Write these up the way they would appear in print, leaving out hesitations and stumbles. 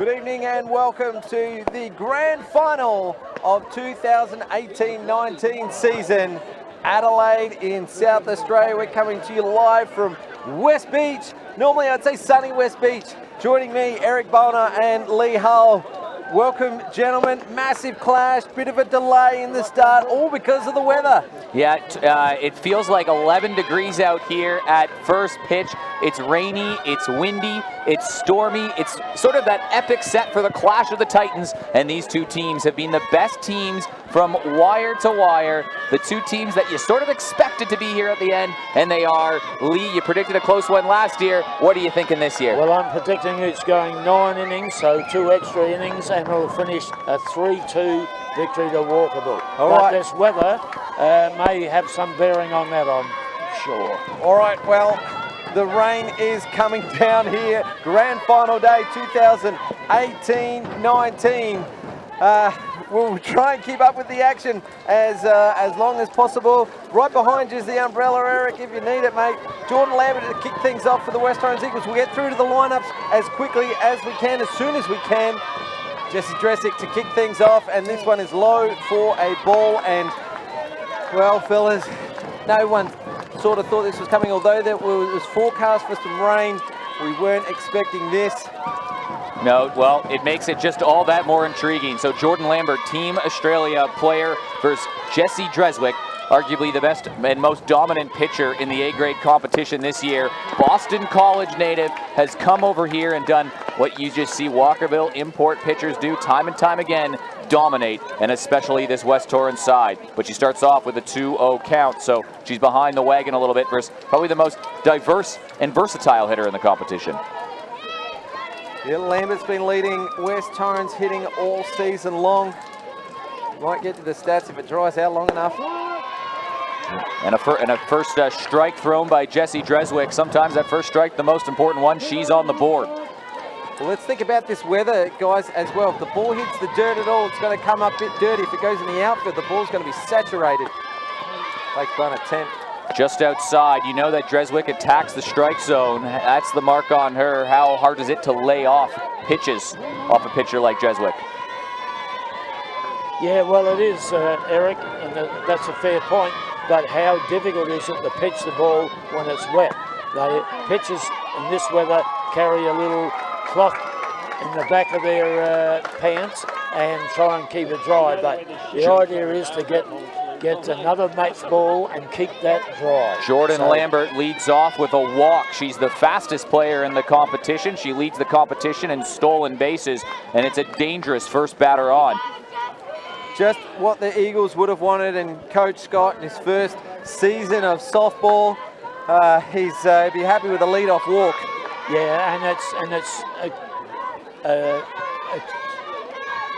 Good evening and welcome to the grand final of 2018-19 season. Adelaide in South Australia. We're coming to you live from West Beach. Normally I'd say sunny West Beach. Joining me, Eric Bonner and Lee Hull. Welcome, gentlemen. Massive clash, bit of a delay in the start, all because of the weather. Yeah, it feels like 11 degrees out here at first pitch. It's rainy, it's windy, it's stormy. It's sort of that epic set for the Clash of the Titans, and these two teams have been the best teams from wire to wire. The two teams that you sort of expected to be here at the end, and they are. Lee, you predicted a close one last year. What are you thinking this year? Well, I'm predicting it's going 9 innings, so 2 extra innings, and it'll finish a 3-2 victory to Walkerville. But this weather may have some bearing on that, I'm sure. All right, well, the rain is coming down here. Grand final day 2018-19. We'll try and keep up with the action as long as possible. Right behind you is the umbrella, Eric, if you need it, mate. Jordan Lambert to kick things off for the West Torrens Eagles. We'll get through to the lineups as quickly as we can, as soon as we can. Jesse Dresick to kick things off, and this one is low for a ball. And, well, fellas, no one sort of thought this was coming, although there was forecast for some rain. We weren't expecting this. No, well, it makes it just all that more intriguing. So Jordan Lambert, Team Australia player versus Jesse Dresick, arguably the best and most dominant pitcher in the A-grade competition this year. Boston College native, has come over here and done what you just see Walkerville import pitchers do time and time again, dominate, and especially this West Torrens side. But she starts off with a 2-0 count, so she's behind the wagon a little bit versus probably the most diverse and versatile hitter in the competition. Yeah, Lambert's been leading West Torrens hitting all season long. Might get to the stats if it dries out long enough. And a first strike thrown by Jesse Dresick. Sometimes that first strike, the most important one, she's on the board. Well, let's think about this weather, guys, as well. If the ball hits the dirt at all, it's going to come up a bit dirty. If it goes in the outfield, the ball's going to be saturated. Takes one attempt. Just outside, you know that Dresick attacks the strike zone. That's the mark on her. How hard is it to lay off pitches off a pitcher like Dresick? Yeah, well, it is, Eric, and that's a fair point. But how difficult is it to pitch the ball when it's wet? The pitchers in this weather carry a little cloth in the back of their pants and try and keep it dry. But the idea is to get another match ball and keep that dry. Jordan Lambert leads off with a walk. She's the fastest player in the competition. She leads the competition in stolen bases, and it's a dangerous first batter on. Just what the Eagles would have wanted, and Coach Scott in his first season of softball, he'd be happy with a lead-off walk. Yeah, and it's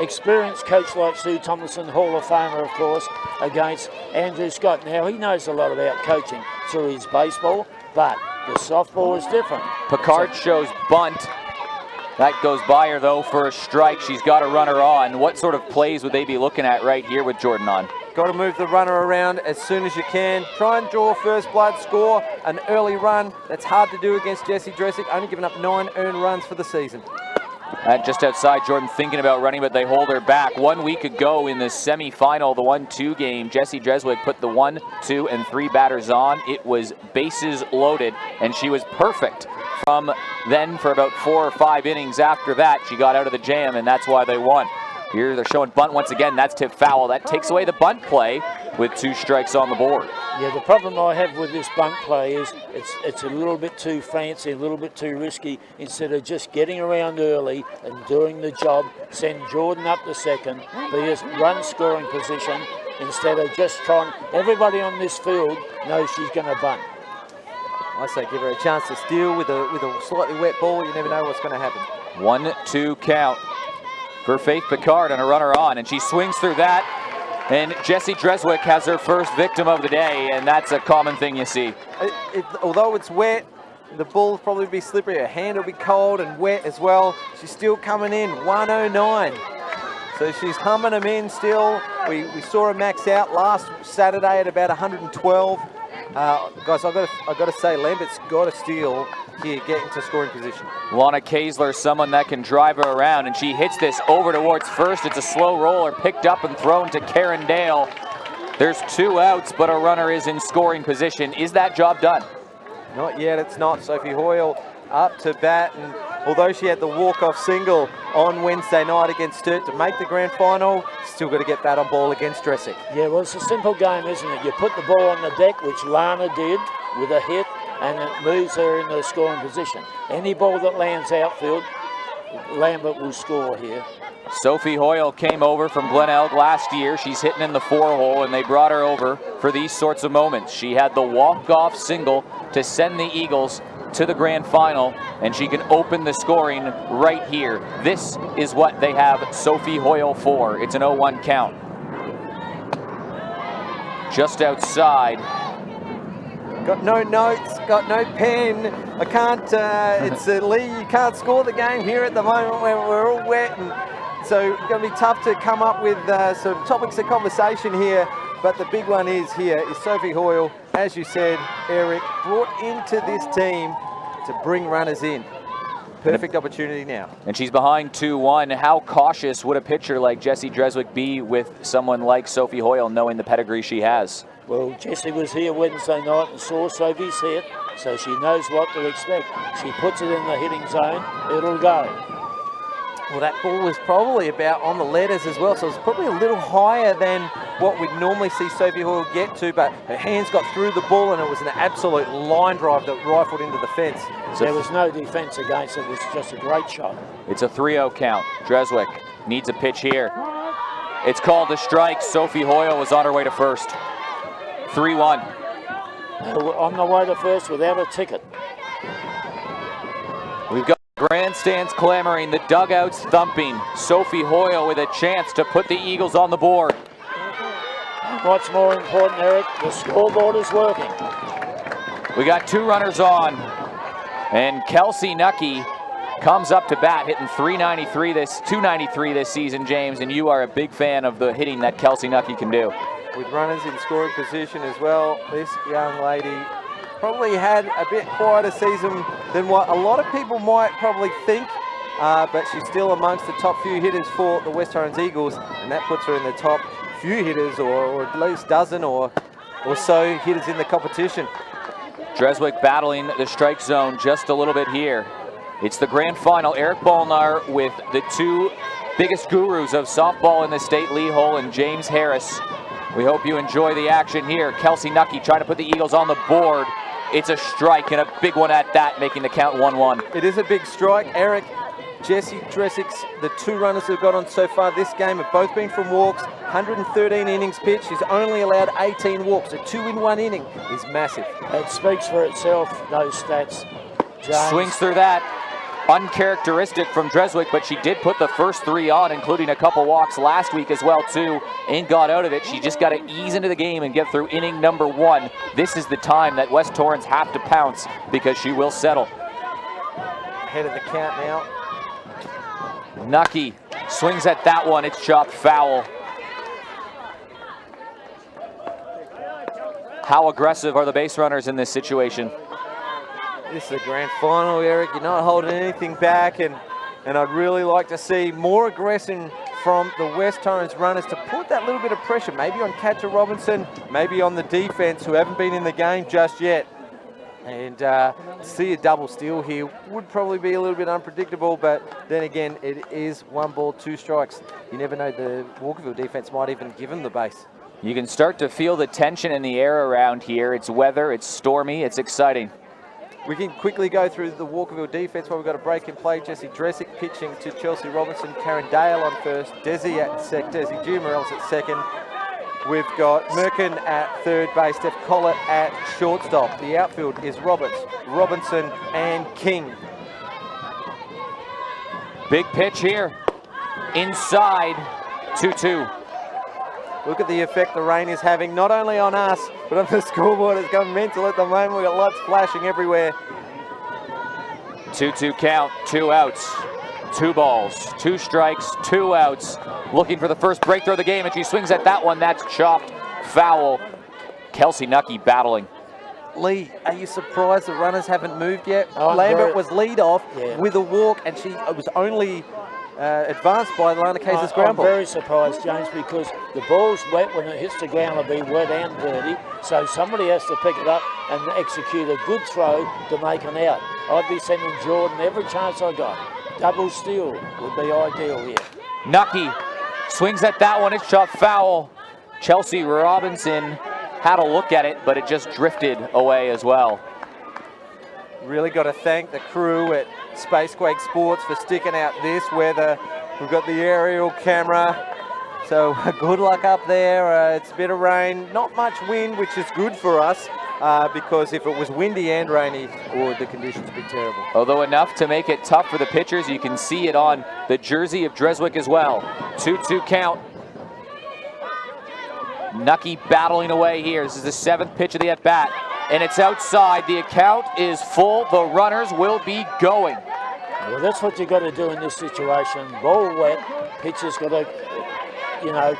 experienced coach like Sue Tomlinson, Hall of Famer, of course, against Andrew Scott. Now, he knows a lot about coaching through his baseball, but the softball is different. Picard shows bunt. That goes by her, though, for a strike. She's got a runner on. What sort of plays would they be looking at right here with Jordan on? Got to move the runner around as soon as you can. Try and draw first blood, score an early run. That's hard to do against Jesse Dresick, only giving up 9 earned runs for the season. Just outside, Jordan thinking about running, but they hold her back. 1 week ago in the semifinal, the 1-2 game, Jesse Dresick put the 1, 2, and 3 batters on. It was bases loaded, and she was perfect. From then for about 4 or 5 innings after that, she got out of the jam, and that's why they won. Here they're showing bunt once again. That's tipped foul. That takes away the bunt play with 2 strikes on the board. Yeah, the problem I have with this bunt play is it's a little bit too fancy, a little bit too risky. Instead of just getting around early and doing the job, send Jordan up to second, be a run scoring position, instead of just trying. Everybody on this field knows she's going to bunt. I say give her a chance to steal with a slightly wet ball. You never know what's going to happen. 1-2 count for Faith Picard and a runner on, and she swings through that. And Jesse Dresick has her first victim of the day, and that's a common thing you see. Although it's wet, the ball will probably be slippery. Her hand will be cold and wet as well. She's still coming in, 109. So she's humming them in still. We saw her max out last Saturday at about 112. Guys, I've got to say, Lambert's got to steal here, get into scoring position. Lana Kaesler, someone that can drive her around, and she hits this over towards first. It's a slow roller, picked up and thrown to Karen Dale. There's 2 outs, but a runner is in scoring position. Is that job done? Not yet, it's not. Sophie Hoyle up to bat, and although she had the walk-off single on Wednesday night against Sturt to make the grand final, still got to get bat on ball against Dressick. Yeah, well, it's a simple game, isn't it? You put the ball on the deck, which Lana did with a hit, and it moves her into the scoring position. Any ball that lands outfield, Lambert will score here. Sophie Hoyle came over from Glenelg last year. She's hitting in the 4-hole, and they brought her over for these sorts of moments. She had the walk-off single to send the Eagles to the grand final, and she can open the scoring right here. This is what they have Sophie Hoyle for. It's an 0-1 count. Just outside. Got no notes, got no pen. I can't, it's Lee, you can't score the game here at the moment when we're all wet, and so it's going to be tough to come up with some topics of conversation here. But the big one is here is Sophie Hoyle, as you said, Eric, brought into this team to bring runners in. Perfect opportunity now. And she's behind 2-1. How cautious would a pitcher like Jessie Dreswick be with someone like Sophie Hoyle, knowing the pedigree she has? Well, Jessie was here Wednesday night and saw Sophie's hit, so she knows what to expect. She puts it in the hitting zone, it'll go. Well, that ball was probably about on the letters as well, so it's probably a little higher than what we'd normally see Sophie Hoyle get to, but her hands got through the ball and it was an absolute line drive that rifled into the fence. There was no defense against it, it was just a great shot. It's a 3-0 count. Dreswick needs a pitch here. It's called a strike. Sophie Hoyle was on her way to first. 3-1. On the way to first without a ticket. We've got grandstands clamoring, the dugouts thumping. Sophie Hoyle with a chance to put the Eagles on the board. What's more important, Eric, the scoreboard is working. We got 2 runners on, and Kelsey Nucky comes up to bat, hitting 293 this season, James, and you are a big fan of the hitting that Kelsey Nucky can do. With runners in scoring position as well, this young lady probably had a bit quieter season than what a lot of people might probably think, but she's still amongst the top few hitters for the West Torrens Eagles, and that puts her in the top few hitters, or at least dozen or so hitters in the competition. Dreswick battling the strike zone just a little bit here. It's the grand final. Eric Bolnar with the 2 biggest gurus of softball in the state, Lee Hull and James Harris. We hope you enjoy the action here. Kelsey Nucky trying to put the Eagles on the board. It's a strike, and a big one at that, making the count 1-1. It is a big strike. Eric, Jessie Dreswick's, the 2 runners who've got on so far this game have both been from walks. 113 innings pitched. She's only allowed 18 walks. A 2 in 1 inning is massive. It speaks for itself, those stats, James. Swings through that. Uncharacteristic from Dreswick, but she did put the first 3 on, including a couple walks last week as well too, and got out of it. She just got to ease into the game and get through inning number 1. This is the time that West Torrens have to pounce, because she will settle. Ahead of the count now. Nucky swings at that one. It's chopped foul. How aggressive are the base runners in this situation? This is a grand final, Eric. You're not holding anything back, and I'd really like to see more aggression from the West Torrens runners to put that little bit of pressure, maybe on Catcher Robinson, maybe on the defense, who haven't been in the game just yet. And see a double steal here would probably be a little bit unpredictable, but then again, it is 1 ball, 2 strikes. You never know, the Walkerville defense might even give them the base. You can start to feel the tension in the air around here. It's weather, it's stormy, it's exciting. We can quickly go through the Walkerville defense while we've got a break in play. Jessie Dreswick pitching to Chelsea Robinson, Karen Dale on first, Desi Jumarels at second. We've got Merkin at third base, Steph Collett at shortstop. The outfield is Roberts, Robinson, and King. Big pitch here. Inside, 2-2. Look at the effect the rain is having, not only on us, but on the scoreboard. It's gone mental at the moment. We've got lights flashing everywhere. 2-2 count, 2 outs, 2 balls, 2 strikes, 2 outs. Looking for the first breakthrough of the game, and she swings at that one. That's chopped foul. Kelsey Nucky battling. Lee, are you surprised the runners haven't moved yet? I'm Lambert was lead off Yeah. with a walk, and she was only advanced by Lana Case's ground I'm ball. very surprised, James, because the ball's wet. When it hits the ground, it'll be wet and dirty. So somebody has to pick it up and execute a good throw to make an out. I'd be sending Jordan every chance I got. Double steal would be ideal here. Nucky swings at that one. It's shot foul. Chelsea Robinson had a look at it, but it just drifted away as well. Really got to thank the crew at Spacequake Sports for sticking out this weather. We've got the aerial camera, so good luck up there. It's a bit of rain, not much wind, which is good for us because if it was windy and rainy, the conditions would be terrible. Although enough to make it tough for the pitchers. You can see it on the jersey of Dreswick as well. 2-2 count. Nucky battling away here. This is the 7th pitch of the at-bat, and it's outside. The account is full. The runners will be going. Well, that's what you got to do in this situation. Ball wet, pitcher's got to,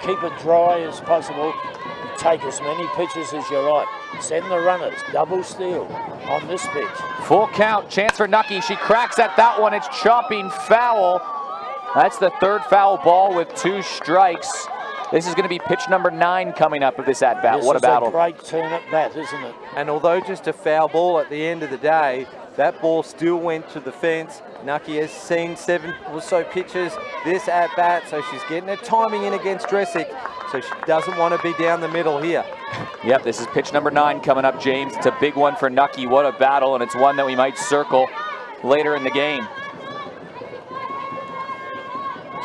keep it dry as possible. Take as many pitches as you like. Send the runners. Double steal on this pitch. Full count. Chance for Nucky. She cracks at that one. It's chopping foul. That's the 3rd foul ball with 2 strikes. This is going to be pitch number 9 coming up of this at-bat. What a battle. This is a great turn at bat, isn't it? And although just a foul ball at the end of the day, that ball still went to the fence. Nucky has seen 7 or so pitches this at-bat, so she's getting her timing in against Dreswick, so she doesn't want to be down the middle here. Yep, this is pitch number 9 coming up, James. It's a big one for Nucky. What a battle, and it's one that we might circle later in the game.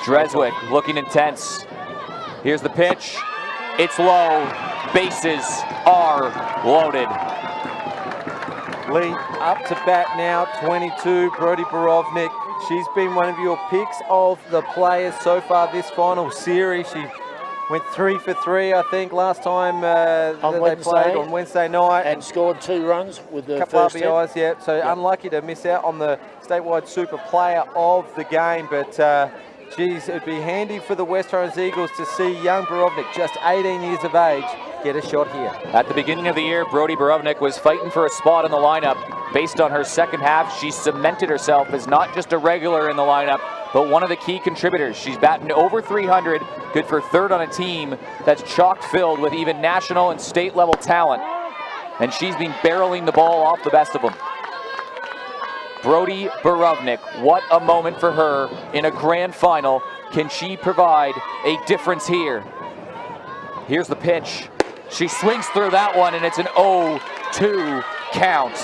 Dreswick looking intense. Here's the pitch. It's low. Bases are loaded. Lee up to bat now, 22, Brody Borovnik. She's been one of your picks of the players so far this final series. She went 3 for 3, I think, last time they played on Wednesday night. And scored 2 runs with the couple first RBIs, yeah. So unlucky to miss out on the statewide super player of the game, but geez, it'd be handy for the West Torrens Eagles to see young Borovnik, just 18 years of age, get a shot here. At the beginning of the year, Brody Borovnik was fighting for a spot in the lineup. Based on her second half, she cemented herself as not just a regular in the lineup, but one of the key contributors. She's batting over 300, good for 3rd on a team that's chock-filled with even national and state level talent. And she's been barreling the ball off the best of them. Brody Borovnik, what a moment for her in a grand final. Can she provide a difference here? Here's the pitch. She swings through that one, and it's an 0-2 count.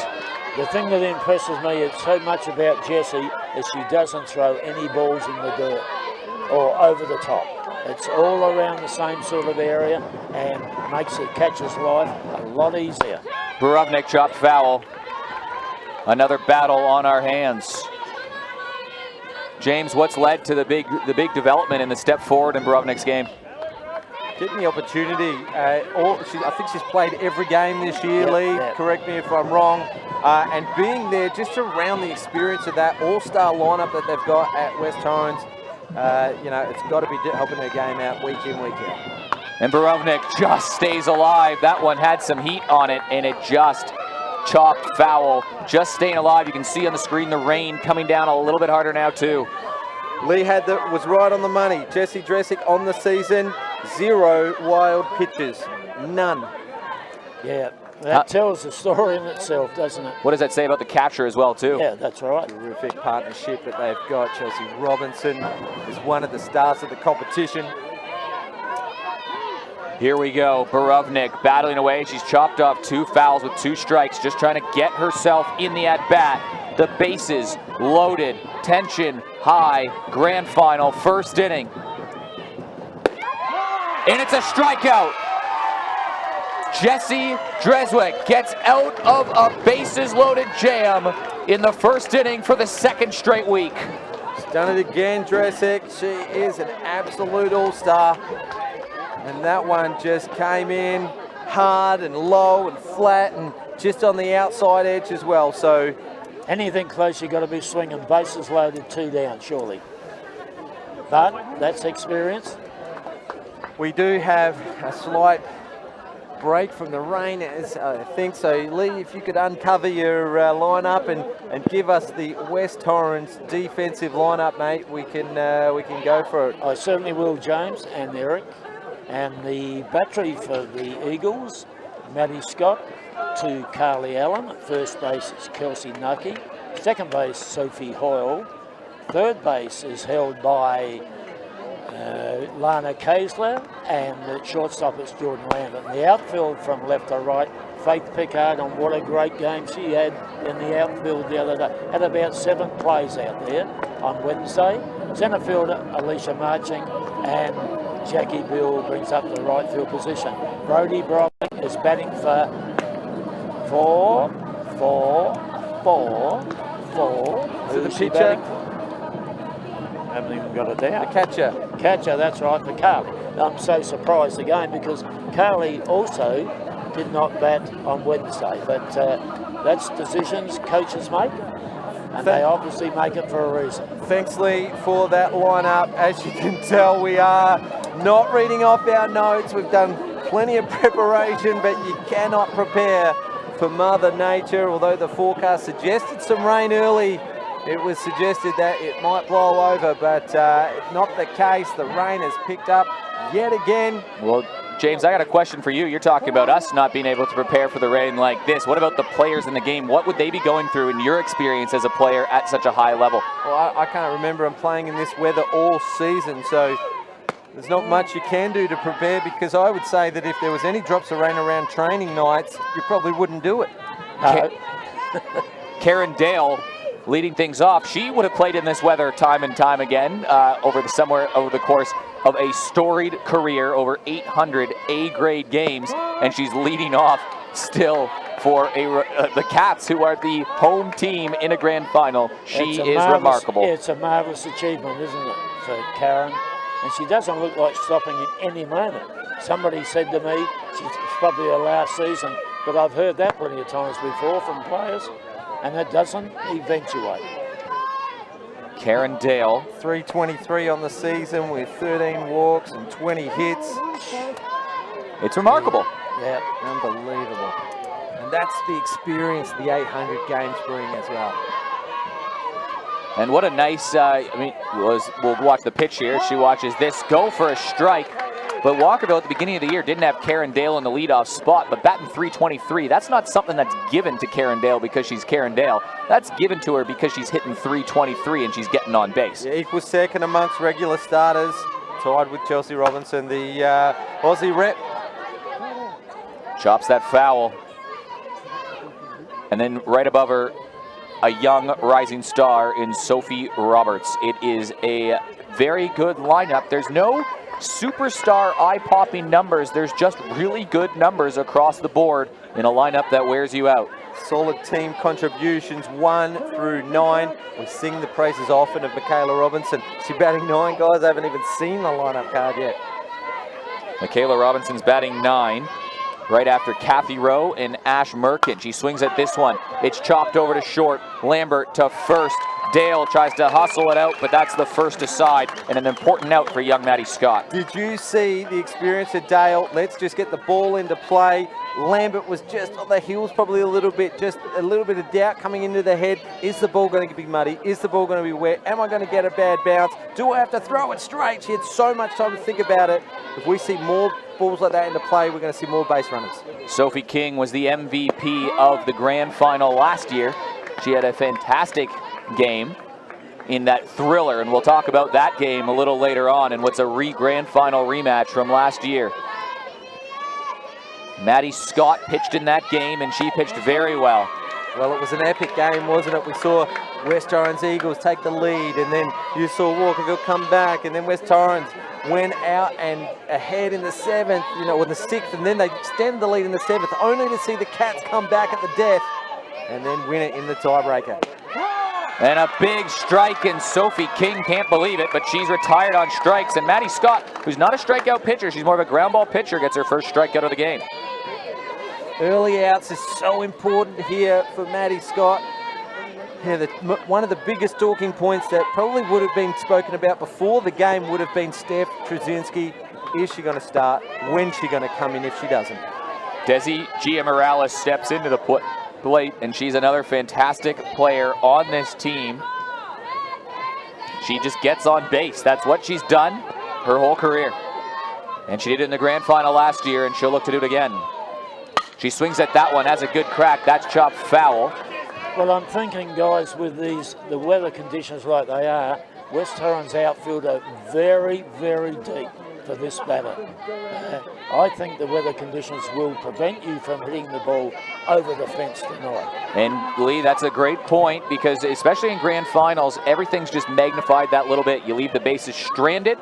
The thing that impresses me so much about Jessie is she doesn't throw any balls in the dirt or over the top. It's all around the same sort of area and makes the catcher's life a lot easier. Borovnik chopped foul. Another battle on our hands. James, what's led to the big development in the step forward in Borovnik's game? Getting the opportunity. I think she's played every game this year, Lee. Yep. Correct me if I'm wrong. And being there just around the experience of that all-star lineup that they've got at West Torrens, it's got to be helping her game out week in, week out. And Borovnik just stays alive. That one had some heat on it, and it just chopped foul. Just staying alive. You can see on the screen the rain coming down a little bit harder now too. Lee was right on the money. Jessie Dreswick on the season, 0 wild pitches, none. Yeah, that tells the story in itself, doesn't it? What does that say about the catcher as well too? Yeah, that's right. Terrific partnership that they've got. Chelsea Robinson is one of the stars of the competition. Here we go, Borovnik battling away. She's chopped off 2 fouls with 2 strikes, just trying to get herself in the at-bat. The bases loaded, tension high, grand final, 1st inning. And it's a strikeout. Jessie Dreswick gets out of a bases-loaded jam in the 1st inning for the 2nd straight week. She's done it again, Dreswick. She is an absolute all-star. And that one just came in hard and low and flat and just on the outside edge as well. So anything close, you've got to be swinging. Bases loaded, 2 down, surely. But that's experience. We do have a slight break from the rain, as I think so. Lee, if you could uncover your lineup and give us the West Torrens defensive lineup, mate, we can go for it. I certainly will, James and Eric. And the battery for the Eagles, Maddie Scott to Carly Allen. At first base, it's Kelsey Nucky. Second base, Sophie Hoyle. Third base is held by Lana Kaesler, and at shortstop it's Jordan Lambert. And the outfield from left to right, Faith Pickard, on what a great game she had in the outfield the other day. Had about 7 plays out there on Wednesday. Centre fielder Alicia Marching, and Jackie Bill brings up the right field position. Brodie Brock is batting for 4. Who's the she pitcher? batting for? I haven't even got it down. The catcher. Catcher, that's right, for Carly. I'm so surprised again because Carly also did not bat on Wednesday, but that's decisions coaches make, and they obviously make it for a reason. Thanks, Lee, for that lineup. As you can tell, we are not reading off our notes. We've done plenty of preparation, but you cannot prepare for Mother Nature. Although the forecast suggested some rain early, it was suggested that it might blow over, but not the case. The rain has picked up yet again. Well, James, I got a question for you. You're talking about us not being able to prepare for the rain like this. What about the players in the game? What would they be going through in your experience as a player at such a high level? Well, I can't remember them playing in this weather all season, so there's not much you can do to prepare, because I would say that if there was any drops of rain around training nights, you probably wouldn't do it. Karen Dale leading things off. She would have played in this weather time and time again over the course of a storied career, over 800 A-grade games, and she's leading off still for the Cats, who are the home team in a grand final. She is remarkable. It's a marvellous achievement, isn't it, for Karen? And she doesn't look like stopping at any moment. Somebody said to me, it's probably her last season, but I've heard that plenty of times before from players, and it doesn't eventuate. Karen Dale. 323 on the season with 13 walks and 20 hits. It's remarkable. Yeah. Unbelievable. And that's the experience the 800 games bring as well. And what a nice, we'll watch the pitch here. She watches this go for a strike. But Walkerville at the beginning of the year didn't have Karen Dale in the leadoff spot, but batting 323, that's not something that's given to Karen Dale because she's Karen Dale. That's given to her because she's hitting 323 and she's getting on base. Yeah, equals second amongst regular starters, tied with Chelsea Robinson, the Aussie rep. Chops that foul. And then right above her, a young rising star in Sophie Roberts. It is a very good lineup. There's no superstar eye-popping numbers. There's just really good numbers across the board in a lineup that wears you out. Solid team contributions, 1 through 9. We sing the praises often of Michaela Robinson. She's batting 9, guys. I haven't even seen the lineup card yet. Michaela Robinson's batting 9. Right after Kathy Rowe and Ash Merkin. She swings at this one. It's chopped over to short. Lambert to first. Dale tries to hustle it out, but that's the first aside and an important out for young Maddie Scott. Did you see the experience of Dale? Let's just get the ball into play. Lambert was just on the heels probably a little bit, just a little bit of doubt coming into the head. Is the ball going to be muddy? Is the ball going to be wet? Am I going to get a bad bounce? Do I have to throw it straight? She had so much time to think about it. If we see more balls like that into play, we're going to see more base runners. Sophie King was the MVP of the grand final last year. She had a fantastic game in that thriller, and we'll talk about that game a little later on and what's a grand final rematch from last year. Maddie Scott pitched in that game, and she pitched very well. Well, it was an epic game, wasn't it? We saw West Torrens Eagles take the lead, and then you saw Walkerville come back, and then West Torrens went out and ahead in the 7th, or the 6th, and then they extended the lead in the 7th, only to see the Cats come back at the death and then win it in the tiebreaker. And a big strike, and Sophie King can't believe it, but she's retired on strikes. And Maddie Scott, who's not a strikeout pitcher, she's more of a ground ball pitcher, gets her first strikeout of the game. Early outs is so important here for Maddie Scott. Yeah, one of the biggest talking points that probably would have been spoken about before the game would have been Steph Trzynski. Is she going to start? When's she going to come in if she doesn't? Desi Gia Morales steps into the plate, and she's another fantastic player on this team. She just gets on base. That's what she's done her whole career. And she did it in the grand final last year, and she'll look to do it again. She swings at that one, has a good crack. That's chopped foul. Well, I'm thinking, guys, with the weather conditions like they are, West Torrens outfield are very, very deep for this batter. I think the weather conditions will prevent you from hitting the ball over the fence tonight. And Lee, that's a great point, because especially in grand finals, everything's just magnified that little bit. You leave the bases stranded.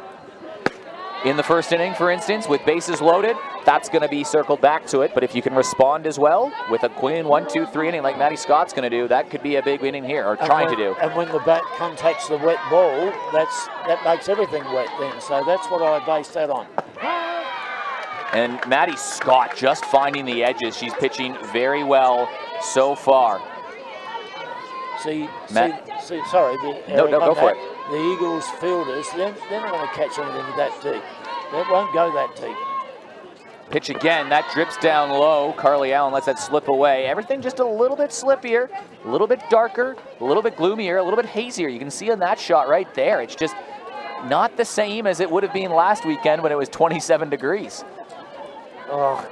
In the first inning, for instance, with bases loaded, that's going to be circled back to it. But if you can respond as well with a clean 1-2-3 inning like Maddie Scott's going to do, that could be a big inning here, or trying to do. And when the bat contacts the wet ball, that makes everything wet then. So that's what I base that on. And Maddie Scott just finding the edges. She's pitching very well so far. Sorry. No, go for it. The Eagles fielders, they're not going to catch anything that deep. They won't go that deep. Pitch again, that drips down low. Carly Allen lets that slip away. Everything just a little bit slippier, a little bit darker, a little bit gloomier, a little bit hazier. You can see in that shot right there, it's just not the same as it would have been last weekend when it was 27 degrees. Oh,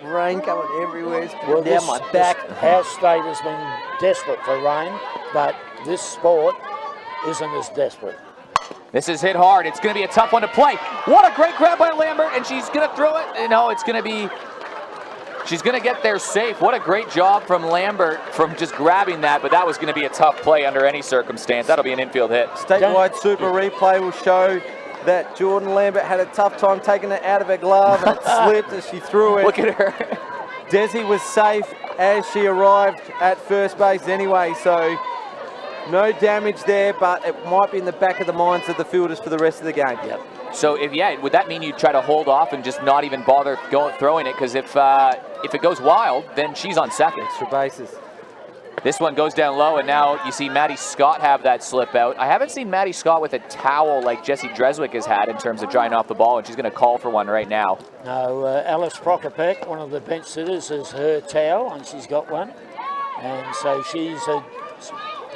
rain coming everywhere. It's Well, down my back. Our state has been desperate for rain, but this sport isn't as desperate. This is hit hard. It's going to be a tough one to play. What a great grab by Lambert, and she's going to throw it. No, it's going to be, she's going to get there safe. What a great job from Lambert from just grabbing that, but that was going to be a tough play under any circumstance. That'll be an infield hit. Statewide Super Replay will show that Jordan Lambert had a tough time taking it out of her glove, and it slipped as she threw it. Look at her. Desi was safe as she arrived at first base anyway, so no damage there, but it might be in the back of the minds of the fielders for the rest of the game. Yep. So, would that mean you try to hold off and just not even bother throwing it? Because if it goes wild, then she's on second. Extra bases. This one goes down low, and now you see Maddie Scott have that slip out. I haven't seen Maddie Scott with a towel like Jessie Dreswick has had in terms of drying off the ball, and she's going to call for one right now. No, Alice Prokopek, one of the bench sitters, is her towel, and she's got one. And so she's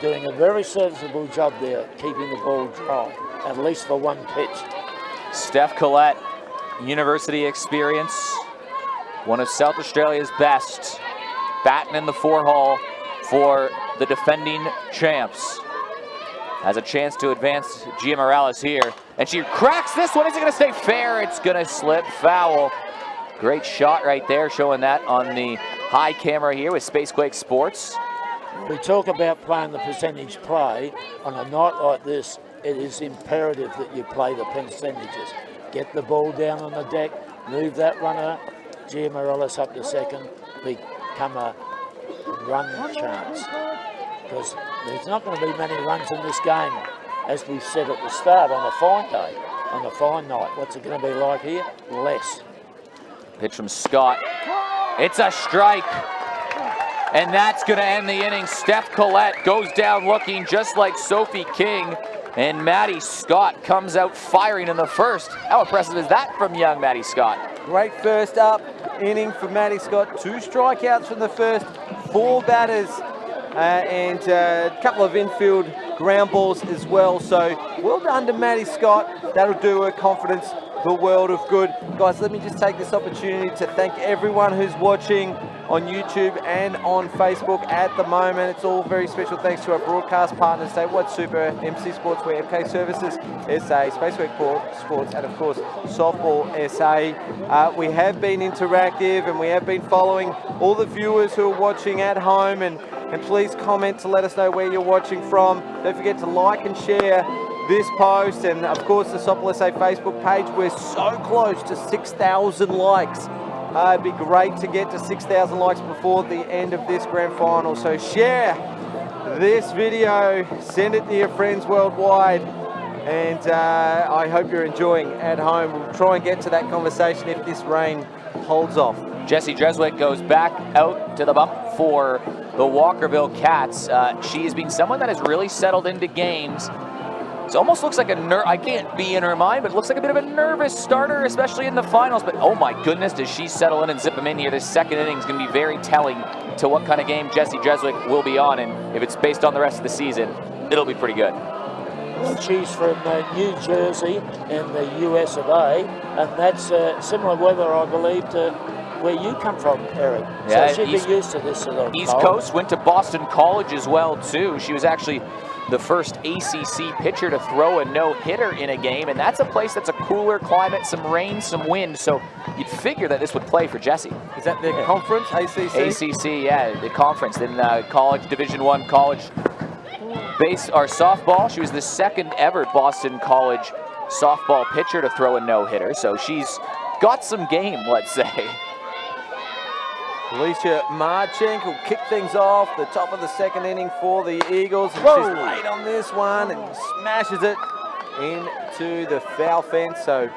doing a very serviceable job there, keeping the ball dry, at least for one pitch. Steph Collette, university experience, one of South Australia's best, batting in the 4-hole for the defending champs. Has a chance to advance Gia Morales here, and she cracks this one. Is it going to stay fair? It's going to slip foul. Great shot right there, showing that on the high camera here with Spacequake Sports. We talk about playing the percentage play. On a night like this, it is imperative that you play the percentages. Get the ball down on the deck, move that runner, Gia Morales up to second, become a run chance. Because there's not going to be many runs in this game, as we said at the start, on a fine day, on a fine night. What's it going to be like here? Less. Pitch from Scott. It's a strike. And that's going to end the inning. Steph Collette goes down looking just like Sophie King. And Maddie Scott comes out firing in the first. How impressive is that from young Maddie Scott? Great first up inning for Maddie Scott. 2 strikeouts from the first 4 batters. And a couple of infield ground balls as well. So well done to Maddie Scott. That'll do her confidence the world of good. Guys, let me just take this opportunity to thank everyone who's watching on YouTube and on Facebook at the moment. It's all very special thanks to our broadcast partners, Statewide Super, MC Sportswear, FK Services SA, Spaceweek Sports, and of course Softball SA. We have been interactive and we have been following all the viewers who are watching at home, and please comment to let us know where you're watching from. Don't forget to like and share this post, and of course the Softball SA Facebook page. We're so close to 6,000 likes. It'd be great to get to 6,000 likes before the end of this grand final. So share this video, send it to your friends worldwide, and I hope you're enjoying at home. We'll try and get to that conversation if this rain holds off. Jessie Dreswick goes back out to the bump for the Walkerville Cats. She has been someone that has really settled into games It almost looks like I can't be in her mind, but it looks like a bit of a nervous starter, especially in the finals. But oh my goodness, does she settle in and zip them in here? This second inning is going to be very telling to what kind of game Jessie Dreswick will be on. And if it's based on the rest of the season, it'll be pretty good. She's from New Jersey in the US of A, and that's similar weather, I believe, to where you come from, Eric. Yeah, so she'd be used to this sort of East cold. Coast, went to Boston College as well, too. She was actually the first ACC pitcher to throw a no-hitter in a game, and that's a place that's a cooler climate, some rain, some wind, so you'd figure that this would play for Jessie. Is that the conference, ACC? ACC, yeah, the conference. Then college, Division I college softball. She was the second ever Boston College softball pitcher to throw a no-hitter, so she's got some game, let's say. Alicia Marchenk will kick things off, the top of the second inning for the Eagles. And she's late on this one and smashes it into the foul fence. So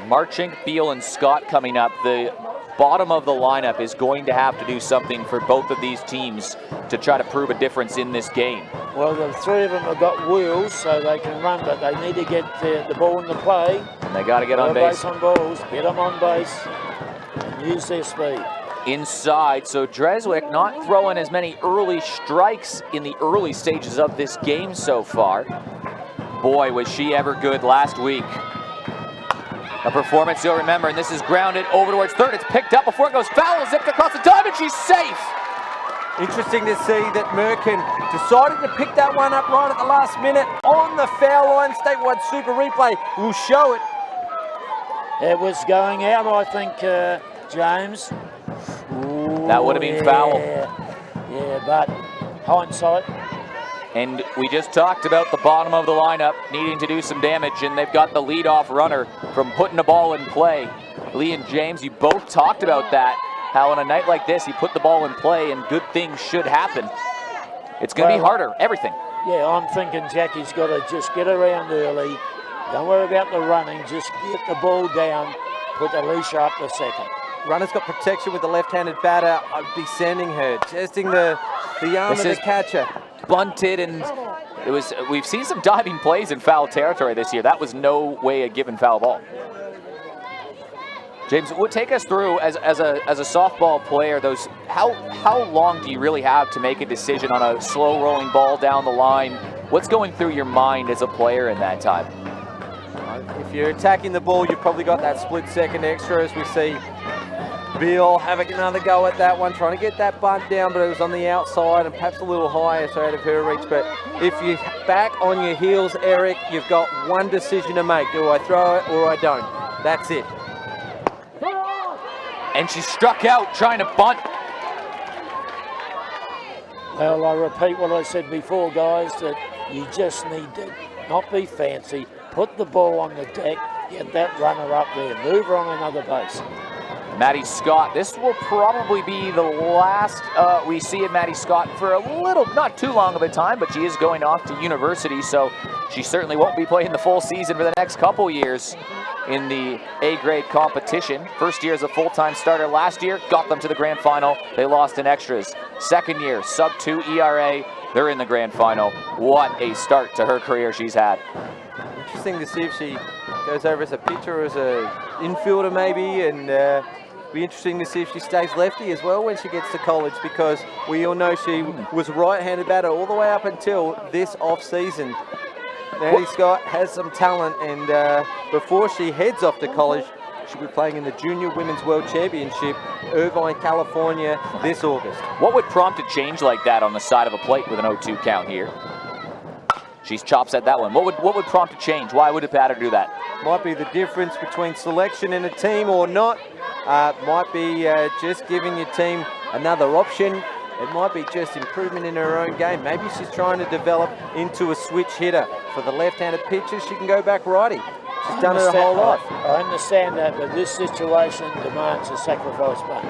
Marchenk, Beal, and Scott coming up. The bottom of the lineup is going to have to do something for both of these teams to try to prove a difference in this game. Well, the three of them have got wheels, so they can run, but they need to get the ball in the play. And they got to get on base. On balls, get them on base, and use their speed. Inside, so Dreswick not throwing as many early strikes in the early stages of this game so far. Boy, was she ever good last week. A performance you'll remember, and this is grounded over towards third. It's picked up before it goes foul, zipped across the dive, and she's safe. interesting to see that Merkin decided to pick that one up right at the last minute on the foul line. Statewide Super Replay will show it. It was going out, I think, James. That would have been foul. Yeah, but hindsight. And we just talked about the bottom of the lineup needing to do some damage, and they've got the leadoff runner from putting the ball in play. Lee and James, you both talked about that, how on a night like this, you put the ball in play and good things should happen. It's going to be harder, everything. Yeah, I'm thinking Jackie's got to just get around early. Don't worry about the running, just get the ball down, put Alicia up the second. Runner's got protection with the left-handed batter. I'd be sending her, testing the arm of the catcher. Bunted, and it was. We've seen some diving plays in foul territory this year. That was no way a given foul ball. James, would take us through as a softball player. Those how long do you really have to make a decision on a slow rolling ball down the line? What's going through your mind as a player in that time? If you're attacking the ball, you've probably got that split second extra, as we see Beal having another go at that one, trying to get that bunt down, but it was on the outside and perhaps a little higher, so out of her reach. But if you're back on your heels, Eric, you've got one decision to make. Do I throw it or I don't? That's it. And she struck out trying to bunt. Well, I repeat what I said before, guys, that you just need to not be fancy, put the ball on the deck, get that runner up there, move her on another base. Maddie Scott, this will probably be the last we see of Maddie Scott for a little, not too long of a time, but she is going off to university, so she certainly won't be playing the full season for the next couple years in the A-grade competition. First year as a full-time starter last year, got them to the grand final. They lost in extras. Second year, sub-2 ERA, they're in the grand final. What a start to her career she's had. Interesting to see if she goes over as a pitcher or as a infielder maybe, and be interesting to see if she stays lefty as well when she gets to college, because we all know she was a right-handed batter all the way up until this off-season. Maddie Scott has some talent, and before she heads off to college, she'll be playing in the Junior Women's World Championship, Irvine, California, this August. What would prompt a change like that on the side of a plate with an 0-2 count here? She chops at that one. What would prompt a change? Why would a batter do that? Might be the difference between selection in a team or not. Might be just giving your team another option. It might be just improvement in her own game. Maybe she's trying to develop into a switch hitter. For the left-handed pitchers, she can go back righty. She's done it her whole life. I understand that, but this situation demands a sacrifice button.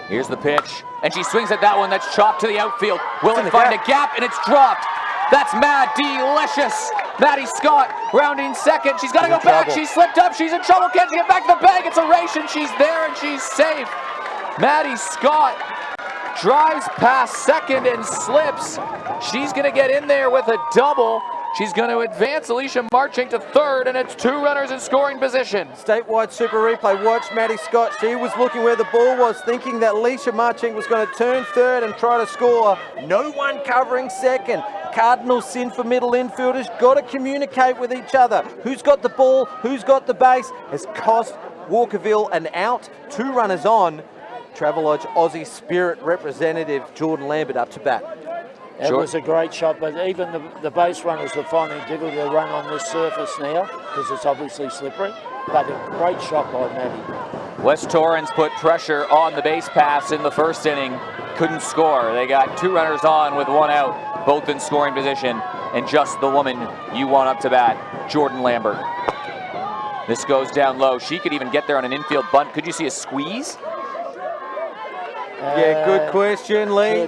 Here's the pitch, and she swings at that one. That's chopped to the outfield. Will it find a gap? And it's dropped. That's mad delicious. Maddie Scott rounding second. She's got to go back. She slipped up. She's in trouble. Can't she get back to the bag? It's a race, and she's there, and she's safe. Maddie Scott drives past second and slips. She's going to get in there with a double. She's going to advance Alicia Marching to third, and it's 2 runners in scoring position. Statewide Super Replay. Watch Maddie Scott. She was looking where the ball was, thinking that Alicia Marching was going to turn third and try to score. No one covering second. Cardinal sin for middle infielders. Got to communicate with each other. Who's got the ball? Who's got the base? Has cost Walkerville an out. 2 runners on. Travelodge Aussie Spirit representative Jordan Lambert up to bat. It was a great shot, but even the base runners are finding it difficult to run on this surface now because it's obviously slippery. But a great shot by Maddie. West Torrens put pressure on the base pass in the first inning. Couldn't score. They got 2 runners on with 1 out, both in scoring position, and just the woman you want up to bat, Jordan Lambert. This goes down low. She could even get there on an infield bunt. Could you see a squeeze? Yeah, good question, Lee.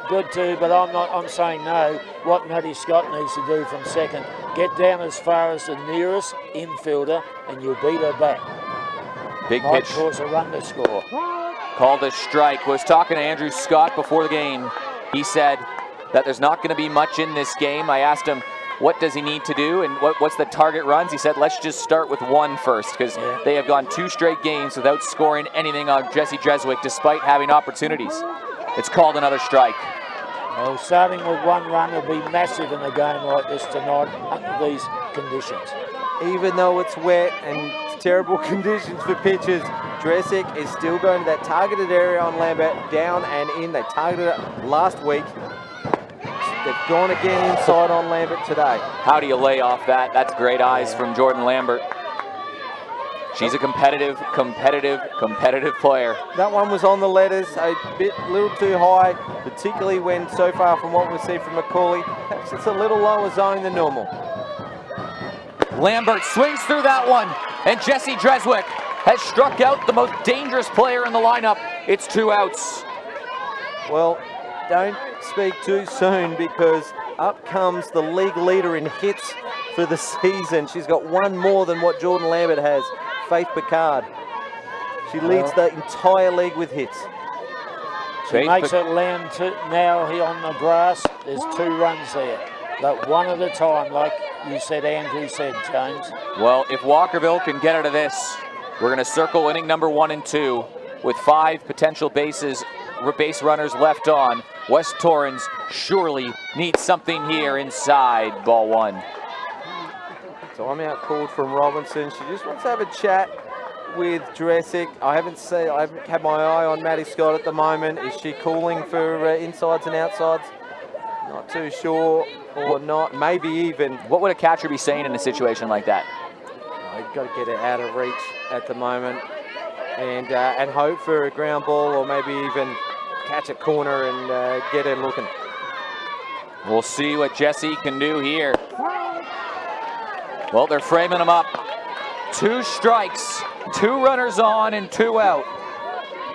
Good too, but I'm saying no. What Maddie Scott needs to do from second, get down as far as the nearest infielder, and you'll beat her back. Big Might pitch. cause a run to score. Called a strike. Was talking to Andrew Scott before the game. He said that there's not going to be much in this game. I asked him, what does he need to do and what's the target runs? He said, let's just start with 1 first, because they have gone 2 straight games without scoring anything on Jessie Dreswick despite having opportunities. It's called another strike. Well, starting with 1 run will be massive in a game like this tonight under these conditions. Even though it's wet and terrible conditions for pitchers, Dreswick is still going to that targeted area on Lambert, down and in. They targeted it last week. They've gone again inside on Lambert today. How do you lay off that? That's great eyes from Jordan Lambert. She's a competitive player. That one was on the letters, a little too high, particularly when so far from what we see from Macaulay, perhaps it's a little lower zone than normal. Lambert swings through that one, and Jessie Dreswick has struck out the most dangerous player in the lineup. It's 2 outs. Well, don't speak too soon, because up comes the league leader in hits for the season. She's got 1 more than what Jordan Lambert has, Faith Picard. She leads the entire league with hits. She makes it land now here on the grass. There's 2 runs there, but 1 at a time, like you said, Andrew said, James. Well, if Walkerville can get out of this, we're going to circle inning number 1 and 2 with 5 potential base runners left on. West Torrens surely needs something here inside ball 1. So I'm out called from Robinson. She just wants to have a chat with Dreswick. I haven't had my eye on Maddie Scott at the moment. Is she calling for insides and outsides? Not too sure, or not. Maybe even. What would a catcher be saying in a situation like that? You've got to get it out of reach at the moment, and hope for a ground ball, or maybe even catch a corner and get her looking. We'll see what Jessie can do here. Well, they're framing him up. 2 strikes, 2 runners on and 2 out.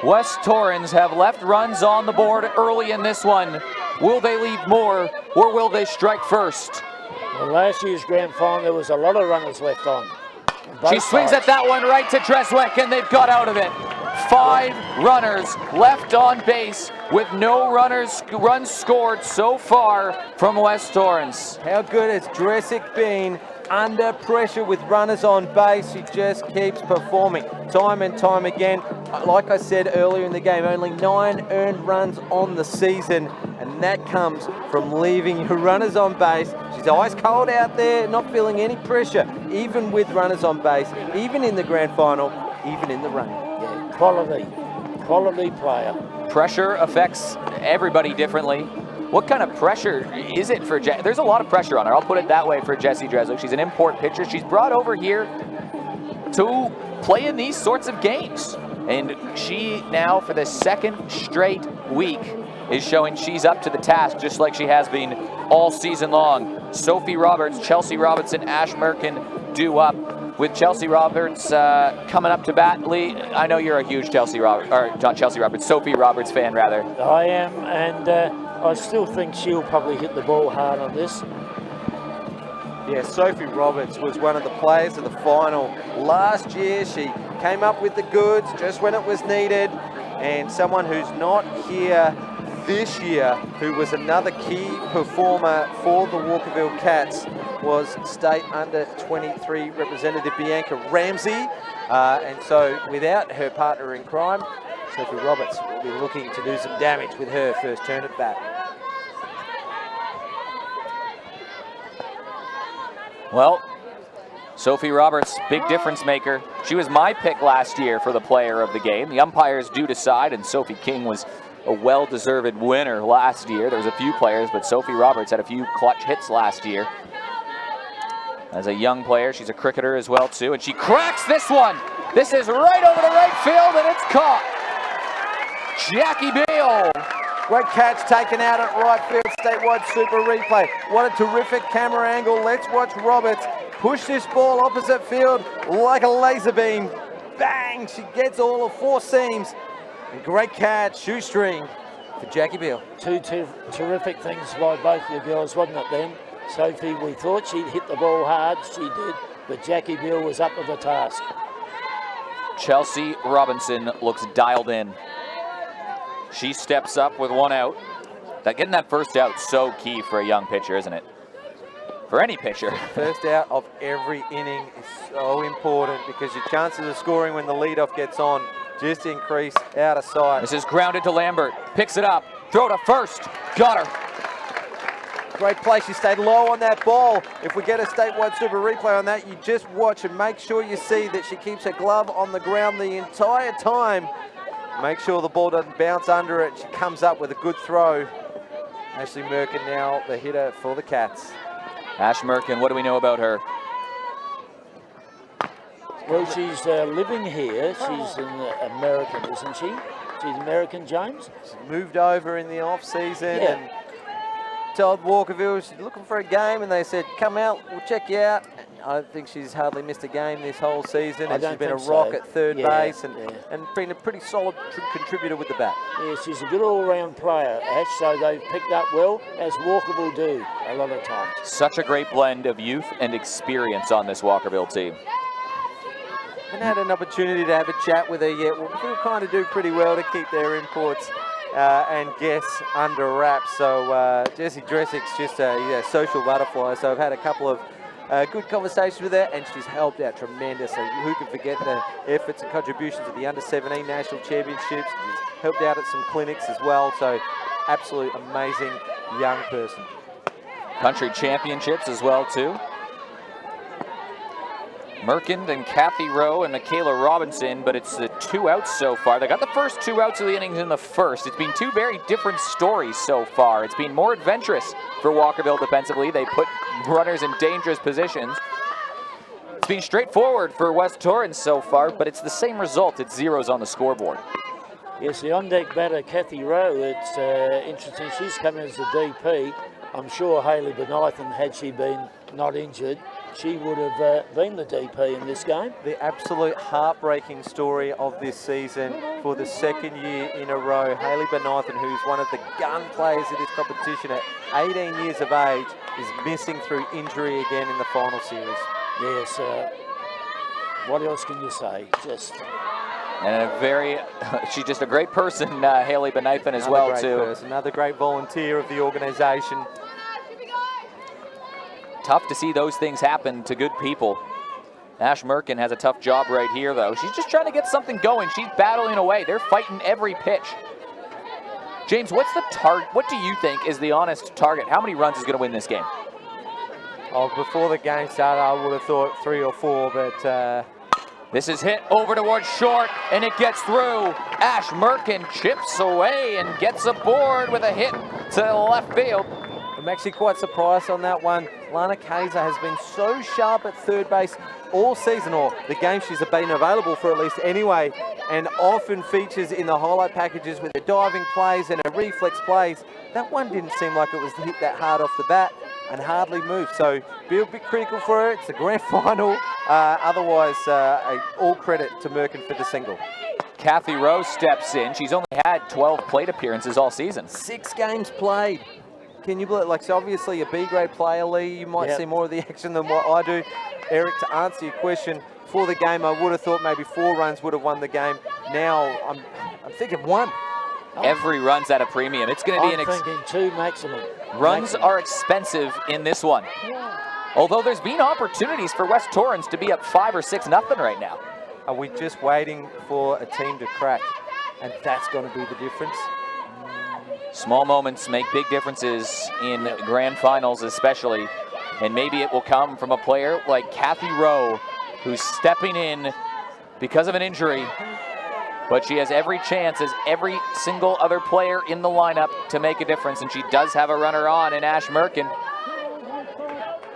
West Torrens have left runs on the board early in this one. Will they leave more, or will they strike first? Well, last year's grand final, there was a lot of runners left on. She swings at that one right to Dreswick, and they've got out of it. 5 runners left on base with no runs scored so far from West Torrens. How good has Dreswick been under pressure with runners on base? She just keeps performing time and time again. Like I said earlier in the game, only 9 earned runs on the season, and that comes from leaving your runners on base. She's ice cold out there, not feeling any pressure, even with runners on base, even in the grand final, even in the rain. Yeah, quality player. Pressure affects everybody differently. What kind of pressure is it for Jessie? There's a lot of pressure on her. I'll put it that way for Jessie Dreswick. She's an import pitcher. She's brought over here to play in these sorts of games. And she now, for the 2nd straight week, is showing she's up to the task, just like she has been all season long. Sophie Roberts, Chelsea Robinson, Ash Merkin due up. With Chelsea Roberts coming up to bat. Lee, I know you're a huge Sophie Roberts fan, rather. I am, and I still think she'll probably hit the ball hard on this. Yeah, Sophie Roberts was one of the players of the final last year. She came up with the goods just when it was needed, and someone who's not here this year, who was another key performer for the Walkerville Cats, was state under-23 representative Bianca Ramsey. And so without her partner in crime, Sophie Roberts will be looking to do some damage with her first turn at bat. Well, Sophie Roberts, big difference maker. She was my pick last year for the player of the game. The umpires do decide, and Sophie King was a well-deserved winner last year. There was a few players, but Sophie Roberts had a few clutch hits last year. As a young player, she's a cricketer as well, too, and she cracks this one. This is right over the right field, and it's caught. Jackie Beal. Great catch taken out at right field, statewide super replay. What a terrific camera angle. Let's watch Roberts push this ball opposite field like a laser beam. Bang! She gets all of 4 seams. And great catch, shoestring for Jackie Beal. Two terrific things by both the girls, wasn't it then? Sophie, we thought she'd hit the ball hard. She did, but Jackie Beal was up to the task. Chelsea Robinson looks dialed in. She steps up with 1 out. Getting that first out so key for a young pitcher, isn't it? For any pitcher. First out of every inning is so important because your chances of scoring when the leadoff gets on just increase out of sight. This is grounded to Lambert. Picks it up. Throw to first. Got her. Great play. She stayed low on that ball. If we get a statewide super replay on that, you just watch and make sure you see that she keeps her glove on the ground the entire time. Make sure the ball doesn't bounce under it. She comes up with a good throw. Ashley Merkin now the hitter for the Cats. Ash Merkin, what do we know about her? Well, she's living here. She's an American, isn't she? She's American, James? She's moved over in the off-season Yeah. and told Walkerville she's looking for a game, and they said, come out, we'll check you out. I think she's hardly missed a game this whole season, and she's been a rock at third base and been a pretty solid contributor with the bat. Yeah, she's a good all-round player, Ash, so they've picked up well, as Walkerville do a lot of times. Such a great blend of youth and experience on this Walkerville team. Haven't had an opportunity to have a chat with her yet. We'll kind of do pretty well to keep their imports and guests under wraps. So Jessie Dressick's just a social butterfly. So I've had a couple of good conversations with her, and she's helped out tremendously. Who can forget the efforts and contributions at the Under-17 National Championships? She's helped out at some clinics as well. So absolute amazing young person. Country championships as well, too. Merkin and Kathy Rowe and Michaela Robinson, but it's the 2 outs so far. They got the first 2 outs of the innings in the first. It's been 2 very different stories so far. It's been more adventurous for Walkerville defensively. They put runners in dangerous positions. It's been straightforward for West Torrens so far, but it's the same result. It's zeros on the scoreboard. Yes, the on-deck batter, Kathy Rowe, it's interesting. She's come as a DP. I'm sure Hayley Benithan, had she been not injured, she would have been the DP in this game. The absolute heartbreaking story of this season for the 2nd year in a row. Hayley Benithan, who's one of the gun players of this competition at 18 years of age, is missing through injury again in the final series. Yes, what else can you say? And she's just a great person, Hayley Benithan as well, too. Another great volunteer of the organization. Tough to see those things happen to good people. Ash Merkin has a tough job right here, though. She's just trying to get something going. She's battling away. They're fighting every pitch. James, what's the target? What do you think is the honest target? How many runs is going to win this game? Oh, before the game started, I would have thought 3 or 4, but... This is hit over towards short, and it gets through. Ash Merkin chips away and gets aboard with a hit to left field. I'm actually quite surprised on that one. Lana Kaiser has been so sharp at third base all season, or the game she's been available for at least anyway, and often features in the highlight packages with her diving plays and her reflex plays. That one didn't seem like it was hit that hard off the bat and hardly moved. So be a bit critical for her. It's the grand final. Otherwise, all credit to Merkin for the single. Kathy Rowe steps in. She's only had 12 plate appearances all season. 6 games played. Can you believe, like, so obviously a B-grade player, Lee, you might see more of the action than what I do. Eric, to answer your question, for the game, I would have thought maybe 4 runs would have won the game. Now, I'm thinking 1. Every run's at a premium. It's going to be I'm thinking 2 maximum. Runs are expensive in this one. Although there's been opportunities for West Torrens to be up 5 or 6-0 right now. Are we just waiting for a team to crack? And that's going to be the difference. Small moments make big differences in grand finals especially. And maybe it will come from a player like Kathy Rowe, who's stepping in because of an injury. But she has every chance as every single other player in the lineup to make a difference. And she does have a runner on in Ash Merkin.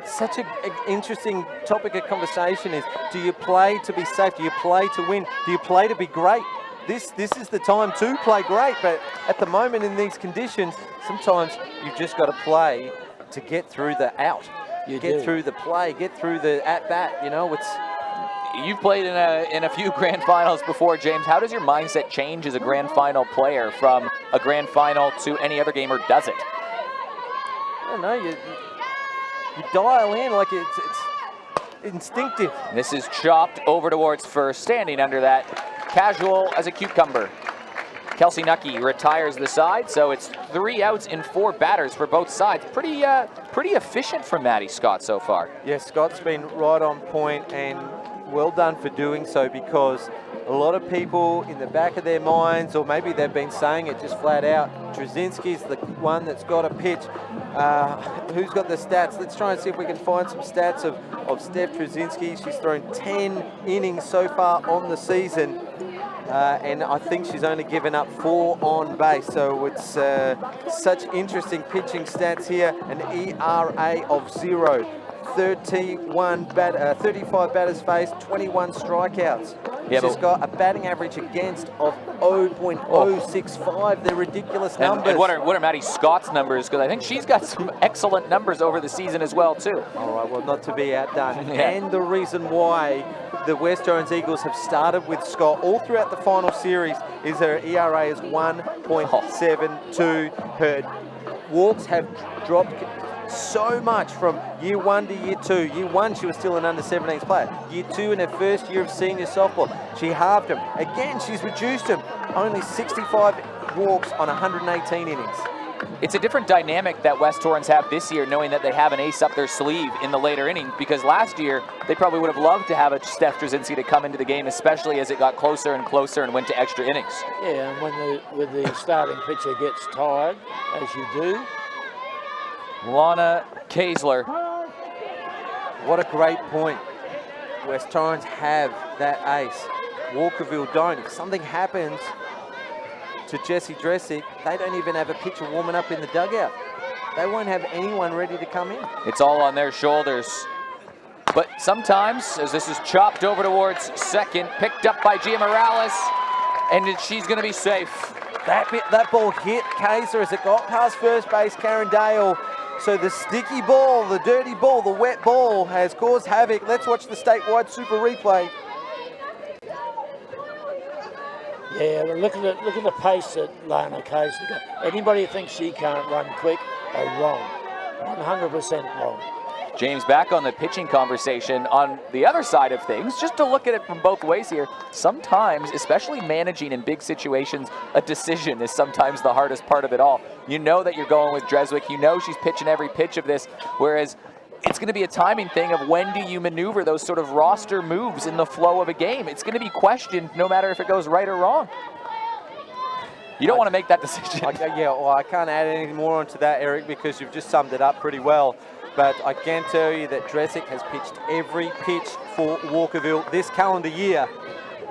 Such an interesting topic of conversation is, do you play to be safe? Do you play to win? Do you play to be great? This is the time to play great, but at the moment in these conditions, sometimes you've just got to play to get through the out. Get through the play, get through the at-bat, you know, it's... You've played in a few grand finals before, James. How does your mindset change as a grand final player from a grand final to any other game, or does it? I don't know, you dial in like it's instinctive. This is chopped over towards first, standing under that, casual as a cucumber. Kelsey Nucky retires the side, so it's 3 outs in 4 batters for both sides. Pretty efficient from Maddie Scott so far. Yeah, Scott's been right on point, and well done for doing so, because a lot of people in the back of their minds, or maybe they've been saying it just flat out, Trzynski's the one that's got a pitch. Who's got the stats? Let's try and see if we can find some stats of Steph Trzynski. She's thrown 10 innings so far on the season. And I think she's only given up 4 on base. So it's such interesting pitching stats here. An ERA of 0, 35 batters faced, 21 strikeouts. Yeah, she's got a batting average against of 0.065. They're ridiculous numbers. And what are Maddie Scott's numbers? Because I think she's got some excellent numbers over the season as well, too. All right, well, not to be outdone. Yeah. And the reason why the West Torrens Eagles have started with Scott all throughout the final series is her ERA is 1.72. Her walks have dropped so much from year 1 to year 2. Year 1, she was still an under-17s player. Year 2, in her first year of senior softball, she halved them. Again, she's reduced them. Only 65 walks on 118 innings. It's a different dynamic that West Torrens have this year, knowing that they have an ace up their sleeve in the later innings, because last year they probably would have loved to have a Steph Trzynski to come into the game, especially as it got closer and closer and went to extra innings. Yeah, and when the starting pitcher gets tired, as you do. Lana Kaesler. What a great point. West Torrens have that ace. Walkerville don't. If something happens to Jessie Dresick, they don't even have a pitcher warming up in the dugout. They won't have anyone ready to come in. It's all on their shoulders. But sometimes, as this is chopped over towards second, picked up by Gia Morales, and she's going to be safe. That ball hit Kaesler as it got past first base, Karen Dale. So the sticky ball, the dirty ball, the wet ball has caused havoc. Let's watch the statewide super replay. Yeah, well, look at the pace that Lana Kaesler got. Anybody who thinks she can't run quick are wrong. 100% wrong. James, back on the pitching conversation, on the other side of things, just to look at it from both ways here, sometimes, especially managing in big situations, a decision is sometimes the hardest part of it all. You know that you're going with Dreswick, you know she's pitching every pitch of this, whereas it's going to be a timing thing of when do you maneuver those sort of roster moves in the flow of a game. It's going to be questioned no matter if it goes right or wrong. You don't want to make that decision. Yeah, well, I can't add any more onto that, Eric, because you've just summed it up pretty well. But I can tell you that Dresick has pitched every pitch for Walkerville this calendar year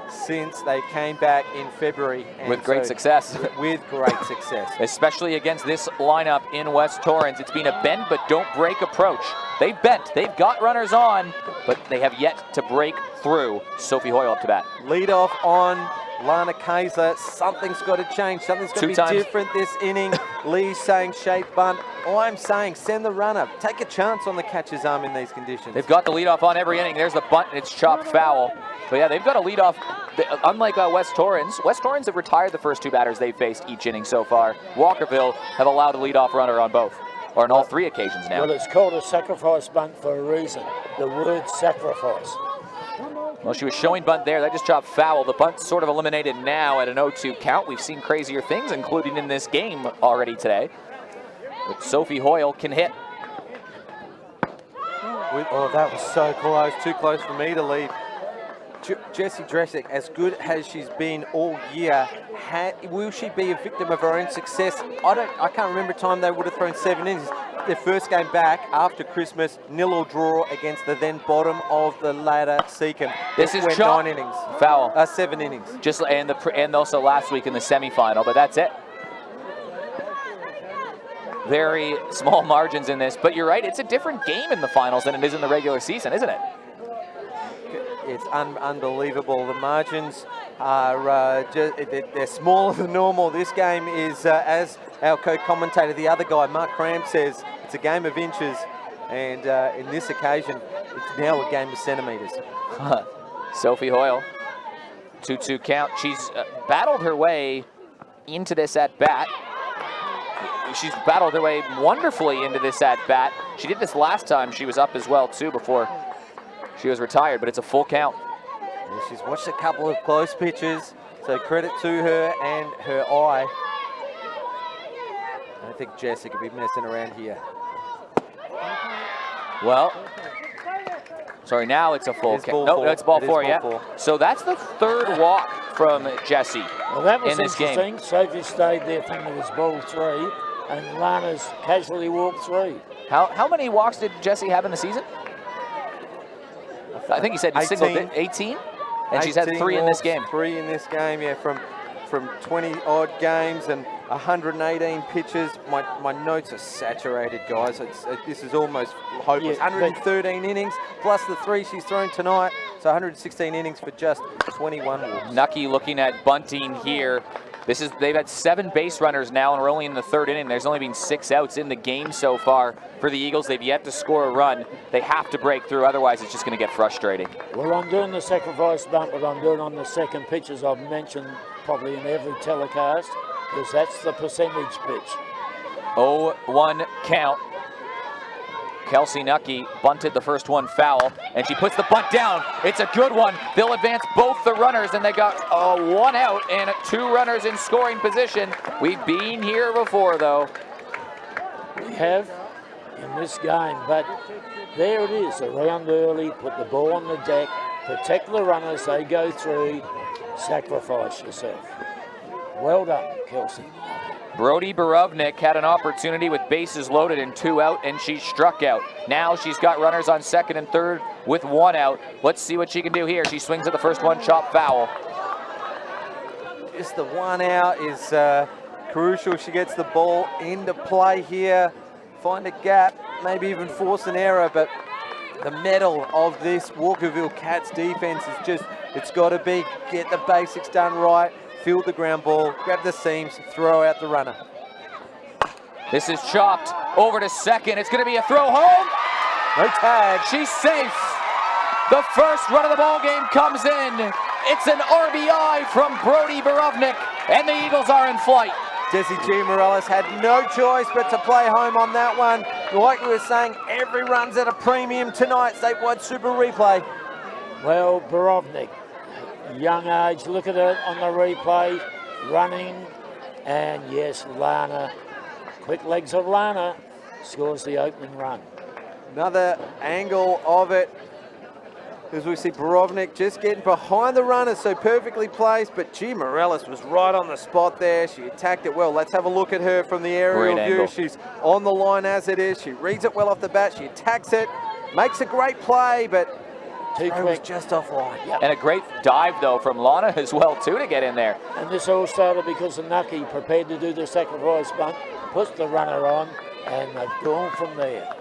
since they came back in February. And with great success. With great success. Especially against this lineup in West Torrens. It's been a bend but don't break approach. They've bent, they've got runners on, but they have yet to break through. Sophie Hoyle up to bat. Lead off on Lana Kaesler. Something's got to change. Something's got to be different this inning. Lee's saying shape bunt. I'm saying send the runner. Take a chance on the catcher's arm in these conditions. They've got the lead off on every inning. There's the bunt, and it's chopped foul. But yeah, they've got a lead off. Unlike West Torrens have retired the first 2 batters they've faced each inning so far. Walkerville have allowed a leadoff runner on both, or on all 3 occasions now. Well, it's called a sacrifice bunt for a reason. The word sacrifice. Well, she was showing bunt there. That just chopped foul. The bunt's sort of eliminated now at an 0-2 count. We've seen crazier things, including in this game already today. But Sophie Hoyle can hit. Oh, that was so close. Too close for me to lead. Jessie Dreswick, as good as she's been all year, will she be a victim of her own success? I can't remember a time they would have thrown 7 innings. Their first game back after Christmas, 0 draw against the then bottom of the ladder, Seacombe. This is went chalk. 9 innings. Foul. 7 innings. Just and also last week in the semifinal, but that's it. Very small margins in this, but you're right. It's a different game in the finals than it is in the regular season, isn't it? It's unbelievable. The margins are they're smaller than normal. This game is, as our co-commentator, the other guy, Mark Cram, says, it's a game of inches, and in this occasion, it's now a game of centimetres. Sophie Hoyle, 2-2 count. She's battled her way into this at-bat. She's battled her way wonderfully into this at-bat. She did this last time she was up as well, too, before she was retired, but it's a full count. Yeah, she's watched a couple of close pitches, so credit to her and her eye. I don't think Jessica could be messing around here. Well, sorry, now it's a full count. No, it's ball 4, yeah. 4. So that's the 3rd walk from Jessie Well, that was in this interesting. game. Sophie stayed there thinking it was ball 3, and Lana's casually walked 3. How many walks did Jessie have in the season? I think he said 18. 18? And she's had 3 in this game. 3 in this game, yeah, from 20-odd games and 118 pitches. My notes are saturated, guys. This is almost hopeless. Yeah, 113 innings, plus the 3 she's thrown tonight. So 116 innings for just 21 walks. Nucky looking at bunting here. They've had 7 base runners now, and we're only in the 3rd inning. There's only been 6 outs in the game so far for the Eagles. They've yet to score a run. They have to break through, otherwise it's just going to get frustrating. Well, I'm doing the sacrifice bunt, but I'm doing on the second pitch, as I've mentioned probably in every telecast, because that's the percentage pitch. 0-1 count. Kelsey Nucky bunted the first one foul, and she puts the bunt down. It's a good one. They'll advance both the runners, and they got 1 out and 2 runners in scoring position. We've been here before, though. We have in this game, but there it is, around early, put the ball on the deck, protect the runners, they go through, sacrifice yourself. Well done, Kelsey. Brody Borovnik had an opportunity with bases loaded and 2 out, and she struck out. Now she's got runners on 2nd and 3rd with 1 out. Let's see what she can do here. She swings at the first one, chop foul. Just the 1 out is crucial. She gets the ball into play here, find a gap, maybe even force an error, but the mettle of this Walkerville Cats defense is just, it's got to be get the basics done right, field the ground ball, grab the seams, throw out the runner. This is chopped over to 2nd. It's going to be a throw home. No tag. She's safe. The first run of the ball game comes in. It's an RBI from Brody Borovnik, and the Eagles are in flight. Jessie G. Morales had no choice but to play home on that one. Like we were saying, every run's at a premium tonight. Statewide Super Replay. Well, Borovnik, young age, look at it on the replay, running, and yes, Lana, quick legs of Lana, scores the opening run. Another angle of it, as we see Borovnik just getting behind the runner, so perfectly placed, but G. Morales was right on the spot there. She attacked it well. Let's have a look at her from the aerial Great view. angle. She's on the line as it is. She reads it well off the bat. She attacks it, makes a great play, but Too throw was quick. just offline. Yep. And a great dive, though, from Lana as well, too, to get in there. And this all started because of Nucky, prepared to do the sacrifice bunt, puts the runner on, and they've gone from there.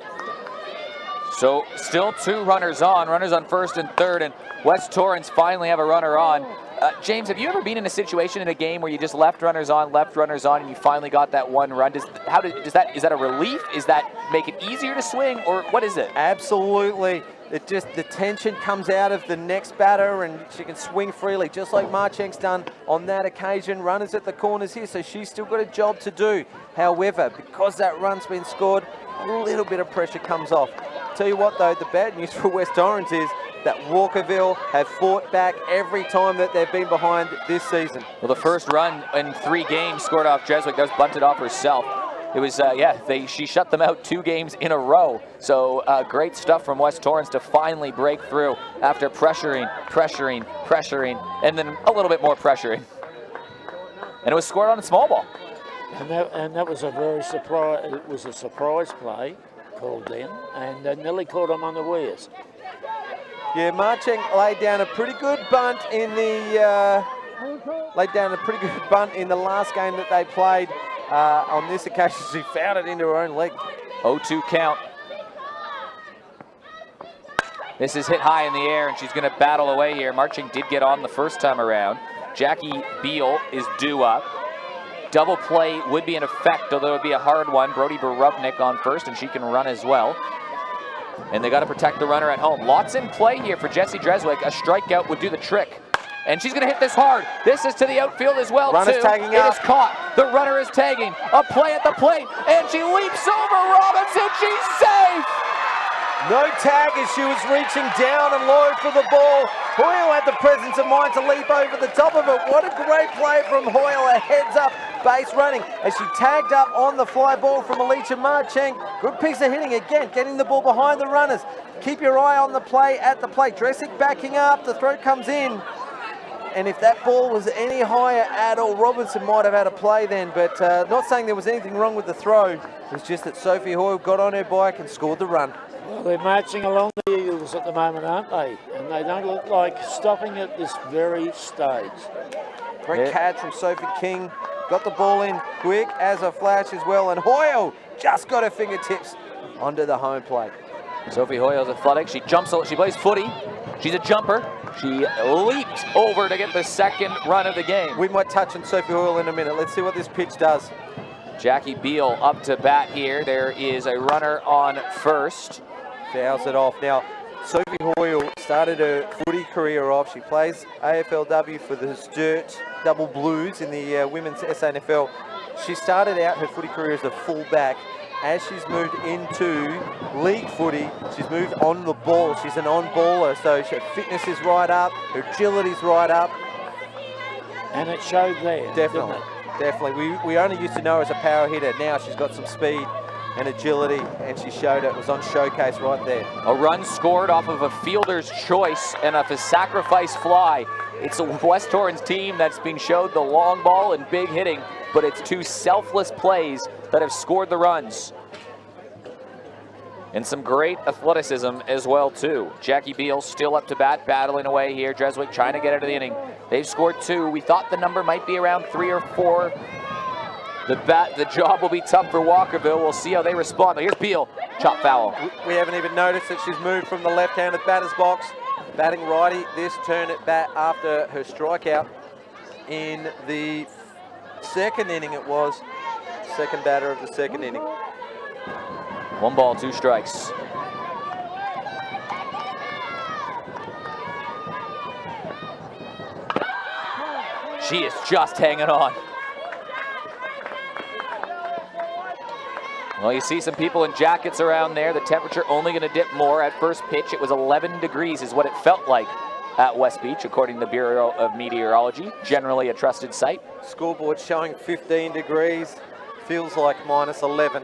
So still 2 runners on 1st and 3rd, and West Torrens finally have a runner on. James, have you ever been in a situation in a game where you just left runners on, and you finally got that 1 run? Is that a relief? Is that make it easier to swing, or what is it? Absolutely. It just, the tension comes out of the next batter and she can swing freely, just like Marchenk's done on that occasion. Runners at the corners here, so she's still got a job to do. However, because that run's been scored, a little bit of pressure comes off. Tell you what though, the bad news for West Torrens is that Walkerville have fought back every time that they've been behind this season. Well, the first run in 3 games scored off Dreswick. That was bunted off herself. It was, she shut them out 2 games in a row. So great stuff from West Torrens to finally break through after pressuring, and then a little bit more pressuring. And it was scored on a small ball. And that was a very surprise. It was a surprise play called in, and nearly caught them unawares. Yeah, Marching laid down a pretty good bunt in the last game that they played. On this occasion, she fouled it into her own leg. 0-2 count. This is hit high in the air, and she's going to battle away here. Marching did get on the first time around. Jackie Beal is due up. Double play would be in effect, although it would be a hard one. Brody Borubnik on first, and she can run as well. And they got to protect the runner at home. Lots in play here for Jessie Dreswick. A strikeout would do the trick. And she's going to hit this hard. This is to the outfield as well, Runner's too. tagging It up. is caught. The runner is tagging. A play at the plate, and she leaps over Robinson. She's safe. No tag as she was reaching down and low for the ball. Hoyle had the presence of mind to leap over the top of it. What a great play from Hoyle, a heads-up base running as she tagged up on the fly ball from Alicia Marcheng. Good piece of hitting again, getting the ball behind the runners. Keep your eye on the play at the plate. Dressick backing up, the throw comes in. And if that ball was any higher at all, Robinson might have had a play then, but not saying there was anything wrong with the throw. It was just that Sophie Hoyle got on her bike and scored the run. Well, they're marching along the Eagles at the moment, aren't they? And they don't look like stopping at this very stage. Great catch from Sophie King. Got the ball in quick as a flash as well. And Hoyle just got her fingertips onto the home plate. Sophie Hoyle's athletic. She jumps, she plays footy. She's a jumper. She leaped over to get the second run of the game. We might touch on Sophie Hoyle in a minute. Let's see what this pitch does. Jackie Beal up to bat here. There is a runner on first. Fouls it off. Now, Sophie Hoyle started her footy career off. She plays AFLW for the Sturt Double Blues in the women's SANFL. She started out her footy career as a fullback. As she's moved into league footy, she's moved on the ball. She's an on-baller, so her fitness is right up, her agility's right up. And it showed there, Definitely, definitely. We only used to know her as a power hitter. Now she's got some speed and agility, and she showed it. It was on showcase right there. A run scored off of a fielder's choice and off a sacrifice fly. It's a West Torrens team that's been showed the long ball and big hitting, but it's 2 selfless plays that have scored the runs. And some great athleticism as well, too. Jackie Beal still up to bat, battling away here. Dreswick trying to get out of the inning. They've scored 2. We thought the number might be around 3 or 4. The job will be tough for Walkerville. We'll see how they respond. But here's Beal, chop foul. We haven't even noticed that she's moved from the left-handed batter's box. Batting righty this turn at bat after her strikeout in the second inning it was. Second batter of the second inning. 1 ball, 2 strikes. She is just hanging on. Well, you see some people in jackets around there. The temperature only going to dip more. At first pitch, it was 11 degrees is what it felt like at West Beach, according to the Bureau of Meteorology, generally a trusted site. Scoreboard showing 15 degrees. Feels like minus 11.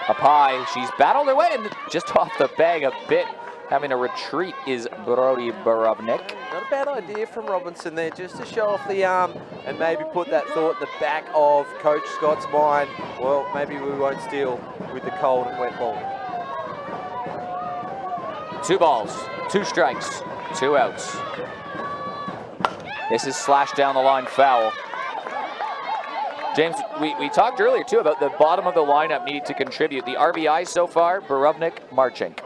Up high, she's battled her way and just off the bag a bit. Having a retreat is Brody Borubnik. Not a bad idea from Robinson there, just to show off the arm and maybe put that thought in the back of Coach Scott's mind. Well, maybe we won't steal with the cold and wet ball. 2 balls, 2 strikes, 2 outs. This is slashed down the line foul. James, we talked earlier too about the bottom of the lineup needing to contribute. The RBI so far, Borubnik, Marchink.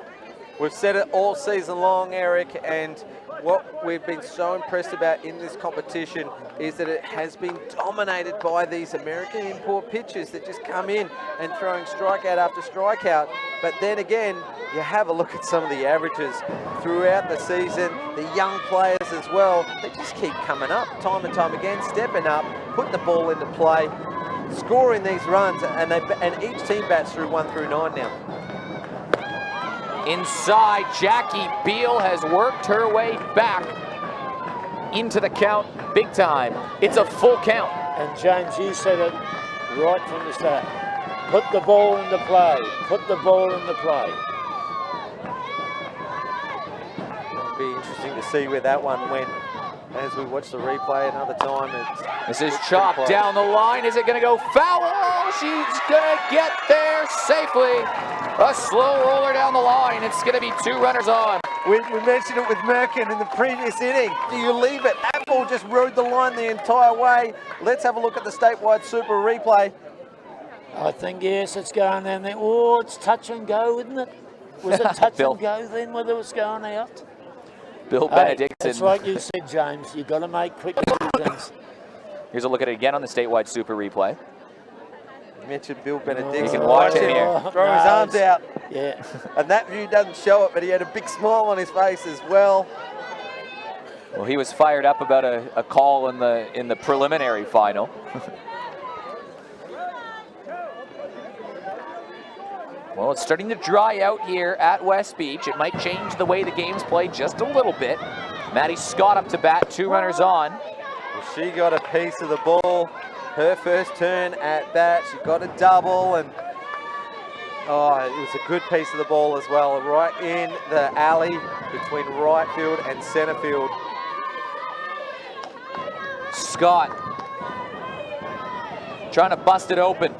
We've said it all season long, Eric, and what we've been so impressed about in this competition is that it has been dominated by these American import pitchers that just come in and throwing strikeout after strikeout. But then again, you have a look at some of the averages throughout the season, the young players as well, they just keep coming up time and time again, stepping up, putting the ball into play, scoring these runs, and each team bats through 1 through 9 now. Inside, Jackie Beal has worked her way back into the count big time. It's a full count. And James, you said it right from the start. Put the ball into play. Put the ball into play. It'll be interesting to see where that one went as we watch the replay another time. This is chopped down the line. Is it going to go foul? Oh, she's going to get there safely. A slow roller down the line. It's going to be 2 runners on. We mentioned it with Merkin in the previous inning. Do you leave it? That ball just rode the line the entire way. Let's have a look at the statewide super replay. I think, yes, it's going down there. Oh, it's touch and go, isn't it? Was it touch and go then, whether it was going out? Bill Benedictson. It's like you said, James, you've got to make quick decisions. Here's a look at it again on the statewide super replay. You mentioned Bill Benedictson. You can watch him here. Throw his arms out. Yeah. And that view doesn't show it, but he had a big smile on his face as well. Well, he was fired up about a call in the preliminary final. Well, it's starting to dry out here at West Beach. It might change the way the game's played just a little bit. Maddie Scott up to bat, 2 runners on. Well, she got a piece of the ball. Her first turn at bat, she got a double, and oh, it was a good piece of the ball as well, right in the alley between right field and center field. Scott trying to bust it open.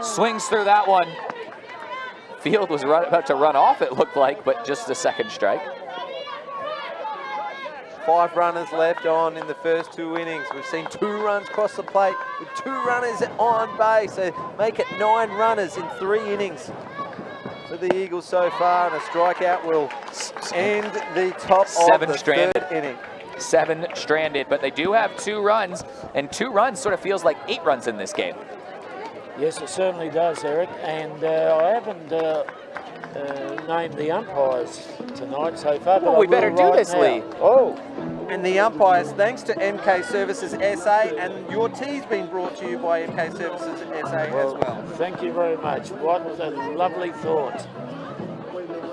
Swings through that one. Field was about to run off, it looked like, but just a second strike. 5 runners left on in the first 2 innings. We've seen 2 runs cross the plate with 2 runners on base. So make it 9 runners in 3 innings for the Eagles so far, and a strikeout will end the top of the third inning. 7 stranded, but they do have 2 runs, and 2 runs sort of feels like 8 runs in this game. Yes, it certainly does, Eric. And I haven't named the umpires tonight so far. Well, we better do this, Lee. Oh, and the umpires, thanks to MK Services SA, and your tea's been brought to you by MK Services SA as well. Thank you very much. What a lovely thought.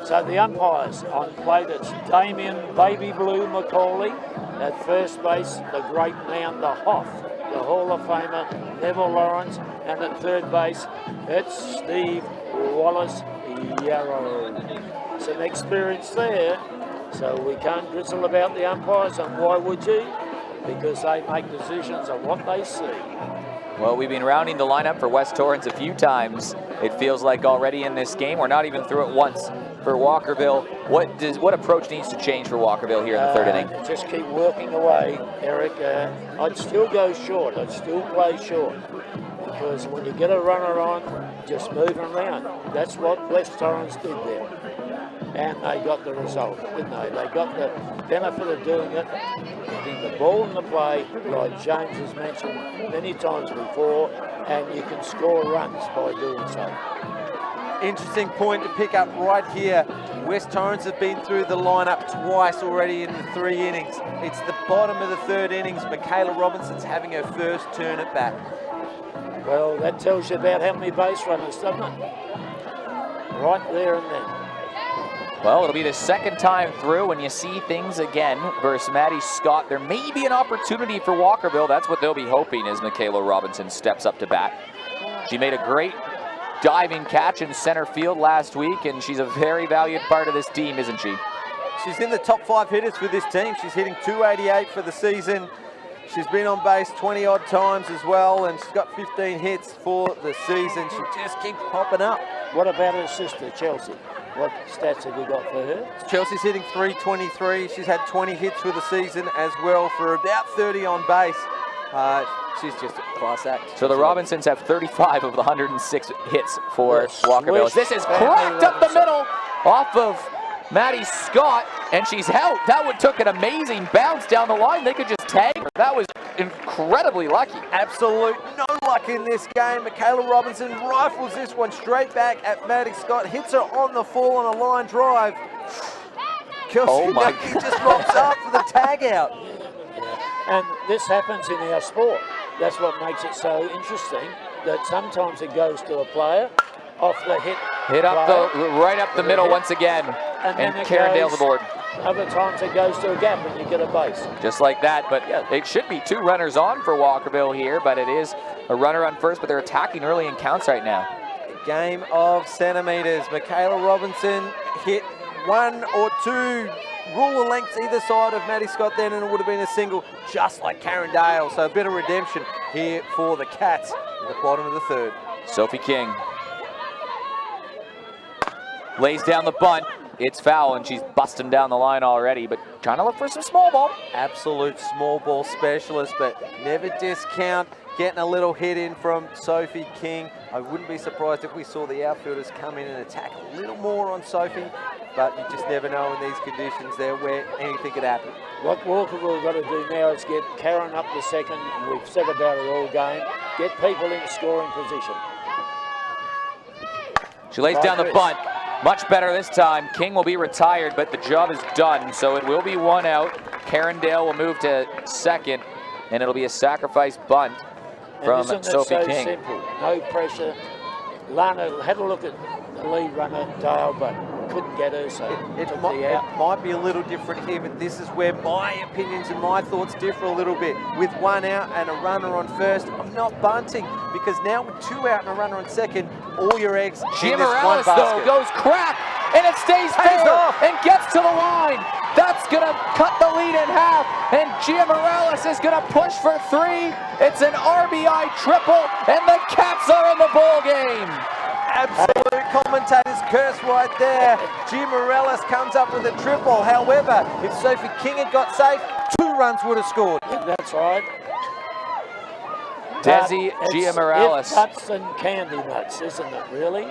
So the umpires on plate, it's Damien Baby Blue Macaulay. At first base, the great man, the Hoff, the Hall of Famer, Neville Lawrence. And at third base, it's Steve Wallace Yarrow. Some experience there, so we can't grizzle about the umpires, and why would you? Because they make decisions on what they see. Well, we've been rounding the lineup for West Torrens a few times. It feels like already in this game. We're not even through it once for Walkerville. What approach needs to change for Walkerville here in the third inning? Just keep working away, Eric. I'd still go short. I'd still play short. Because when you get a runner on, just move them around. That's what West Torrens did there. And they got the result, didn't they? They got the benefit of doing it, getting the ball in the play, like James has mentioned many times before, and you can score runs by doing so. Interesting point to pick up right here. West Torrens have been through the lineup twice already in the 3 innings. It's the bottom of the 3rd innings. Michaela Robinson's having her first turn at bat. Well, that tells you about how many base runners, doesn't it? Right there and then. Well, it'll be the 2nd time through when you see things again versus Maddie Scott. There may be an opportunity for Walkerville. That's what they'll be hoping as Michaela Robinson steps up to bat. She made a great diving catch in center field last week, and she's a very valued part of this team, isn't she? She's in the top 5 hitters for this team. She's hitting .288 for the season. She's been on base 20-odd times as well, and she's got 15 hits for the season. She just keeps popping up. What about her sister, Chelsea? What stats have you got for her? Chelsea's hitting .323. She's had 20 hits for the season as well for about 30 on base. She's just a class act. So the Robinsons have 35 of the 106 hits for Walkerville. This is cracked up the middle off of Maddie Scott, and she's out. That one took an amazing bounce down the line. They could just tag her. That was incredibly lucky. Absolute no luck in this game. Michaela Robinson rifles this one straight back at Maddie Scott, hits her on the fall on a line drive. Kelsey Nucky just pops up for the tag out. And this happens in our sport. That's what makes it so interesting, that sometimes it goes to a player off the hit. Hit up right up the middle once again. then and Carindale's aboard. Other times it goes to a gap and you get a base. Just like that, but it should be 2 runners on for Walkerville here, but it is a runner on first, but they're attacking early in counts right now. Game of centimetres. Michaela Robinson hit 1 or 2 ruler lengths either side of Maddie Scott then, and it would have been a single, just like Carindale. So a bit of redemption here for the Cats at the bottom of the third. Sophie King lays down the bunt. It's foul, and she's busting down the line already, but trying to look for some small ball. Absolute small ball specialist, but never discount getting a little hit in from Sophie King. I wouldn't be surprised if we saw the outfielders come in and attack a little more on Sophie, but you just never know in these conditions there where anything could happen. What Walkerville got to do now is get Karen up the second. We've said about it all game. Get people in scoring position. She lays down the bunt. Much better this time. King will be retired, but the job is done, so it will be 1 out. Carindale will move to second, and it'll be a sacrifice bunt from Sophie King. Simple. No pressure. Lana had a look at the lead runner, Dale, but couldn't get her, so it might be a little different here, but this is where my opinions and my thoughts differ a little bit. With 1 out and a runner on first, I'm not bunting, because now with 2 out and a runner on second, all your eggs in this one basket. Though goes crack, and it stays fair and gets to the line. That's gonna cut the lead in half, and Gia Morales is gonna push for 3. It's an RBI triple, and the Cats are in the ball game. Absolute commentator's curse right there. Gia Morales comes up with a triple. However, if Sophie King had got safe, 2 runs would have scored. That's right. Desi Gia Morales. If nuts and candy nuts, isn't it, really?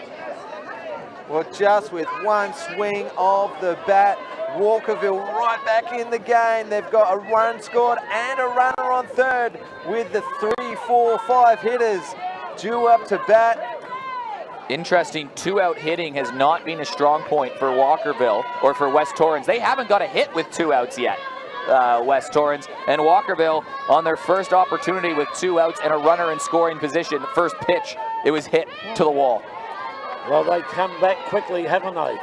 Well, just with 1 swing of the bat, Walkerville right back in the game. They've got a run scored and a runner on third with the 3, 4, 5 hitters due up to bat. Interesting, 2-out hitting has not been a strong point for Walkerville or for West Torrens. They haven't got a hit with 2 outs yet, West Torrens. And Walkerville on their first opportunity with 2 outs and a runner in scoring position. First pitch, it was hit to the wall. Well, they come back quickly, haven't they?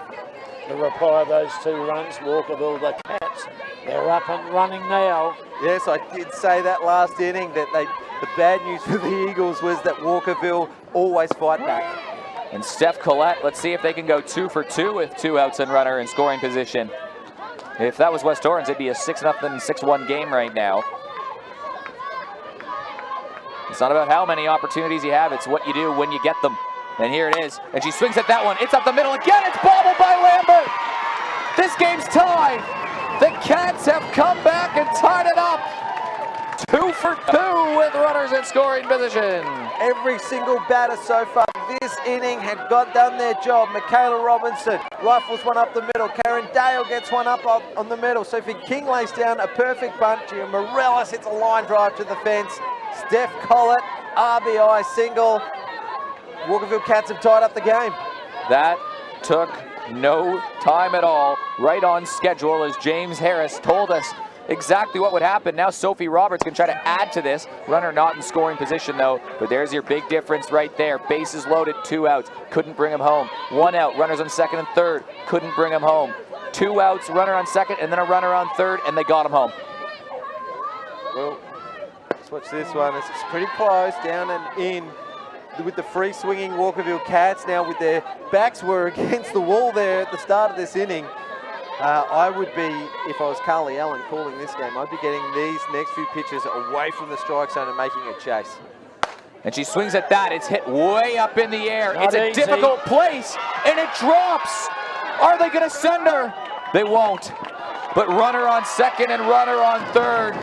The reply of those 2 runs, Walkerville, the Cats, they're up and running now. Yes, I did say that last inning that the bad news for the Eagles was that Walkerville always fight back. And Steph Collette, let's see if they can go 2 for 2 with 2 outs and runner in scoring position. If that was West Torrens, it'd be a 6-0, 6-1 game right now. It's not about how many opportunities you have, it's what you do when you get them. And here it is, and she swings at that one. It's up the middle again, it's bobbled by Lambert. This game's tied. The Cats have come back and tied it up. 2 for 2 with runners in scoring position. Every single batter so far this inning had done their job. Michaela Robinson rifles one up the middle. Carindale gets one up on the middle. Sophie King lays down a perfect bunt. Gia Morales hits a line drive to the fence. Steph Collett, RBI single. Walkerville Cats have tied up the game. That took no time at all. Right on schedule, as James Harris told us exactly what would happen. Now Sophie Roberts can try to add to this. Runner not in scoring position though, but there's your big difference right there. Bases loaded, 2 outs, couldn't bring him home. 1 out, runners on second and third, couldn't bring him home. 2 outs, runner on second, and then a runner on third, and they got him home. Well, let's watch this one. It's pretty close, down and in with the free swinging Walkerville Cats. Now with their backs were against the wall there at the start of this inning. I would be, if I was Carly Allen calling this game, I'd be getting these next few pitches away from the strike zone and making a chase. And she swings at that. It's hit way up in the air. It's a difficult place, and it drops. Are they going to send her? They won't. But runner on second and runner on third.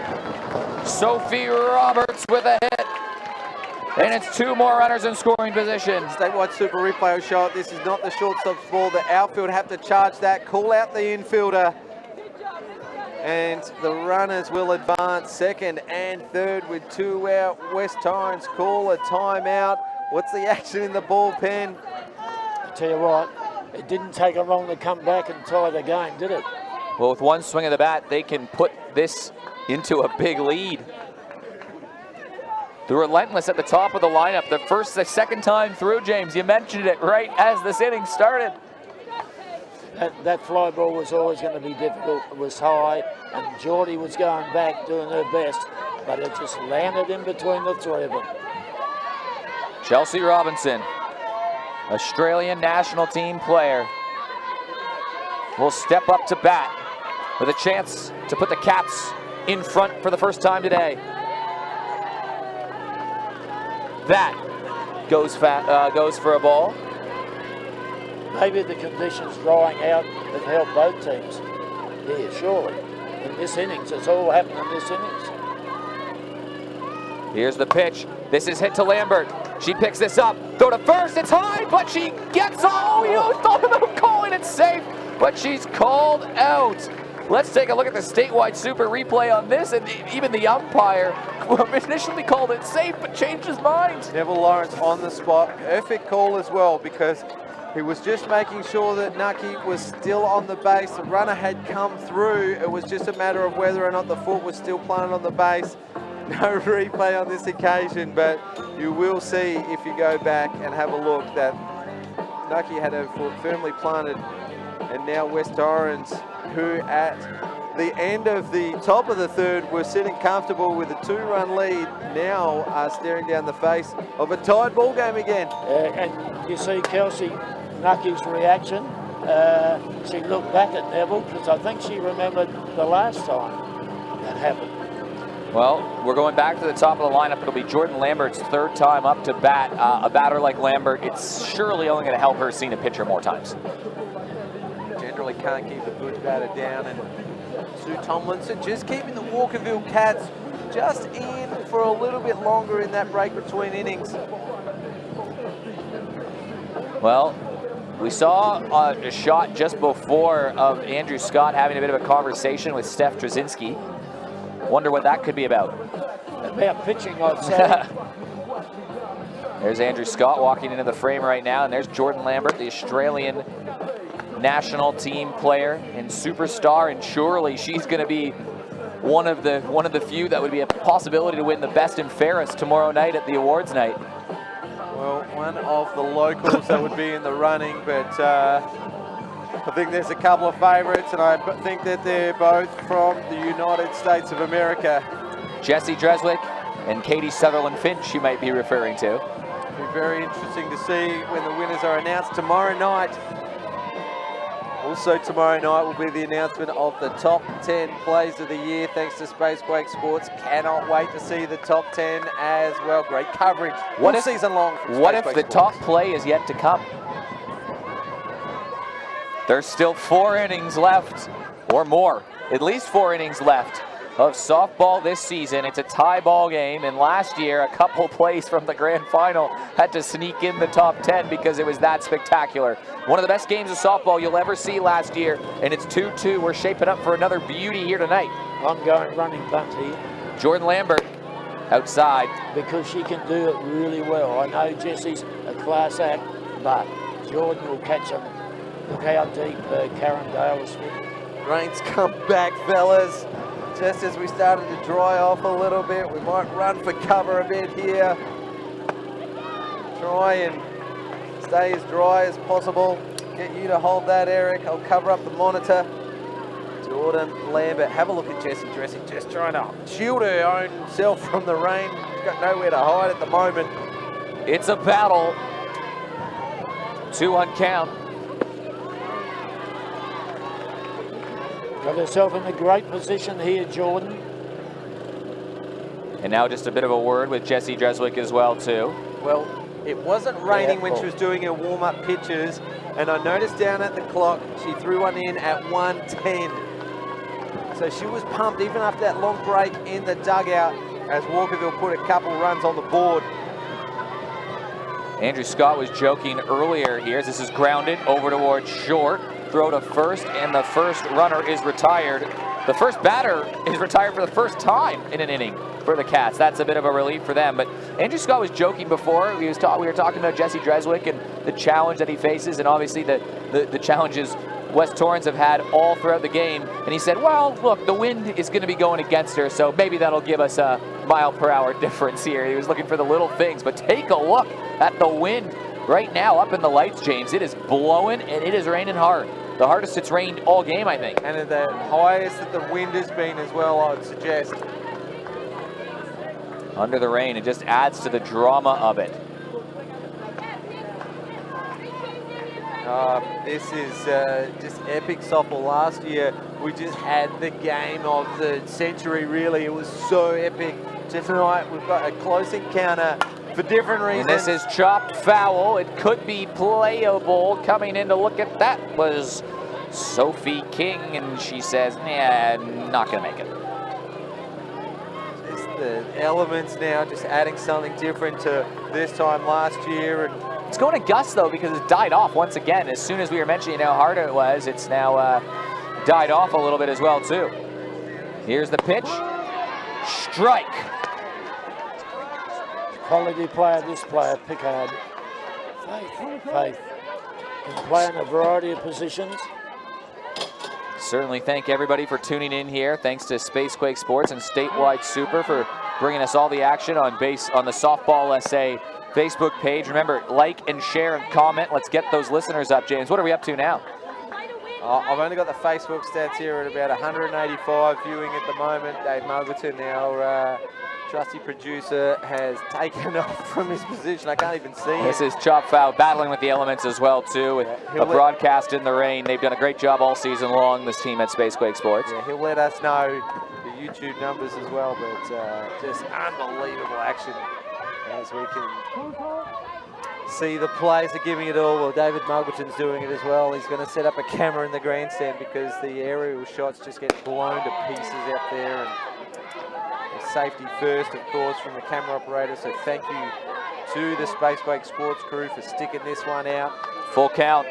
Sophie Roberts with a hit. And it's 2 more runners in scoring position. Statewide Super Replay will show it. This is not the shortstop's ball. The outfield have to charge that. Call out the infielder. And the runners will advance second and third with 2 out. West Torrens call a timeout. What's the action in the bullpen? I tell you what, it didn't take them long to come back and tie the game, did it? Well, with 1 swing of the bat, they can put this into a big lead. The relentless at the top of the lineup. The second time through, James. You mentioned it right as this inning started. that fly ball was always going to be difficult. It was high, and Geordie was going back, doing her best, but it just landed in between the three of them. Chelsea Robinson, Australian national team player, will step up to bat with a chance to put the Cats in front for the first time today. That goes for a ball. Maybe the conditions drying out have helped both teams here, surely. In this innings, it's all happened in this innings. Here's the pitch. This is hit to Lambert. She picks this up. Throw to first. It's high, but she gets you thought about calling it safe, but she's called out. Let's take a look at the statewide super replay on this, and even the umpire initially called it safe, but changed his mind. Neville Lawrence on the spot. Perfect call as well, because he was just making sure that Nucky was still on the base. The runner had come through. It was just a matter of whether or not the foot was still planted on the base. No replay on this occasion, but you will see if you go back and have a look that Nucky had her foot firmly planted, and now West Torrens, who at the end of the top of the third were sitting comfortable with a 2-run lead, now are staring down the face of a tied ball game again. And you see Kelsey Nucky's reaction. She looked back at Neville because I think she remembered the last time that happened. Well, we're going back to the top of the lineup. It'll be Jordan Lambert's third time up to bat. A batter like Lambert, it's surely only going to help her seeing a pitcher more times. Generally can't keep a good batter down, and Sue Tomlinson just keeping the Walkerville Cats just in for a little bit longer in that break between innings. Well, we saw a shot just before of Andrew Scott having a bit of a conversation with Steph Trzynski. Wonder what that could be about. About pitching, I'd say. There's Andrew Scott walking into the frame right now, and there's Jordan Lambert, the Australian national team player and superstar, and surely she's going to be one of the few that would be a possibility to win the best and fairest tomorrow night at the awards night. Well, one of the locals that would be in the running, but I think there's a couple of favourites, and I think that they're both from the United States of America. Jessie Dreswick and Katie Sutherland Finch, you might be referring to. It'll be very interesting to see when the winners are announced tomorrow night. Also tomorrow night will be the announcement of the top 10 plays of the year, thanks to Spacequake Sports. Cannot wait to see the top 10 as well. Great coverage all season long from What if Spacequake the Sports. top play is yet to come? There's still 4 innings left, or more, at least 4 innings left of softball this season. It's a tie ball game, and last year a couple plays from the grand final had to sneak in the top 10 because it was that spectacular. One of the best games of softball you'll ever see last year, and it's 2-2. We're shaping up for another beauty here tonight. I'm going running bunt here. Jordan Lambert outside. Because she can do it really well. I know Jessie's a class act, but Jordan will catch them. Look how deep Karen Dale is with. Rain's come back, fellas. Just as we started to dry off a little bit, we might run for cover a bit here. Try and stay as dry as possible. Get you to hold that, Eric. I'll cover up the monitor. Jordan Lambert. Have a look at Jessie Dreswick, just trying to shield her own self from the rain. She's got nowhere to hide at the moment. It's a battle. 2-1 count. Got herself in a great position here, Jordan. And now just a bit of a word with Jessie Dreswick as well, too. Well, it wasn't raining when she was doing her warm-up pitches, and I noticed down at the clock she threw one in at 1:10. So she was pumped even after that long break in the dugout as Walkerville put a couple runs on the board. Andrew Scott was joking earlier here. This is grounded over towards short. Throw to first, and the first runner is retired. The first batter is retired for the first time in an inning for the Cats. That's a bit of a relief for them. But Andrew Scott was joking before. We were talking about Jessie Dreswick and the challenge that he faces, and obviously the challenges West Torrens have had all throughout the game. And he said, well, look, the wind is going to be going against her, so maybe that'll give us a mile-per-hour difference here. He was looking for the little things, but take a look at the wind right now up in the lights, James. It is blowing, and it is raining hard. the hardest it's rained all game, I think. And the highest that the wind has been as well, I would suggest. Under the rain, it just adds to the drama of it. This is just epic softball. Last year, we just had the game of the century, really. It was so epic. Tonight, we've got a close encounter for different reasons. And this is chopped foul. It could be playable. Coming in to look at that was Sophie King, and she says, nah, not going to make it. Just the elements now, just adding something different to this time last year. And it's going to Gus, though, because it died off once again. As soon as we were mentioning how hard it was, it's now died off a little bit as well, too. Here's the pitch. Strike. Quality player, this player, Pickard. Faith. Can play in a variety of positions. Certainly thank everybody for tuning in here. Thanks to Spacequake Sports and Statewide Super for bringing us all the action on the Softball SA Facebook page. Remember, like and share and comment. Let's get those listeners up, James. What are we up to now? I've only got the Facebook stats here at about 185 viewing at the moment. Dave Muggleton, our trusty producer, has taken off from his position. I can't even see him. This is chop foul, battling with the elements as well, too, with a broadcast in the rain. They've done a great job all season long, this team at Spacequake Sports. Yeah, he'll let us know the YouTube numbers as well, but just unbelievable action as we can see the players are giving it all. Well, David Muggleton's doing it as well. He's going to set up a camera in the grandstand because the aerial shots just get blown to pieces out there. And safety first, of course, from the camera operator. So thank you to the Spacequake Sports crew for sticking this one out. Full count.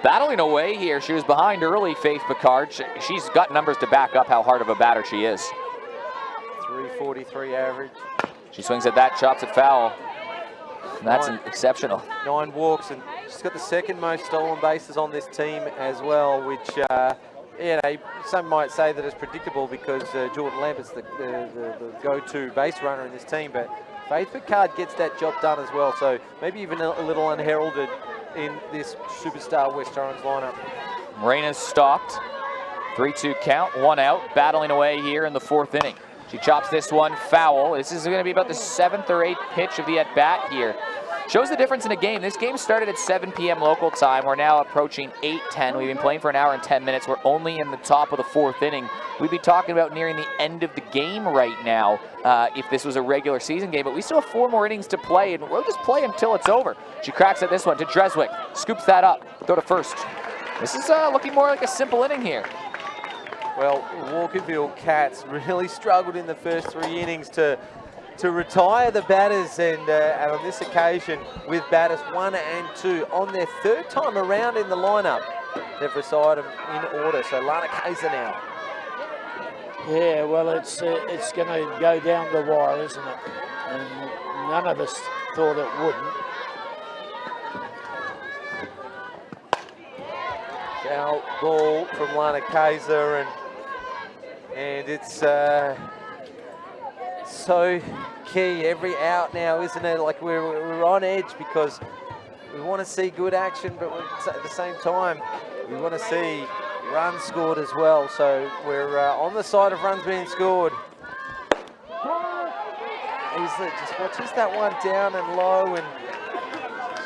Battling away here. She was behind early, Faith Pickard. She's got numbers to back up how hard of a batter she is. 343 average. She swings at that, chops it foul. That's exceptional. 9 walks, and she's got the second most stolen bases on this team as well, which, you know, some might say that it's predictable because Jordan Lambert's the go-to base runner in this team, but Faith Pickard gets that job done as well, so maybe even a little unheralded in this superstar West Torrens lineup. Morena's stopped. 3-2 count, 1 out, battling away here in the 4th inning. She chops this one foul. This is going to be about the 7th or 8th pitch of the at-bat here. Shows the difference in a game. This game started at 7 p.m. local time. We're now approaching 8:10. We've been playing for an hour and 10 minutes. We're only in the top of the 4th inning. We'd be talking about nearing the end of the game right now if this was a regular season game, but we still have 4 more innings to play, and we'll just play until it's over. She cracks at this one to Dreswick. Scoops that up. Throw to first. This is looking more like a simple inning here. Well, Walkerville Cats really struggled in the first 3 innings to retire the batters, and on this occasion, with batters 1 and 2, on their 3rd time around in the lineup, they've retired them in order. So Lana Kaiser now. Yeah, well, it's going to go down the wire, isn't it? And none of us thought it wouldn't. Foul ball from Lana Kaiser, and it's so key every out now, isn't it? Like we're on edge because we want to see good action, but at the same time we want to see runs scored as well. So we're on the side of runs being scored. Just watches that one down and low, and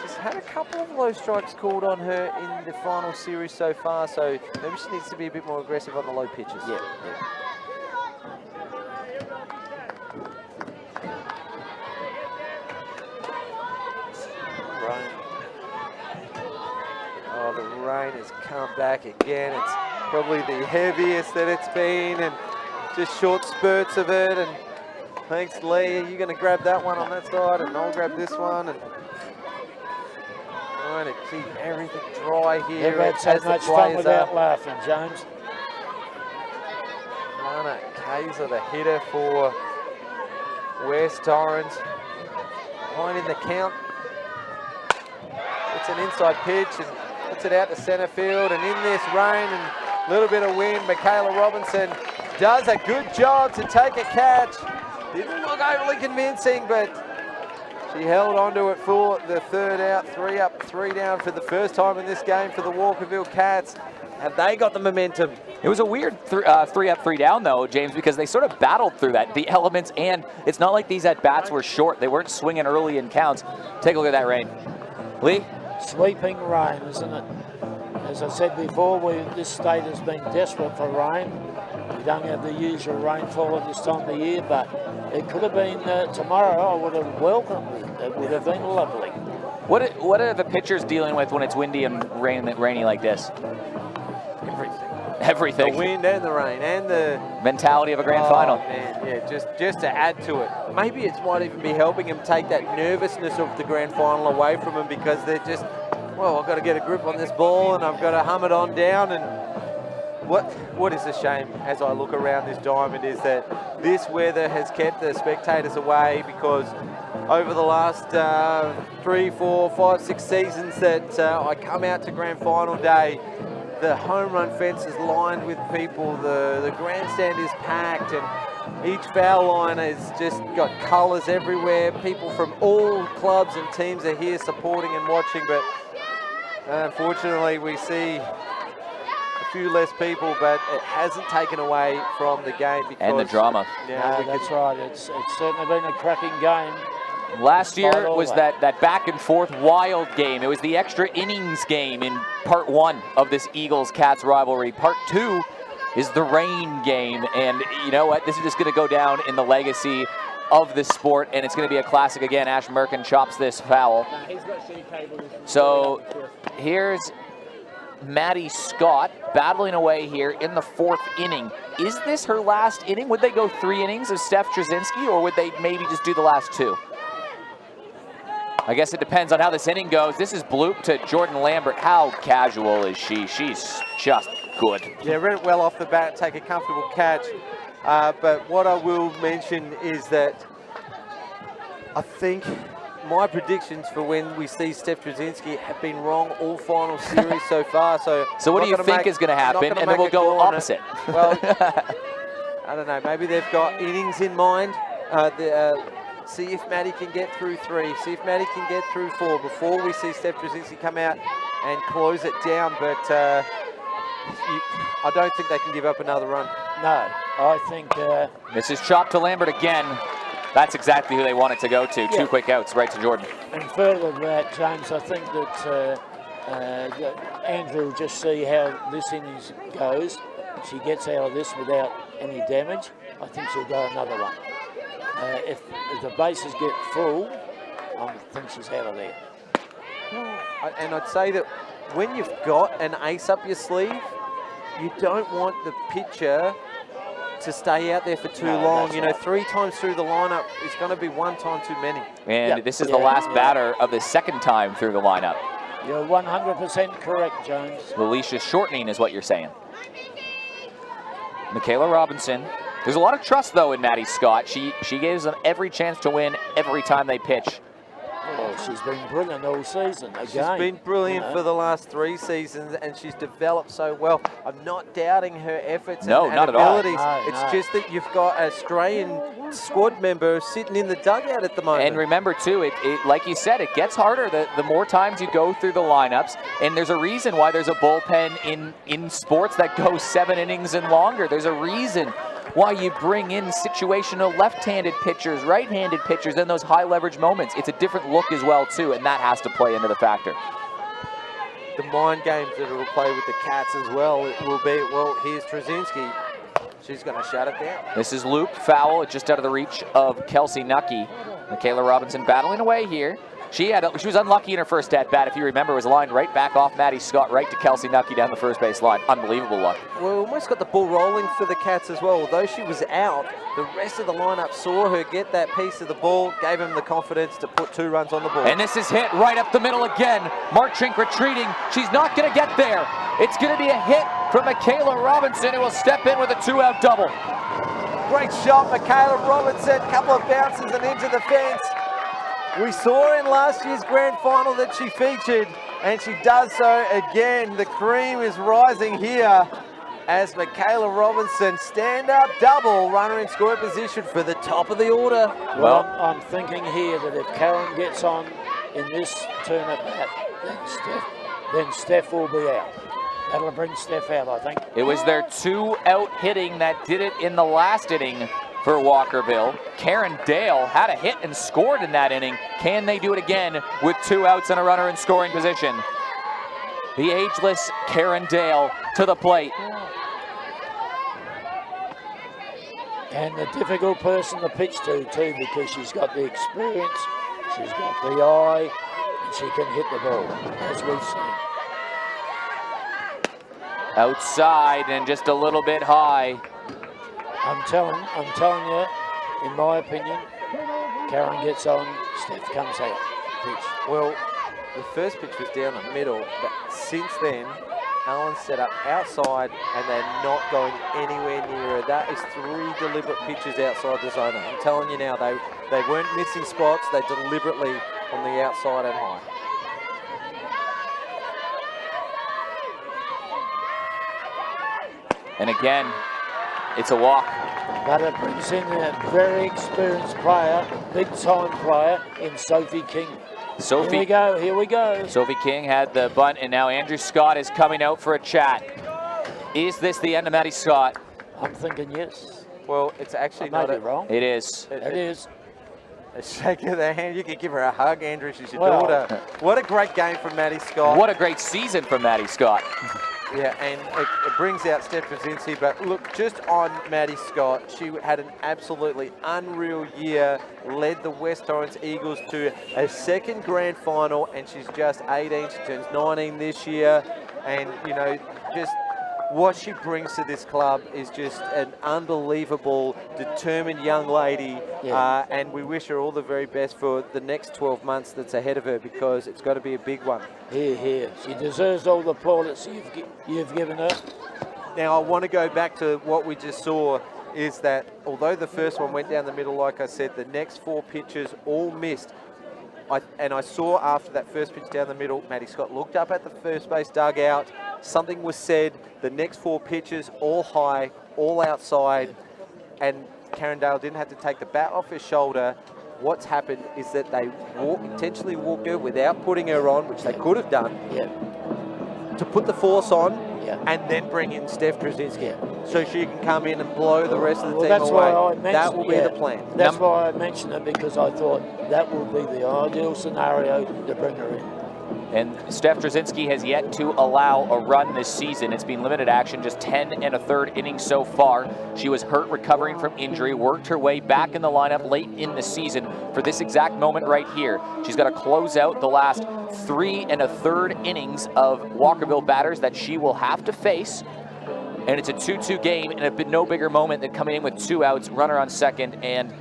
she's had a couple of low strikes called on her in the final series so far. So maybe she needs to be a bit more aggressive on the low pitches. Yeah. Oh, the rain has come back again. It's probably the heaviest that it's been, and just short spurts of it. And thanks, Lee. You're going to grab that one on that side, and I'll grab this one. And trying to keep everything dry here. Never had so much fun without laughing, James. Lana Kaiser, the hitter for West Torrens. Behind in the count. It's an inside pitch and puts it out to center field. And in this rain and a little bit of wind, Michaela Robinson does a good job to take a catch. Didn't look overly convincing, but She held onto it for the third out, 3 up, 3 down for the first time in this game for the Walkerville Cats. Have they got the momentum? It was a weird 3 up, 3 down, though, James, because they sort of battled through that. The elements, and it's not like these at-bats were short. They weren't swinging early in counts. Take a look at that rain. Lee? Sweeping rain, isn't it? As I said before, this state has been desperate for rain. We don't have the usual rainfall at this time of the year, but it could have been tomorrow. I would have welcomed it. It would have been lovely. What are the pitchers dealing with when it's windy and rainy like this? Everything. The wind and the rain and the mentality of a grand final. Man, yeah, just to add to it. Maybe it might even be helping them take that nervousness of the grand final away from them, because they're just, well, I've got to get a grip on this ball and I've got to hum it on down. And what is a shame as I look around this diamond is that this weather has kept the spectators away, because over the last 3, 4, 5, 6 seasons that I come out to grand final day, the home run fence is lined with people, the grandstand is packed, and each foul line has just got colours everywhere. People from all clubs and teams are here supporting and watching, but unfortunately we see a few less people, but it hasn't taken away from the game. Because, and the drama. Yeah, that's right. It's certainly been a cracking game. Last year was that back and forth wild game. It was the extra innings game in part 1 of this Eagles-Cats rivalry. Part 2 is the rain game, and you know what? This is just going to go down in the legacy of the sport, and it's going to be a classic again. Ash Merkin chops this foul. So here's Maddie Scott battling away here in the 4th inning. Is this her last inning? Would they go 3 innings of Steph Trzynski, or would they maybe just do the last 2? I guess it depends on how this inning goes. This is bloop to Jordan Lambert. How casual is she? She's just good. Yeah, read it well off the bat, take a comfortable catch. But what I will mention is that I think my predictions for when we see Steph Trzynski have been wrong all final series so far. So what do you think is going to happen? And then we'll go opposite. Well, I don't know. Maybe they've got innings in mind. See if Maddie can get through 3. See if Maddie can get through 4 before we see Steph Trzynski come out and close it down. But I don't think they can give up another run. No, I think... This is chopped to Lambert again. That's exactly who they want it to go to. Yeah. 2 quick outs right to Jordan. And further to that, James, I think that Andrew will just see how this innings goes. If she gets out of this without any damage, I think she'll go another one. If the bases get full, I think she's out of there. And I'd say that when you've got an ace up your sleeve, you don't want the pitcher to stay out there for too long. You know, 3 times through the lineup is going to be 1 time too many. And this is the last batter of the 2nd time through the lineup. You're 100% correct, Jones. The leash is shortening is what you're saying. Michaela Robinson. There's a lot of trust, though, in Maddie Scott. She gives them every chance to win every time they pitch. Oh, she's been brilliant all season. Again, she's been brilliant for the last 3 seasons, and she's developed so well. I'm not doubting her efforts and abilities. It's just that you've got an Australian squad member sitting in the dugout at the moment. And remember, too, it like you said, it gets harder the more times you go through the lineups. And there's a reason why there's a bullpen in sports that goes 7 innings and longer. There's a reason why you bring in situational left-handed pitchers, right-handed pitchers in those high-leverage moments. It's a different look as well, too, and that has to play into the factor. The mind games that it will play with the Cats as well, it will be, well, here's Trzynski. She's going to shut it down. This is looped, foul, just out of the reach of Kelsey Nucky. Michaela Robinson battling away here. She was unlucky in her first at-bat, if you remember, was lined right back off Maddie Scott, right to Kelsey Nucky down the first base line. Unbelievable luck. Well, almost got the ball rolling for the Cats as well. Although she was out, the rest of the lineup saw her get that piece of the ball, gave them the confidence to put 2 runs on the board. And this is hit right up the middle again. Marchink retreating. She's not going to get there. It's going to be a hit from Michaela Robinson, who will step in with a 2-out double. Great shot, Michaela Robinson. Couple of bounces and into the fence. We saw in last year's grand final that she featured, and she does so again. The cream is rising here as Michaela Robinson, stand-up double, runner in scoring position for the top of the order. Well, I'm thinking here that if Karen gets on in this turn at bat, then Steph will be out. That'll bring Steph out, I think. It was their 2-out hitting that did it in the last inning for Walkerville. Karen Dale had a hit and scored in that inning. Can they do it again with 2 outs and a runner in scoring position? The ageless Karen Dale to the plate. And the difficult person to pitch to too, because she's got the experience, she's got the eye, and she can hit the ball, as we've seen. Outside and just a little bit high. I'm telling you, in my opinion, Karen gets on, Steph comes out. Pitch. Well, the first pitch was down the middle, but since then, Alan set up outside and they're not going anywhere near her. That is 3 deliberate pitches outside the zone. I'm telling you now, they weren't missing spots, they deliberately on the outside and high. And again, it's a walk. But it brings in a very experienced player, big-time player in Sophie King. Sophie, here we go, here we go. Sophie King had the bunt, and now Andrew Scott is coming out for a chat. Is this the end of Maddie Scott? I'm thinking yes. Well, it's actually I not may be wrong. It is. It is. A shake of the hand. You could give her a hug, Andrew. She's your daughter. What a great game from Maddie Scott. What a great season from Maddie Scott. Yeah, and it brings out Steph Drzezinski, but look, just on Maddie Scott, she had an absolutely unreal year, led the West Torrens Eagles to a second grand final, and she's just 18, she turns 19 this year, and, you know, just what she brings to this club is just an unbelievable, determined young lady, and we wish her all the very best for the next 12 months that's ahead of her, because it's got to be a big one. Here. She deserves all the plaudits you've given her. Now, I want to go back to what we just saw, is that although the first one went down the middle, like I said, the next 4 pitches all missed. I saw after that first pitch down the middle, Maddie Scott looked up at the first base dugout, something was said, the next 4 pitches, all high, all outside, and Karen Dale didn't have to take the bat off her shoulder. What's happened is that they intentionally walked her without putting her on, which they could have done, to put the force on, and then bring in Steph Drzezinski, so she can come in and blow the rest of the team away. That will be the plan. That's why I mentioned it, because I thought that will be the ideal scenario to bring her in. And Steph Drzezinski has yet to allow a run this season. It's been limited action, just 10 1/3 innings so far. She was hurt recovering from injury, worked her way back in the lineup late in the season for this exact moment right here. She's got to close out the last 3 1/3 innings of Walkerville batters that she will have to face. And it's a 2-2 game, and it's been no bigger moment than coming in with 2 outs, runner on second, and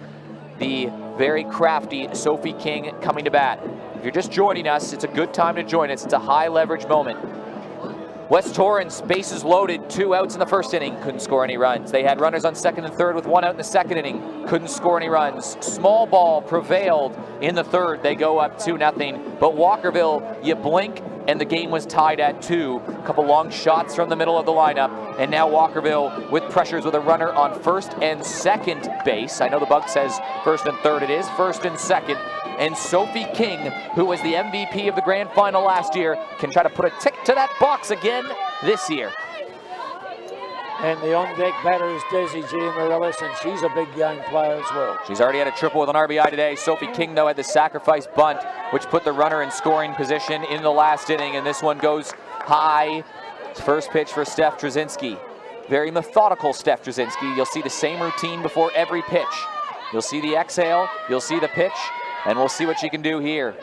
the very crafty Sophie King coming to bat. If you're just joining us, it's a good time to join us. It's a high leverage moment. West Torrens, bases loaded, 2 outs in the first inning, couldn't score any runs. They had runners on second and third with 1 out in the second inning, couldn't score any runs. Small ball prevailed in the third. They go up 2-0. But Walkerville, you blink, and the game was tied at 2. A couple long shots from the middle of the lineup, and now Walkerville with pressures with a runner on first and second base. I know the bug says first and third. It is first and second. And Sophie King, who was the MVP of the grand final last year, can try to put a tick to that box again this year. And the on-deck batter is Desi Giamarellis, and she's a big game player as well. She's already had a triple with an RBI today. Sophie King, though, had the sacrifice bunt, which put the runner in scoring position in the last inning, and this one goes high. First pitch for Steph Drzezinski. Very methodical Steph Drzezinski. You'll see the same routine before every pitch. You'll see the exhale, you'll see the pitch, and we'll see what she can do here.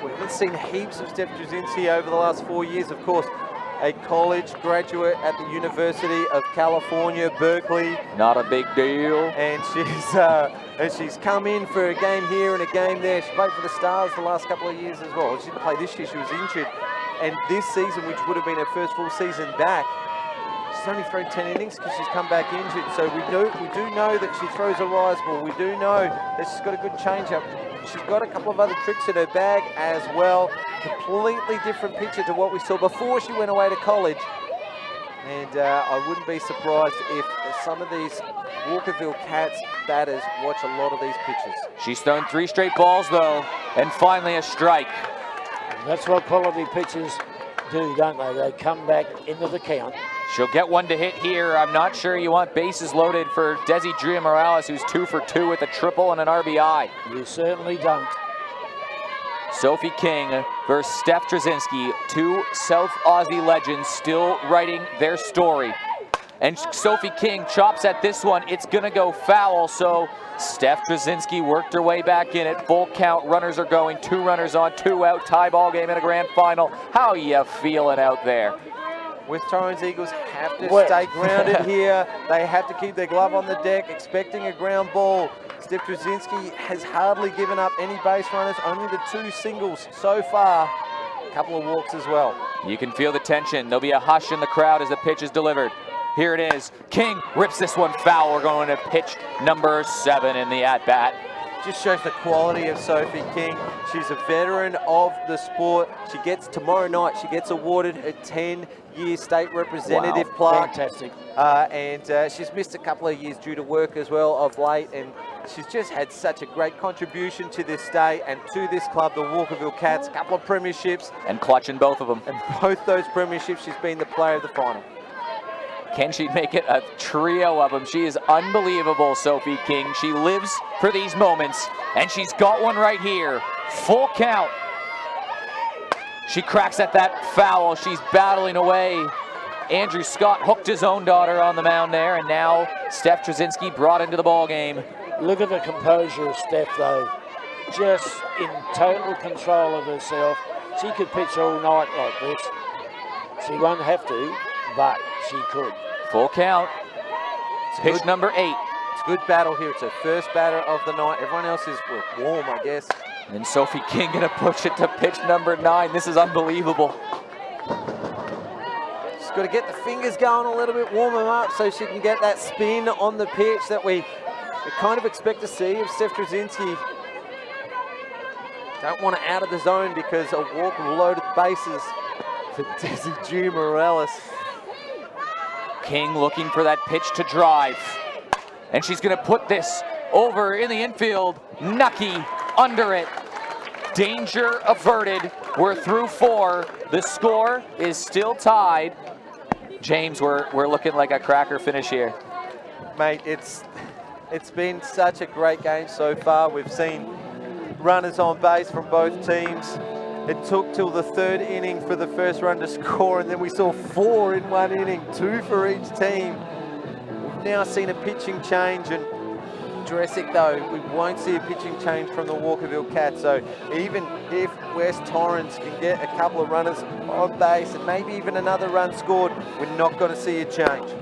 We haven't seen heaps of Steph Drzezinski over the last 4 years, of course. A college graduate at the University of California, Berkeley. Not a big deal. And she's come in for a game here and a game there. She played for the Stars the last couple of years as well. She didn't play this year, she was injured. And this season, which would have been her first full season back, she's only thrown 10 innings because she's come back injured. So we do know that she throws a rise ball. We do know that she's got a good changeup. she's got a couple of other tricks in her bag as well. Completely different picture to what we saw before she went away to college. And I wouldn't be surprised if some of these Walkerville Cats batters watch a lot of these pitches. She's thrown 3 straight balls though, and finally a strike. That's what quality pitchers do, don't they? They come back into the count. She'll get one to hit here. I'm not sure you want bases loaded for Desi Drea Morales, who's 2 for 2 with a triple and an RBI. You certainly don't. Sophie King versus Steph Trzynski, 2 South Aussie legends still writing their story. And Sophie King chops at this one. It's going to go foul, so Steph Trzynski worked her way back in at full count. Runners are going, 2 runners on, 2 out, tie ball game in a grand final. How you feeling out there? West Torrens Eagles have to stay grounded here. They have to keep their glove on the deck, expecting a ground ball. Steph Trzynski has hardly given up any base runners, only the 2 singles so far. A couple of walks as well. You can feel the tension. There'll be a hush in the crowd as the pitch is delivered. Here it is. King rips this one foul. We're going to pitch number 7 in the at-bat. Just shows the quality of Sophie King. She's a veteran of the sport. She gets, tomorrow night, she gets awarded a 10-year state representative plaque. Fantastic. And she's missed a couple of years due to work as well of late, and she's just had such a great contribution to this state and to this club, the Walkerville Cats. A couple of premierships. And clutching both of them. And both those premierships, she's been the player of the final. Can she make it a trio of them? She is unbelievable, Sophie King. She lives for these moments, and she's got one right here. Full count. She cracks at that foul. She's battling away. Andrew Scott hooked his own daughter on the mound there, and now Steph Trzynski brought into the ball game. Look at the composure of Steph, though. Just in total control of herself. She could pitch all night like this. She won't have to, but she could. Full count. Pitch good, number 8. It's a good battle here. It's her first batter of the night. Everyone else is warm, I guess. And Sophie King gonna push it to pitch number 9. This is unbelievable. She's got to get the fingers going a little bit, warm them up so she can get that spin on the pitch that we kind of expect to see of Steph Trzynski. Don't want it out of the zone because a walk will load the bases for Desi Drea Morales. King looking for that pitch to drive. And she's going to put this over in the infield. Nucky under it. Danger averted. We're through 4. The score is still tied. James, we're looking like a cracker finish here. Mate, it's been such a great game so far. We've seen runners on base from both teams. It took till the 3rd inning for the first run to score, and then we saw 4 in 1 inning, 2 for each team. We've now seen a pitching change, and Dressick, though, we won't see a pitching change from the Walkerville Cats. So even if West Torrens can get a couple of runners on base and maybe even another run scored, we're not going to see a change.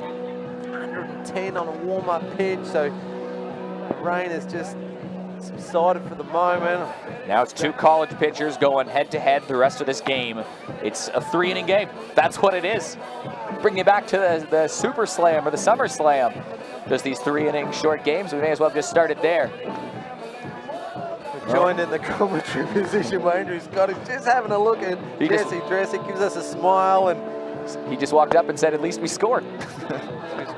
110 on a warm-up pitch, so the rain has just subsided for the moment. Now it's 2 college pitchers going head-to-head the rest of this game. It's a 3-inning game. That's what it is. Bring you back to the Super Slam or the Summer Slam. Just these 3-inning short games, we may as well have just started there. We're joined in the commentary position by Andrew Scott, who's just having a look at Jesse Dressick, gives us a smile, and he just walked up and said, at least we scored.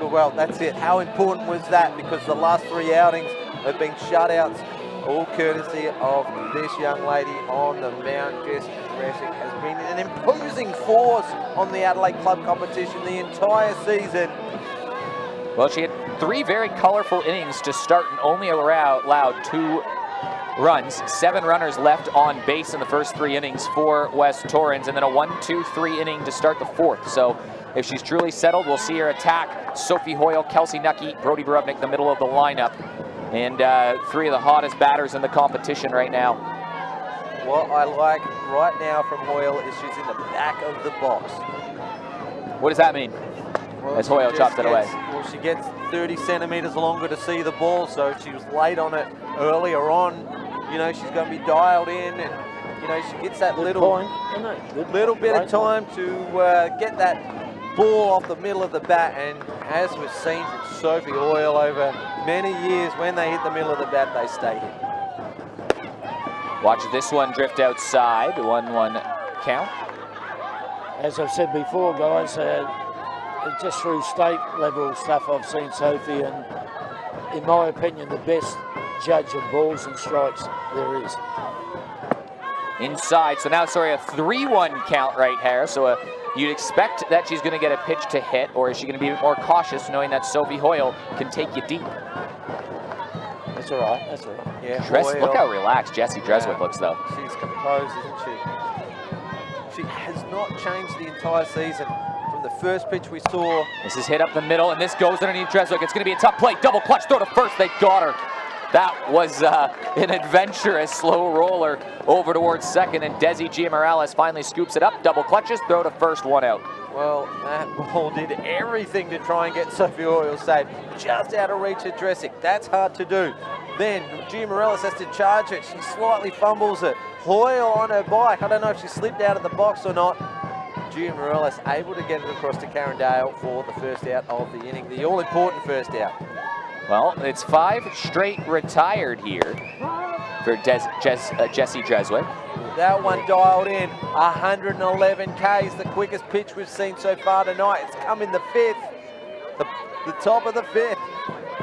Well, that's it. How important was that? Because the last 3 outings have been shutouts, all courtesy of this young lady on the mound. Jessie Dressick has been an imposing force on the Adelaide Club competition the entire season. Well, she had 3 very colorful innings to start and only allowed 2 runs. 7 runners left on base in the first 3 innings for West Torrens, and then a 1-2-3 inning to start the 4th. So if she's truly settled, we'll see her attack Sophie Hoyle, Kelsey Nucky, Brody Borubnik, the middle of the lineup. And 3 of the hottest batters in the competition right now. What I like right now from Hoyle is she's in the back of the box. What does that mean? Well, as Hoyle chops it away. Well, she gets 30 centimeters longer to see the ball, so if she was late on it earlier on, you know, she's going to be dialed in, and, you know, she gets that little bit of time to get that ball off the middle of the bat. And as we've seen from Sophie Hoyle over many years, when they hit the middle of the bat, they stay hit. Watch this one drift outside. 1-1 count. As I've said before, guys, just through state level stuff I've seen Sophie, and in my opinion, the best judge of balls and strikes there is. Inside, so now, sorry, a 3-1 count right here. So you'd expect that she's going to get a pitch to hit, or is she going to be a bit more cautious knowing that Sophie Hoyle can take you deep? That's all right, that's all right. Yeah, Look how relaxed Jessie Dreswick looks, though. She's composed, isn't she? She has not changed the entire season. From the first pitch we saw. This is hit up the middle, and this goes underneath Dreswick. It's going to be a tough play. Double clutch, throw to first. They got her. That was an adventurous slow roller over towards second, and Desi Giamorales finally scoops it up. Double clutches, throw to first, 1 out. Well, that ball did everything to try and get Sophie Hoyle safe. Just out of reach of Dreswick. That's hard to do. Then Giamorales has to charge it. She slightly fumbles it. Hoyle on her bike. I don't know if she slipped out of the box or not. Giamorales able to get it across to Carindale for the first out of the inning. The all-important first out. Well, it's 5 straight retired here for Jessie Dreswick. That one dialed in. 111 Ks, the quickest pitch we've seen so far tonight. It's come in the 5th, the top of the 5th.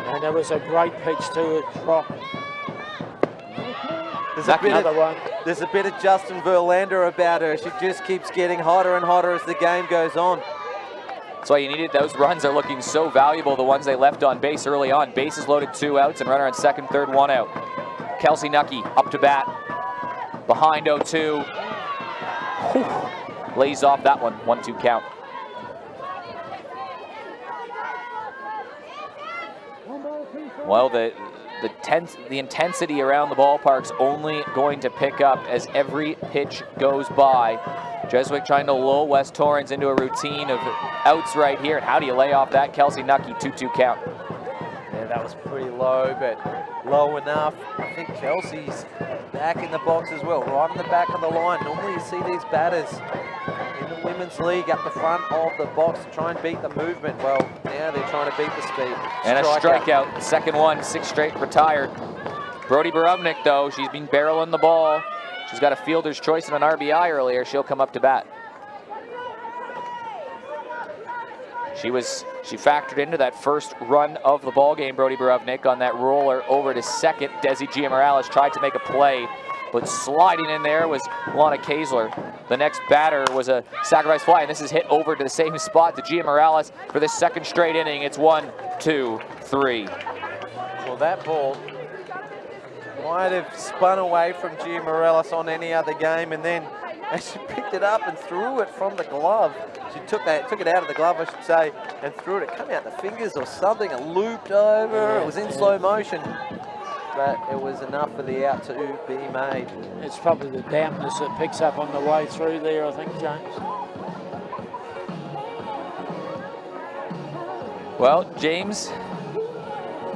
And there was a great pitch to it, drop. There's a bit of Justin Verlander about her. She just keeps getting hotter and hotter as the game goes on. That's why you needed. Those runs are looking so valuable, the ones they left on base early on. Bases loaded, 2 outs, and runner on second, third, 1 out. Kelsey Nucky up to bat, behind 0-2. Whew. Lays off that one, 1-2 count. Well, the intensity around the ballpark's only going to pick up as every pitch goes by. Dreswick trying to lull West Torrens into a routine of outs right here. And how do you lay off that Kelsey Nucky 2-2 count? Yeah, that was pretty low, but low enough. I think Kelsey's back in the box as well, right on the back of the line. Normally you see these batters in the Women's League up the front of the box to try and beat the movement. Well, now they're trying to beat the speed. And a strikeout, second one, 6 straight retired. Brody Borovnik, though, she's been barreling the ball. She's got a fielder's choice and an RBI earlier. She'll come up to bat. She factored into that first run of the ball game, Brody Borovnik, on that roller over to second. Desi Giamorales tried to make a play, but sliding in there was Lana Kaesler. The next batter was a sacrifice fly, and this is hit over to the same spot to Giamorales for the second straight inning. It's 1, 2, 3. Well, that ball might have spun away from Giamorales on any other game, and then as she picked it up and threw it from the glove, she took it out of the glove, I should say, and threw it. It came out the fingers or something, it looped over, it was in slow motion, but it was enough for the out to be made. It's probably the dampness that picks up on the way through there, I think, James. Well, James,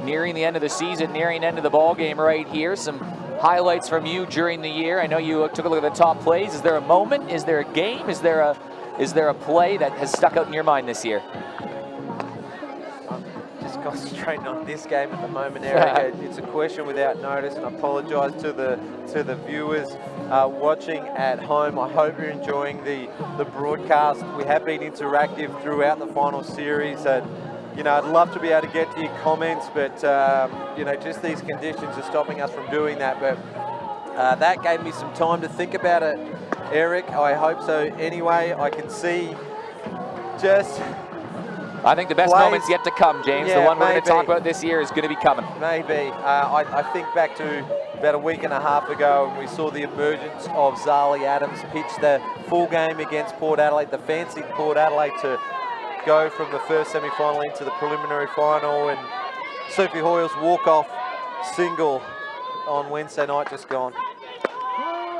nearing the end of the season, nearing the end of the ball game right here. Some highlights from you during the year. I know you took a look at the top plays. Is there a moment? Is there a game? Is there a play that has stuck out in your mind this year? I'm just concentrating on this game at the moment, Eric. It's a question without notice, and I apologise to the viewers watching at home. I hope you're enjoying the broadcast. We have been interactive throughout the final series, and you know, I'd love to be able to get to your comments, but you know, just these conditions are stopping us from doing that. But that gave me some time to think about it, Eric. I hope so. Anyway, I can see just. I think the best moment's yet to come, James. Yeah, the one we're going to talk about this year is going to be coming. Maybe. I think back to about a week and a half ago, and we saw the emergence of Zali Adams pitch the full game against Port Adelaide, the fancy Port Adelaide, to go from the first semi-final into the preliminary final, and Sophie Hoyle's walk-off single on Wednesday night just gone.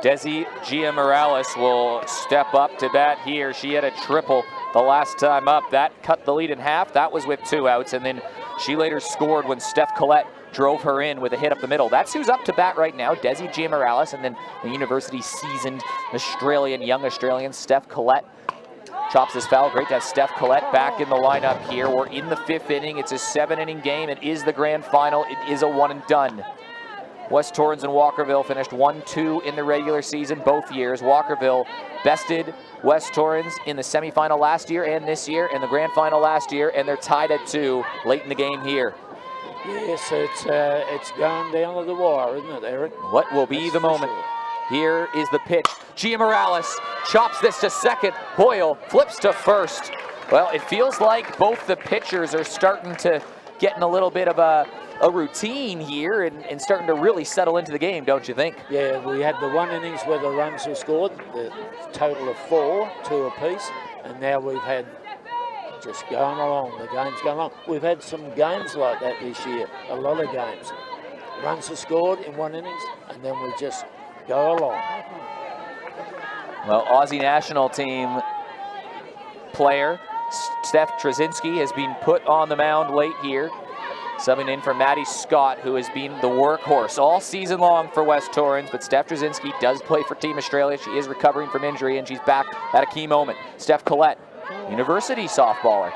Desi Giamorales will step up to bat here. She had a triple the last time up. That cut the lead in half. That was with 2 outs, and then she later scored when Steph Collette drove her in with a hit up the middle. That's who's up to bat right now, Desi Giamorales, and then the university seasoned young Australian, Steph Collette. Chops this foul. Great to have Steph Collette back in the lineup here. We're in the 5th inning. It's a 7-inning game. It is the grand final. It is a one and done. West Torrens and Walkerville finished 1-2 in the regular season both years. Walkerville bested West Torrens in the semifinal last year and this year, and the grand final last year, and they're tied at 2 late in the game here. Yes, it's going down to the wire, isn't it, Eric? What will be the moment? Here is the pitch. Gia Morales chops this to second. Hoyle flips to first. Well, it feels like both the pitchers are starting to get in a little bit of a routine here and starting to really settle into the game, don't you think? Yeah, we had the 1 innings where the runs were scored, the total of 4, 2 apiece, and now we've had just going along, the game's going along. We've had some games like that this year, a lot of games. Runs are scored in 1 innings, and then we just go along. Well, Aussie national team player Steph Trzynski has been put on the mound late here, subbing in for Maddie Scott, who has been the workhorse all season long for West Torrens, but Steph Trzynski does play for Team Australia. She is recovering from injury, and she's back at a key moment. Steph Collette, university softballer.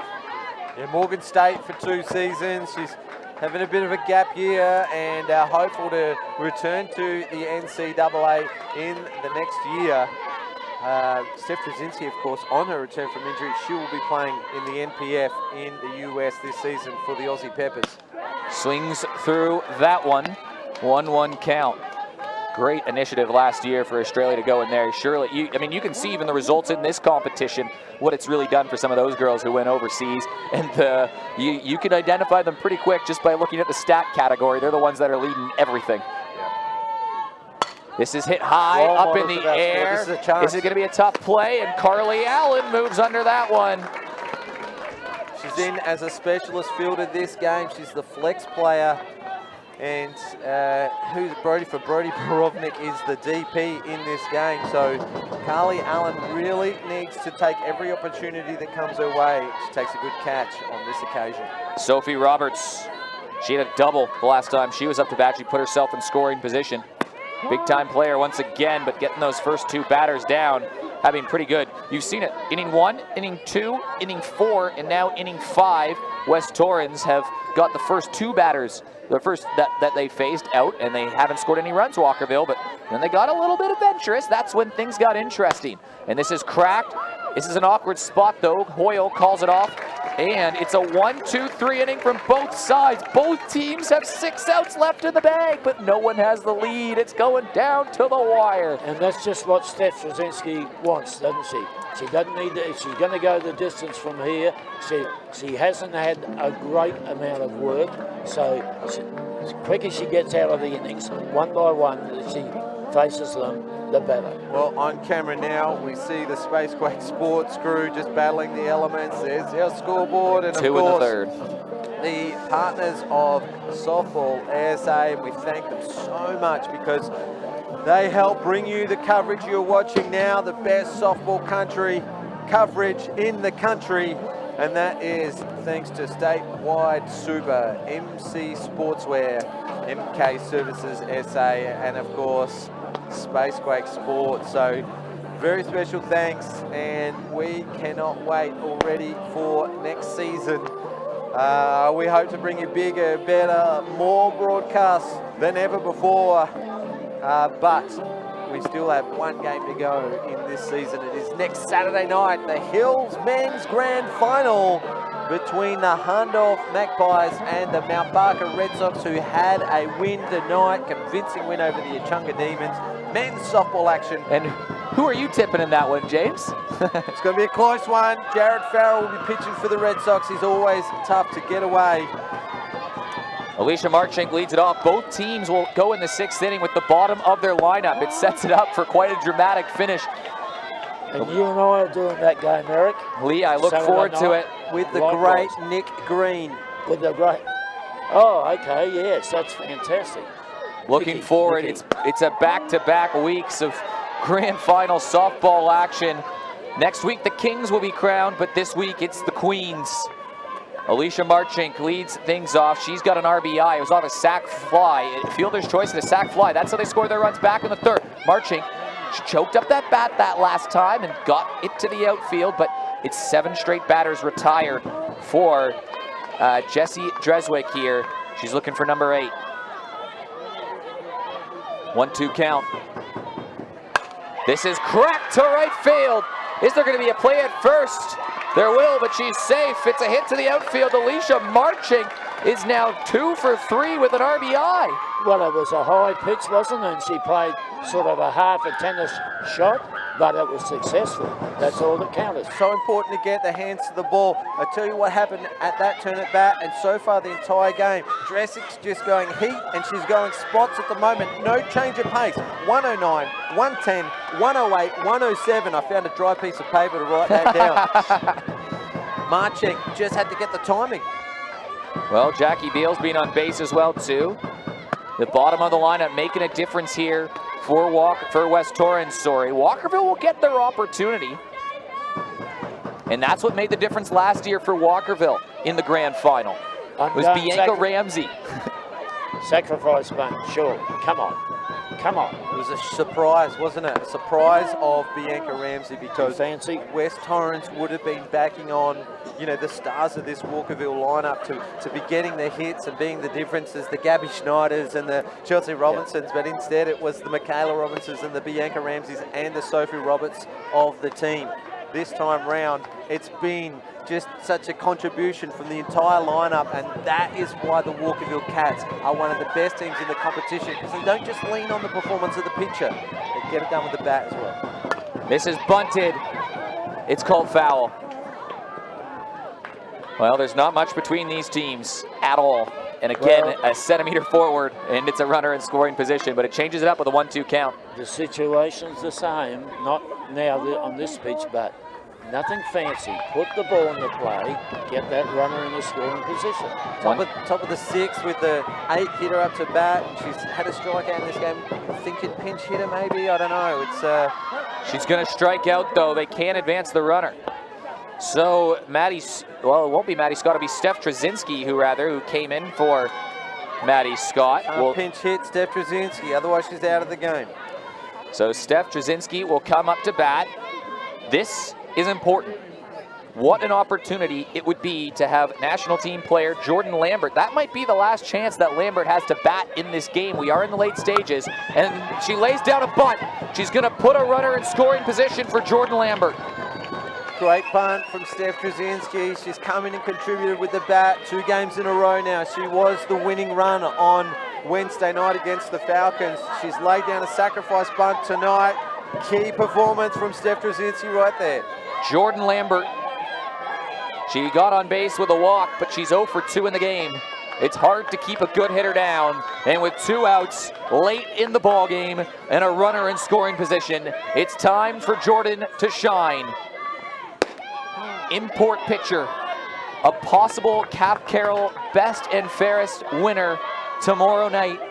Yeah, Morgan State for 2 seasons. She's having a bit of a gap year and hopeful to return to the NCAA in the next year. Steph Trzynski, of course, on her return from injury, she will be playing in the NPF in the US this season for the Aussie Peppers. Swings through that one. 1-1 count. Great initiative last year for Australia to go in there. Surely, you can see even the results in this competition, what it's really done for some of those girls who went overseas. And you can identify them pretty quick just by looking at the stat category. They're the ones that are leading everything. This is hit high, up in the air. This is going to be a tough play, and Carly Allen moves under that one. She's in as a specialist fielder this game. She's the flex player. And who's Brody Borovnik is the DP in this game. So Carly Allen really needs to take every opportunity that comes her way. She takes a good catch on this occasion. Sophie Roberts, she had a double the last time she was up to bat. She put herself in scoring position. Big time player once again, but getting those first 2 batters down, having pretty good. You've seen it. Inning 1, inning 2, inning 4, and now inning 5. West Torrens have got the first 2 batters, the first that they faced out, and they haven't scored any runs, Walkerville, but when they got a little bit adventurous, that's when things got interesting. And this is cracked. This is an awkward spot, though. Hoyle calls it off. And it's a 1-2-3 inning from both sides. Both teams have 6 outs left in the bag, but no one has the lead. It's going down to the wire. And that's just what Steph Trzynski wants, doesn't she? She doesn't need to, if she's going to go the distance from here, she hasn't had a great amount of work. So as quick as she gets out of the innings, one by one, she faces them, the better. Well, on camera now, we see the Spacequake Sports crew just battling the elements. There's our scoreboard, and of 2 course, in the third. the partners of Softball ASA, and we thank them so much because they help bring you the coverage you're watching now, the best softball country coverage in the country, and that is thanks to Statewide Super, MC Sportswear, MK Services SA, and of course Spacequake Sports. So very special thanks, and we cannot wait already for next season. We hope to bring you bigger, better, more broadcasts than ever before, but we still have 1 game to go in this season. It is next Saturday night, the Hills Men's Grand Final between the Hahndorf Magpies and the Mount Barker Red Sox, who had a win tonight, convincing win over the Echunga Demons. Men's softball action. And who are you tipping in that one, James? It's going to be a close one. Jared Farrell will be pitching for the Red Sox. He's always tough to get away. Alicia Marchink leads it off. Both teams will go in the 6th inning with the bottom of their lineup. It sets it up for quite a dramatic finish. And you and I are doing that game, Eric. Lee, I look forward to it. With the great Nick Green. With the great... Oh, okay, yes, that's fantastic. Looking forward, it's a back-to-back weeks of grand final softball action. Next week, the Kings will be crowned, but this week, it's the Queens. Alicia Marchink leads things off. She's got an RBI. It was off a sac fly. Fielder's choice and a sac fly. That's how they score their runs back in the 3rd. Marchink, she choked up that bat that last time and got it to the outfield, but it's 7 straight batters retired for Jessie Dreswick here. She's looking for number 8. 1-2 count. This is cracked to right field. Is there going to be a play at first? There will, but she's safe. It's a hit to the outfield. Alicia Marching is now 2 for 3 with an RBI. Well, it was a high pitch, wasn't it? And she played sort of a half a tennis shot, but it was successful. That's all that counted. So important to get the hands to the ball. I tell you what happened at that turn at bat, and so far the entire game, Dressic's just going heat, and she's going spots at the moment. No change of pace. 109, 110, 108, 107. I found a dry piece of paper to write that down. Marching just had to get the timing. Well, Jackie Beal's been on base as well too. The bottom of the lineup making a difference here for West Torrens. Walkerville will get their opportunity. And that's what made the difference last year for Walkerville in the grand final. It was Bianca Ramsey. Sacrifice bunt, sure. Come on. Come on. It was a surprise, wasn't it? A surprise of Bianca Ramsey, because West Torrens would have been backing on, you know, the stars of this Walkerville lineup to be getting the hits and being the differences, the Gabby Schneiders and the Chelsea Robinsons, but instead it was the Michaela Robinsons and the Bianca Ramseys and the Sophie Roberts of the team. This time round, it's been just such a contribution from the entire lineup, and that is why the Walkerville Cats are one of the best teams in the competition, because they don't just lean on the performance of the pitcher, they get it done with the bat as well. This is bunted. It's called foul. Well, there's not much between these teams at all. And again, a centimeter forward, and it's a runner in scoring position, but it changes it up with a 1-2 count. The situation's the same, not now on this pitch, but nothing fancy. Put the ball in the play, get that runner in the scoring position. Top of the 6th with the 8 hitter up to bat. She's had a strikeout in this game. I think it pinch hitter maybe, I don't know. It's She's going to strike out though. They can't advance the runner. So Maddie, well, it won't be Maddie Scott, it'll be Steph Trzynski who came in for Maddie Scott. Pinch hit Steph Trzynski, otherwise she's out of the game. So Steph Trzynski will come up to bat. This is important. What an opportunity it would be to have national team player Jordan Lambert. That might be the last chance that Lambert has to bat in this game. We are in the late stages, and she lays down a bunt. She's going to put a runner in scoring position for Jordan Lambert. Great punt from Steph Trzynski. She's come in and contributed with the bat 2 games in a row now. She was the winning run on Wednesday night against the Falcons. She's laid down a sacrifice bunt tonight. Key performance from Steph Trzynski right there. Jordan Lambert, she got on base with a walk, but she's 0 for 2 in the game. It's hard to keep a good hitter down, and with 2 outs late in the ball game and a runner in scoring position, it's time for Jordan to shine. Import pitcher, a possible Cap Carroll Best and Fairest winner tomorrow night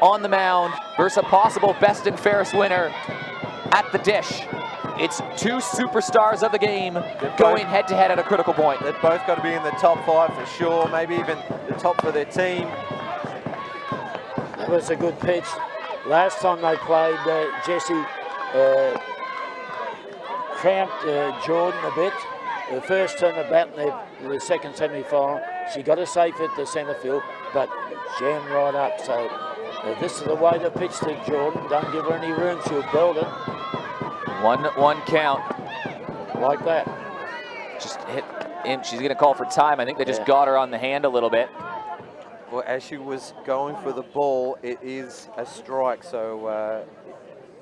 on the mound versus a possible Best and Fairest winner at the dish. It's 2 superstars of the game going head-to-head at a critical point. They've both got to be in the top 5 for sure, maybe even the top for their team. That was a good pitch. Last time they played, Jessie cramped Jordan a bit. The first turn of bat in the second semi-final, she got a safe at the centre field, but jammed right up. So this is the way to pitch to Jordan. Don't give her any room, she'll build it. 1-1 count. Like that. Just hit in. She's going to call for time. I think they just got her on the hand a little bit. Well, as she was going for the ball, it is a strike. So,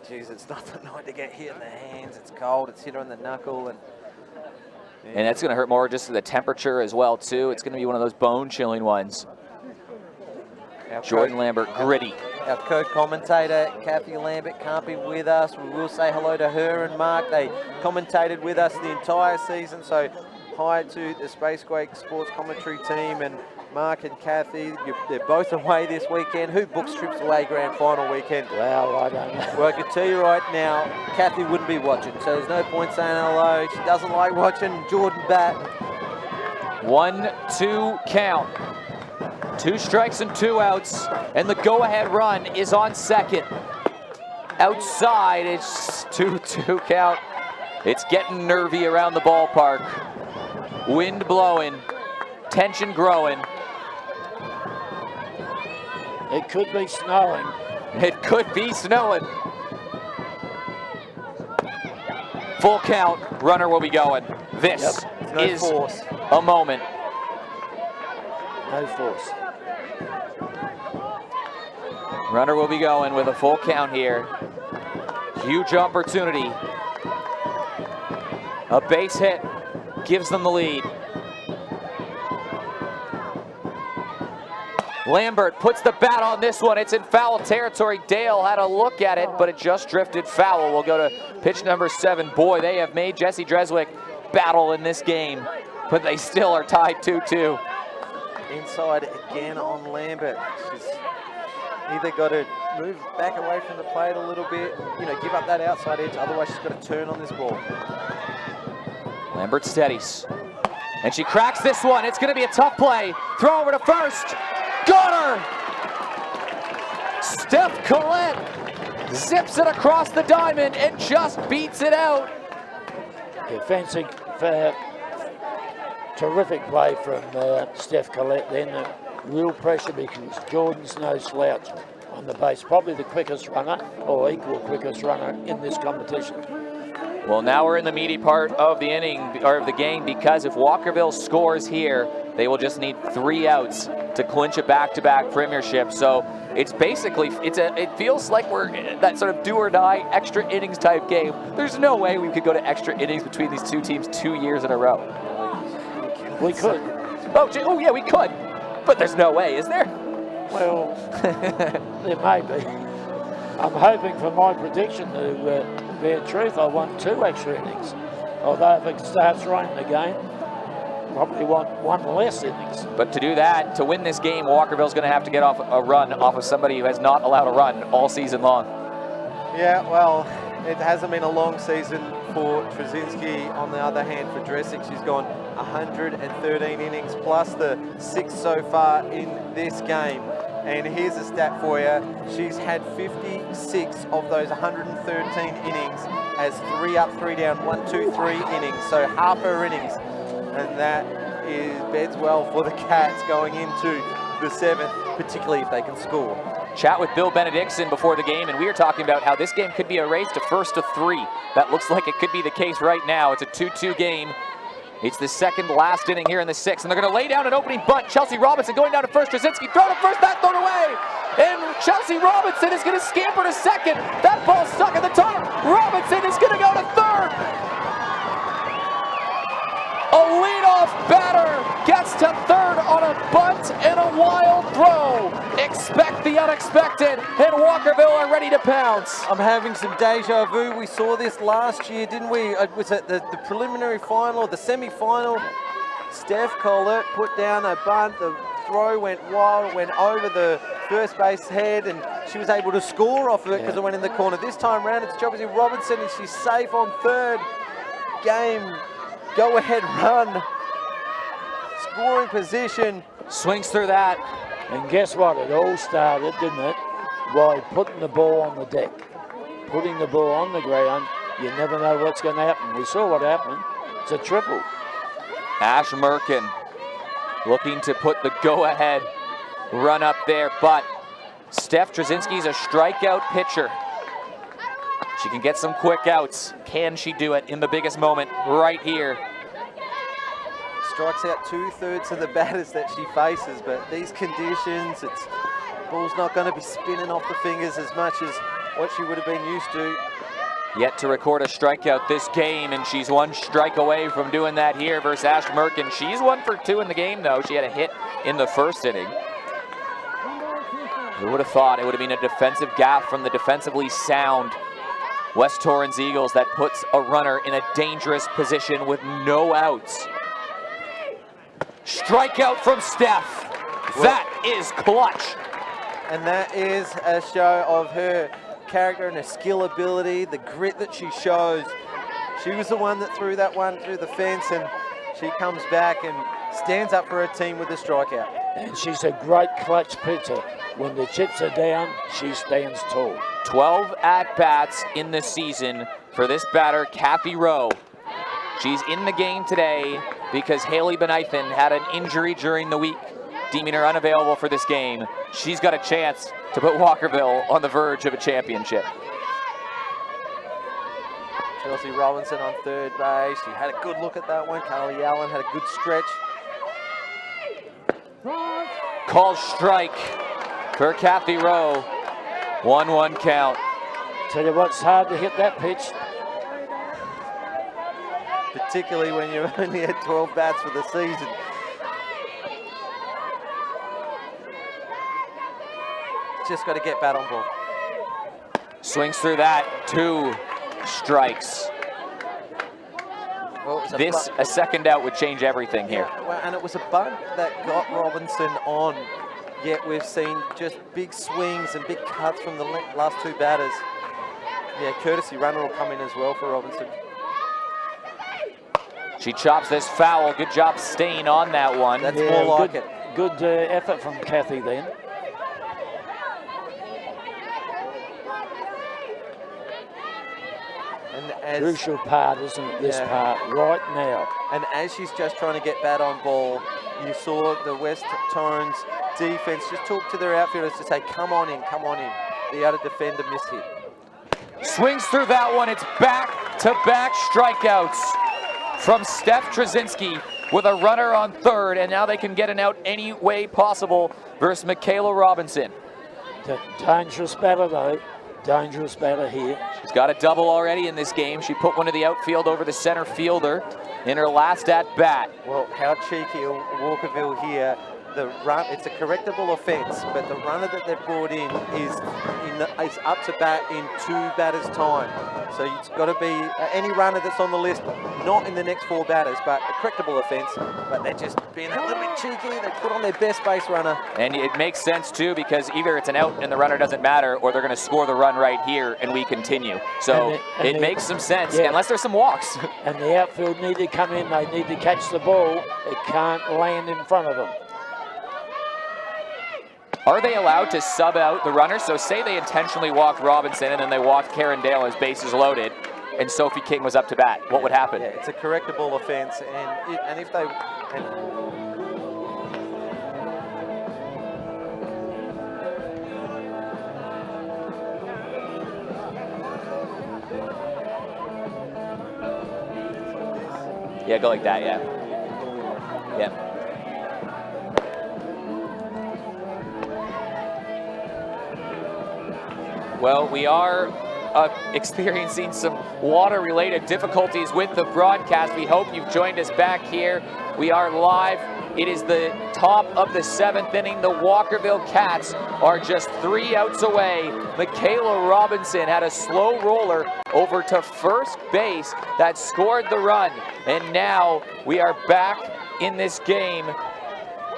geez, it's not the night to get hit in the hands. It's cold. It's hit her on the knuckle. And that's going to hurt more just the temperature as well, too. It's going to be one of those bone-chilling ones. Jordan Lambert, gritty. Our co-commentator, Kathy Lambert, can't be with us. We will say hello to her and Mark. They commentated with us the entire season, so hi to the Spacequake Sports Commentary team. And Mark and Kathy, they're both away this weekend. Who books trips away grand final weekend? Well, I don't know. Well, I can tell you right now, Kathy wouldn't be watching, so there's no point saying hello. She doesn't like watching Jordan bat. 1-2 count. 2 strikes and 2 outs, and the go-ahead run is on second. Outside, it's 2-2 count. It's getting nervy around the ballpark. Wind blowing, tension growing. It could be snowing. It could be snowing. Full count, runner will be going. This is force. A moment. No force. Runner will be going with a full count here. Huge opportunity. A base hit gives them the lead. Lambert puts the bat on this one. It's in foul territory. Dale had a look at it, but it just drifted foul. We'll go to pitch number 7. Boy, they have made Jesse Dreswick battle in this game, but they still are tied 2-2. Inside again on Lambert. She's either got to move back away from the plate a little bit, give up that outside edge, otherwise she's got to turn on this ball. Lambert steadies, and she cracks this one. It's going to be a tough play. Throw over to first. Got her! Steph Collette zips it across the diamond and just beats it out. Defensive, terrific play from Steph Collette then. Real pressure because Jordan's no slouch on the base. Probably the quickest runner, or equal quickest runner in this competition. Well, now we're in the meaty part of the inning, or of the game, because if Walkerville scores here, they will just need 3 outs to clinch a back-to-back premiership. So it's basically, it feels like we're that sort of do or die extra innings type game. There's no way we could go to extra innings between these two teams 2 years in a row. We could. Oh yeah, we could. But there's no way, is there? Well, there may be. I'm hoping for my prediction to bear truth. I want 2 extra innings. Although if it starts raining again, probably want 1 less innings. But to do that, to win this game, Walkerville's going to have to get off a run off of somebody who has not allowed a run all season long. Yeah, well, it hasn't been a long season for Trzynski. On the other hand, for Dreswick, she's gone 113 innings plus the 6 so far in this game. And here's a stat for you. She's had 56 of those 113 innings as 3 up, 3 down, 1, 2, 3 innings. So half her innings. And that beds well for the Cats going into the 7th, particularly if they can score. Chat with Bill Benedictson before the game, and we were talking about how this game could be a race to first of 3. That looks like it could be the case right now. It's a 2-2 game. It's the second last inning here in the 6th, and they're going to lay down an opening bunt. Chelsea Robinson going down to first. Trzynski throw to first, that thrown away. And Chelsea Robinson is going to scamper to second. That ball stuck at the top. Robinson is going to go to third. A leadoff batter gets to third on a bunt and a wild throw. Expect the unexpected, and Walkerville are ready to pounce. I'm having some deja vu. We saw this last year, didn't we? It was at the preliminary final, or the semi-final. Steph Collette put down a bunt. The throw went wild, went over the first base head, and she was able to score off of it because it went in the corner. This time round, it's Chelsea Robinson, and she's safe on third. Game. Go ahead run, scoring position. Swings through that. And guess what? It all started, didn't it, by putting the ball on the deck. Putting the ball on the ground, you never know what's going to happen. We saw what happened. It's a triple. Ash Merkin looking to put the go-ahead run up there, but Steph Trzynski's a strikeout pitcher. She can get some quick outs. Can she do it in the biggest moment right here? Strikes out 2/3 of the batters that she faces, but these conditions, ball's not going to be spinning off the fingers as much as what she would have been used to. Yet to record a strikeout this game, and she's 1 strike away from doing that here versus Ash Merkin. She's 1 for 2 in the game, though. She had a hit in the first inning. Who would have thought it would have been a defensive gaffe from the defensively sound West Torrens Eagles that puts a runner in a dangerous position with no outs. Strikeout from Steph. That is clutch. And that is a show of her character and her skill ability, the grit that she shows. She was the one that threw that one through the fence, and she comes back and stands up for her team with a strikeout. And she's a great clutch pitcher. When the chips are down, she stands tall. 12 at-bats in the season for this batter, Kathy Rowe. She's in the game today because Haley Benithan had an injury during the week. deeming her unavailable for this game. She's got a chance to put Walkerville on the verge of a championship. Chelsea Robinson on third base. She had a good look at that one. Carly Allen had a good stretch. Called strike for Kathy Rowe. 1-1 count. Tell you what's hard to hit that pitch. Particularly when you only had 12 bats for the season. Just got to get bat on ball. Swings through that. 2 strikes. Well, A second out would change everything here. Yeah, well, and it was a bunt that got Robinson on. Yet we've seen just big swings and big cuts from the last 2 batters. Yeah, courtesy runner will come in as well for Robinson. She chops this foul. Good job staying on that one. That's more like it. Good effort from Kathy then. And crucial part, isn't it, this part, right now. And as she's just trying to get bat on ball, you saw the West Torrens defense just talk to their outfielders to say, come on in, be able to defend a miss hit. Swings through that one. It's back-to-back strikeouts from Steph Trzynski with a runner on third, and now they can get an out any way possible versus Michaela Robinson. Dangerous batter though. Dangerous batter here. She's got a double already in this game. She put one to the outfield over the center fielder in her last at-bat. Well, how cheeky Walkerville here. The run, it's a correctable offence, but the runner that they've brought in is up to bat in 2 batters' time. So it's got to be any runner that's on the list, not in the next 4 batters, but a correctable offence. But they're just being a little bit cheeky. They put on their best base runner. And it makes sense, too, because either it's an out and the runner doesn't matter, or they're going to score the run right here and we continue. So it makes some sense, unless there's some walks. And the outfield need to come in. They need to catch the ball. It can't land in front of them. Are they allowed to sub out the runner? So say they intentionally walked Robinson and then they walked Karen Dale as bases loaded and Sophie King was up to bat. What would happen? Yeah, it's a correctable offence, and if they... Yeah, go like that, yeah. Yeah. Well, we are experiencing some water-related difficulties with the broadcast. We hope you've joined us back here. We are live. It is the top of the 7th inning. The Walkerville Cats are just 3 outs away. Michaela Robinson had a slow roller over to first base that scored the run. And now we are back in this game.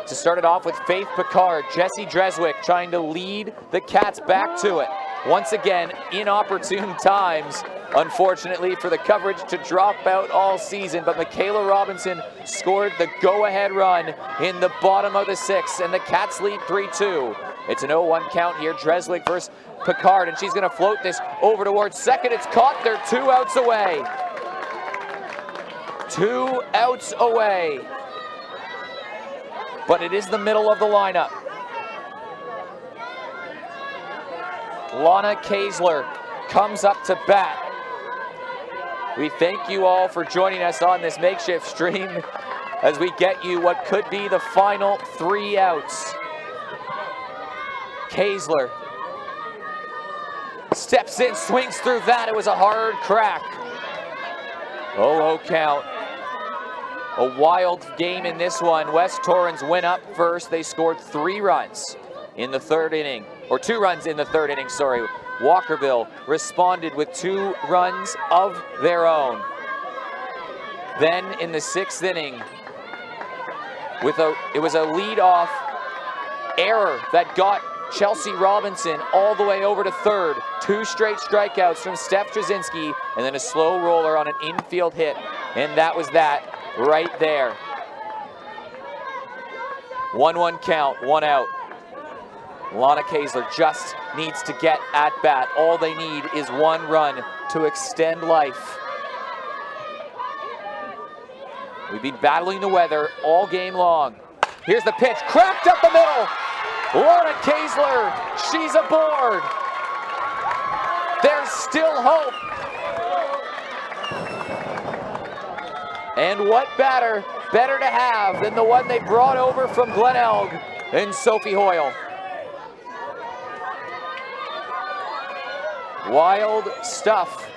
To start it off with Faith Picard, Jessie Dreswick trying to lead the Cats back to it. Once again, inopportune times, unfortunately, for the coverage to drop out all season, but Michaela Robinson scored the go-ahead run in the bottom of the 6th, and the Cats lead 3-2. It's an 0-1 count here, Dreswick versus Picard, and she's going to float this over towards second. It's caught. They're 2 outs away. 2 outs away. But it is the middle of the lineup. Lana Kaesler comes up to bat. We thank you all for joining us on this makeshift stream as we get you what could be the final 3 outs. Kaesler steps in, swings through that. It was a hard crack. 0-0 count. A wild game in this one. West Torrens went up first. They scored 3 runs in the 3rd inning, or 2 runs in the 3rd inning, sorry. Walkerville responded with 2 runs of their own. Then in the 6th inning, it was a lead-off error that got Chelsea Robinson all the way over to 3rd. 2 straight strikeouts from Steph Trzynski, and then a slow roller on an infield hit, and that was that right there. 1-1 count, 1 out. Lana Kaesler just needs to get at bat. All they need is 1 run to extend life. We've been battling the weather all game long. Here's the pitch, cracked up the middle. Lorna Kaesler, she's aboard. There's still hope. And what better to have than the one they brought over from Glenelg in Sophie Hoyle. Wild stuff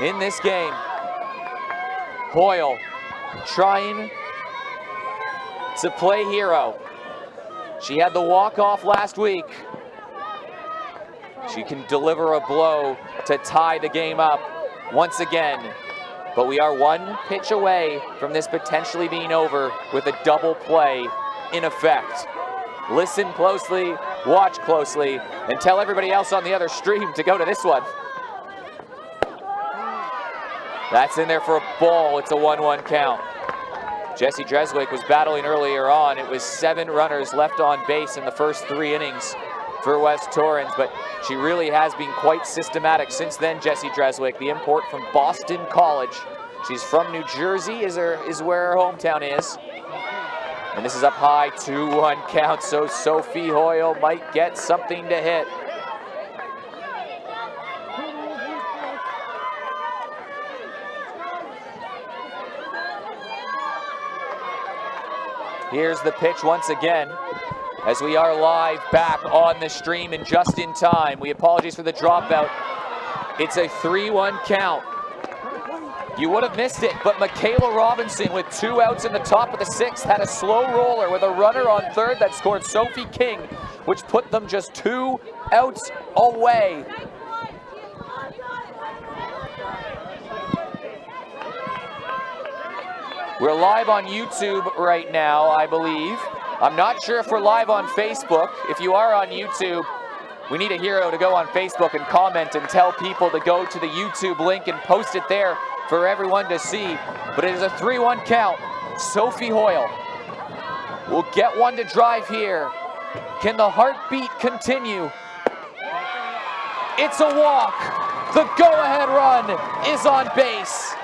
in this game. Hoyle trying to play hero. She had the walk-off last week. She can deliver a blow to tie the game up once again. But we are one pitch away from this potentially being over with a double play in effect. Listen closely, watch closely, and tell everybody else on the other stream to go to this one. That's in there for a ball. It's a 1-1 count. Jessie Dreswick was battling earlier on. It was 7 runners left on base in the first 3 innings for West Torrens, but she really has been quite systematic since then. Jessie Dreswick, the import from Boston College. She's from New Jersey, is where her hometown is. And this is up high, 2-1 count, so Sophie Hoyle might get something to hit. Here's the pitch once again, as we are live back on the stream and just in time. We apologize for the dropout. It's a 3-1 count. You would have missed it, but Michaela Robinson with 2 outs in the top of the 6th had a slow roller with a runner on third that scored Sophie King, which put them just 2 outs away. We're live on YouTube right now, I believe. I'm not sure if we're live on Facebook. If you are on YouTube, we need a hero to go on Facebook and comment and tell people to go to the YouTube link and post it there for everyone to see. But it is a 3-1 count. Sophie Hoyle will get one to drive here. Can the heartbeat continue? It's a walk. The go-ahead run is on base.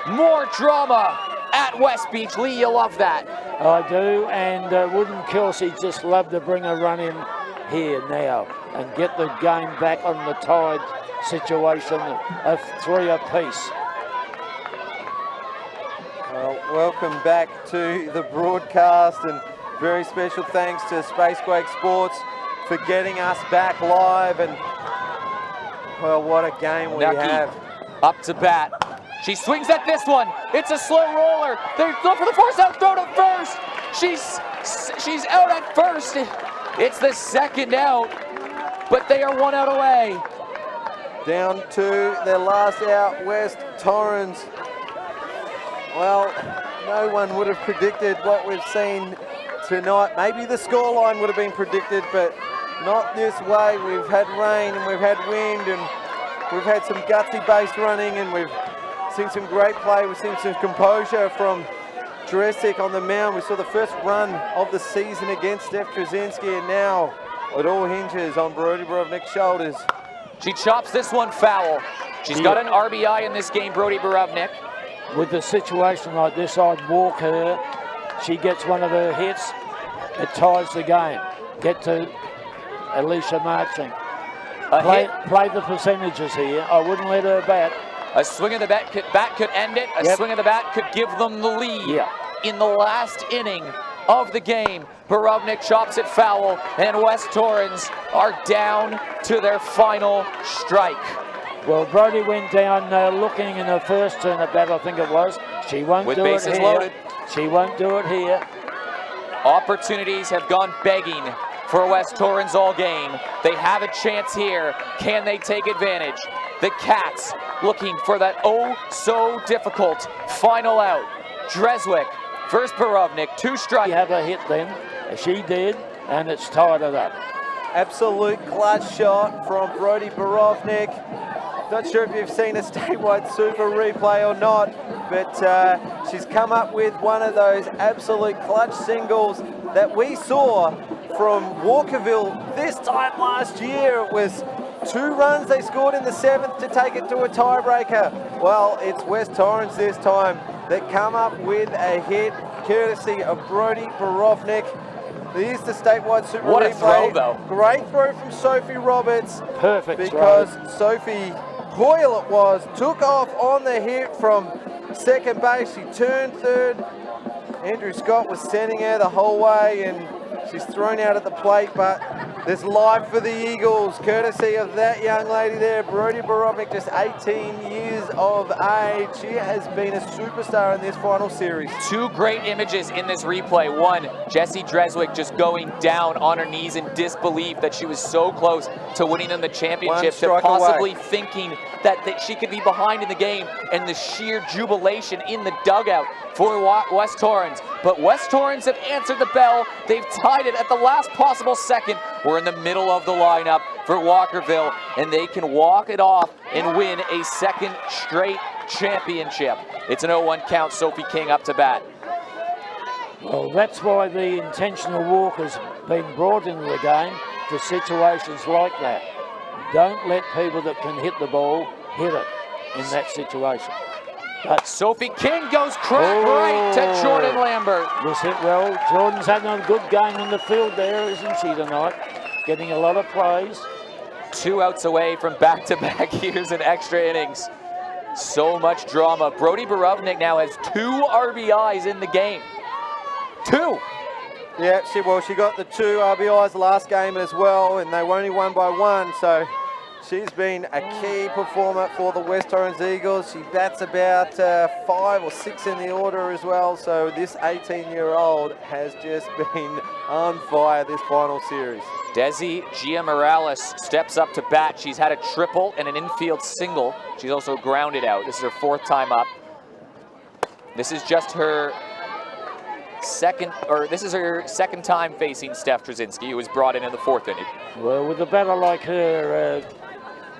More drama at West Beach. Lee, you love that. I do, and wouldn't Kelsey just love to bring a run in here now and get the game back on the tide situation of 3 apiece. Well, welcome back to the broadcast, and very special thanks to Spacequake Sports for getting us back live. And well, what a game we have. Up to bat. She swings at this one. It's a slow roller. They go for the force out throw to first. She's out at first. It's the 2nd out, but they are 1 out away. Down to their last out, West Torrens. Well, no one would have predicted what we've seen tonight. Maybe the scoreline would have been predicted, but not this way. We've had rain and we've had wind and we've had some gutsy base running, and we've seen some great play. We've seen some composure from Dreswick on the mound. We saw the first run of the season against Steph Trzynski, and now it all hinges on Brody Borovnik's shoulders. She chops this one foul. She's got an RBI in this game, Brody Borovnik. With a situation like this, I'd walk her. She gets one of her hits. It ties the game. Get to Alicia marching. Play the percentages here. I wouldn't let her bat. A swing of the bat could end it. A swing of the bat could give them the lead in the last inning of the game. Borovnik chops it foul, and West Torrens are down to their final strike. Well, Brody went down looking in her first turn at bat, I think it was. She won't do it here. With bases loaded. She won't do it here. Opportunities have gone begging for West Torrens all game. They have a chance here. Can they take advantage? The Cats looking for that oh-so-difficult final out. Dreswick versus Borovnik, 2 strikes. You have a hit then. She did, and it's tied it up. Absolute clutch shot from Brody Borovnik. Not sure if you've seen a statewide super replay or not, but she's come up with one of those absolute clutch singles that we saw from Walkerville this time last year. It was 2 runs they scored in the 7th to take it to a tiebreaker. Well, it's West Torrens this time that come up with a hit courtesy of Brody Borovnik. Here's the statewide super What a replay. throw, though. Great throw from Sophie Roberts. Perfect because throw. Sophie Hoyle it was, took off on the hip from second base. She turned third. Andrew Scott was sending her the whole way, and she's thrown out at the plate, but there's life for the Eagles, courtesy of that young lady there, Brody Borovnik, just 18 years of age. She has been a superstar in this final series. Two great images in this replay. One, Jessie Dreswick just going down on her knees in disbelief that she was so close to winning them the championship, to possibly thinking that she could be behind in the game, and the sheer jubilation in the dugout for West Torrens. But West Torrens have answered the bell. They've tied it at the last possible second. We're in the middle of the lineup for Walkerville, and they can walk it off and win a second straight championship. It's an 0-1 count. Sophie King up to bat. Well, that's why the intentional walk has been brought into the game for situations like that. Don't let people that can hit the ball hit it in that situation. But Sophie King goes right to Jordan Lambert. Was hit well. Jordan's having a good game in the field there, isn't she, tonight? Getting a lot of praise. 2 outs away from back-to-back years and extra innings. So much drama. Brody Borovnik now has 2 RBIs in the game. 2. Yeah, she got the 2 RBIs last game as well, and they were only won by 1, so she's been a key performer for the West Torrens Eagles. She bats about 5 or 6 in the order as well, so this 18-year-old has just been on fire this final series. Desi Gia-Morales steps up to bat. She's had a triple and an infield single. She's also grounded out. This is her 4th time up. This is just her second time facing Steph Trzynski, who was brought in the 4th inning. Well, with a batter like her,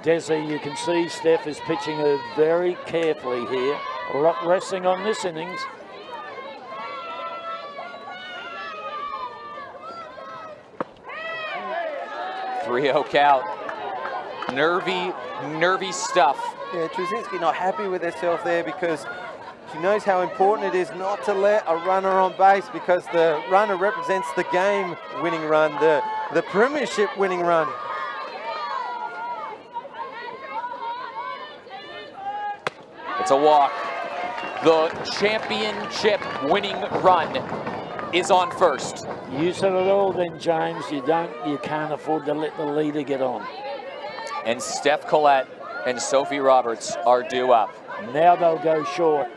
Desi, you can see Steph is pitching her very carefully here. A lot resting on this innings. .3-0 count. Nervy stuff. Yeah, Trzynski not happy with herself there because she knows how important it is not to let a runner on base, because the runner represents the game-winning run, the premiership-winning run. It's a walk. The championship-winning run is on first. You said it all then, James. You can't afford to let the leader get on. And Steph Collette and Sophie Roberts are due up. Now they'll go short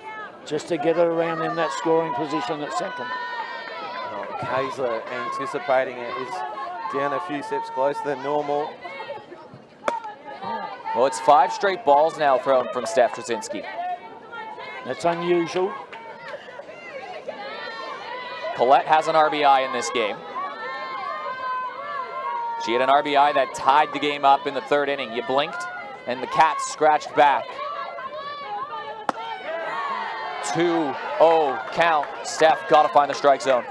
just to get her around in that scoring position at second. Oh, Kayser anticipating it, is down a few steps closer than normal. Well, it's 5 straight balls now thrown from Steph Trzynski. That's unusual. Collette has an RBI in this game. She had an RBI that tied the game up in the 3rd inning. You blinked, and the Cats scratched back. 2-0 count. Steph got to find the strike zone.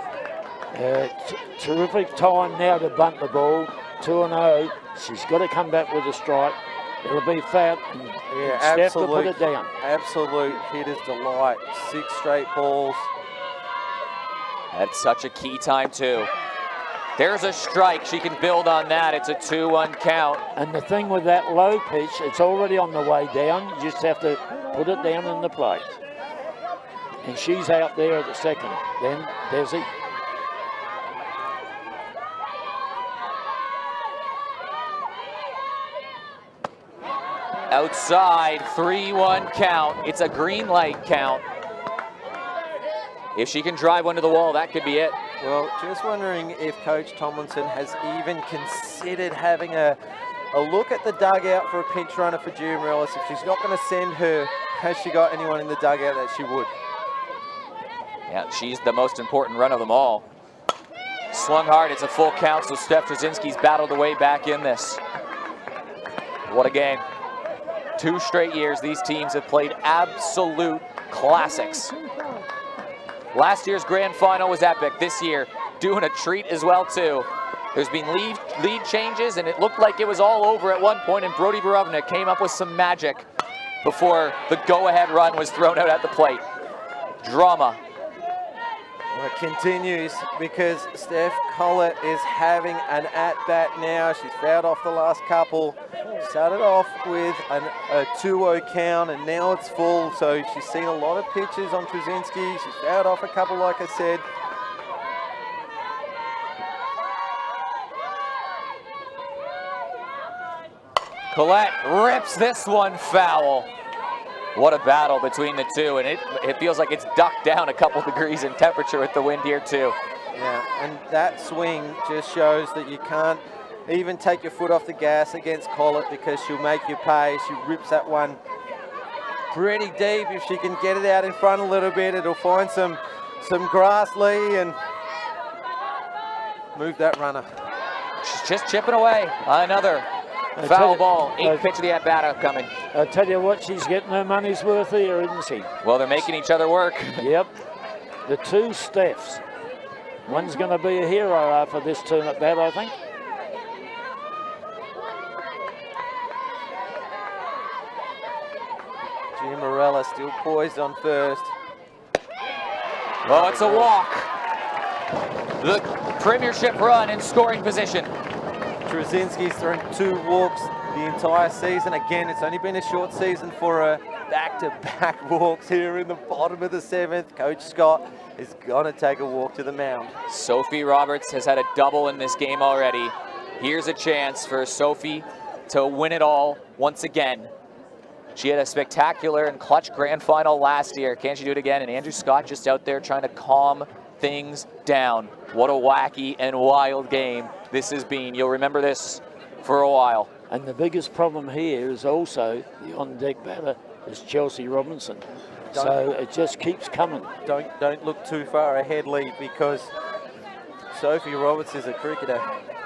Terrific time now to bunt the ball. 2-0. She's got to come back with a strike. It'll be foul. Yeah, Steph to put it down. Absolute hitter's delight. 6 straight balls. That's such a key time, too. There's a strike. She can build on that. It's a 2-1 count. And the thing with that low pitch, it's already on the way down. You just have to put it down in the plate. And she's out there at the second. Then Desi. Outside, 3-1 count. It's a green light count. If she can drive one to the wall, that could be it. Well, just wondering if Coach Tomlinson has even considered having a look at the dugout for a pinch runner for Gia Morales. If she's not going to send her, has she got anyone in the dugout that she would? Yeah, she's the most important run of them all. Swung hard, it's a full count, so Steph Trzynski's battled her way back in this. What a game. 2 straight years these teams have played absolute classics. Last year's grand final was epic. This year, doing a treat as well, too. There's been lead changes, and it looked like it was all over at one point, and Brody Borovnik came up with some magic before the go-ahead run was thrown out at the plate. Drama Well, it continues because Steph Collett is having an at-bat now. She's fouled off the last couple. Started off with a 2-0 count, and now it's full. So she's seen a lot of pitches on Trzynski. She's fouled off a couple, like I said. Collette rips this one foul. What a battle between the two, and it feels like it's ducked down a couple degrees in temperature with the wind here too. Yeah, and that swing just shows that you can't even take your foot off the gas against Collett because she'll make you pay. She rips that one pretty deep. If she can get it out in front a little bit, it'll find some grass, Lee, and move that runner. She's just chipping away. Another foul ball, 8th pitch of the at-bat upcoming. I tell you what, she's getting her money's worth here, isn't she? Well, they're making each other work. Yep. The two Stephs. One's going to be a hero for this term at bat, I think. Gia Morella still poised on first. Oh, it's a walk. The premiership run in scoring position. Trzynski's thrown 2 walks the entire season. Again, it's only been a short season for her. Back-to-back walks here in the bottom of the 7th. Coach Scott is going to take a walk to the mound. Sophie Roberts has had a double in this game already. Here's a chance for Sophie to win it all once again. She had a spectacular and clutch grand final last year. Can she do it again? And Andrew Scott just out there trying to calm things down. What a wacky and wild game this has been. You'll remember this for a while. And the biggest problem here is also the on-deck batter is Chelsea Robinson. So it just keeps coming. Don't look too far ahead, Lee, because Sophie Roberts is a cricketer,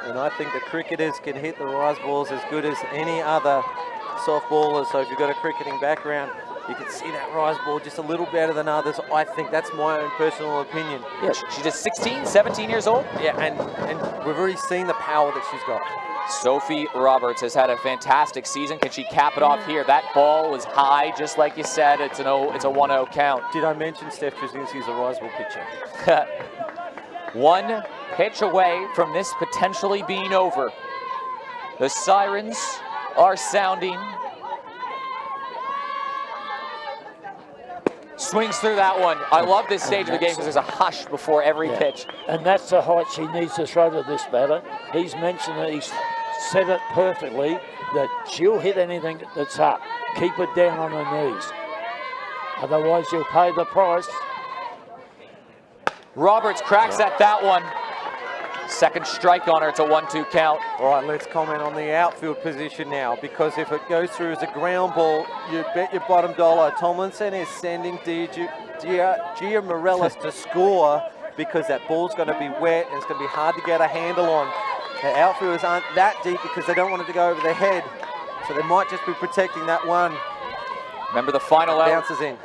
and I think the cricketers can hit the rise balls as good as any other softballers. So if you've got a cricketing background, you can see that rise ball just a little better than others. I think that's my own personal opinion. Yeah, she's just 16, 17 years old. Yeah, and we've already seen the power that she's got. Sophie Roberts has had a fantastic season. Can she cap it off here? That ball was high, just like you said. It's a 1-0 count. Did I mention Steph Trzynski's a rise ball pitcher? 1 pitch away from this potentially being over. The sirens are sounding. Swings through that one. I love this stage of the game because there's a hush before every pitch. And that's the height she needs to throw to this batter. He's mentioned it, he's said it perfectly, that she'll hit anything that's up. Keep it down on her knees. Otherwise, you'll pay the price. Roberts cracks at that one. Second strike on her. It's a 1-2 count. All right, let's comment on the outfield position now, because if it goes through as a ground ball, you bet your bottom dollar Tomlinson is sending Gia Morales to score, because that ball's going to be wet and it's going to be hard to get a handle on. The outfielders aren't that deep because they don't want it to go over their head, so they might just be protecting that one. Remember the final out. Bounces in.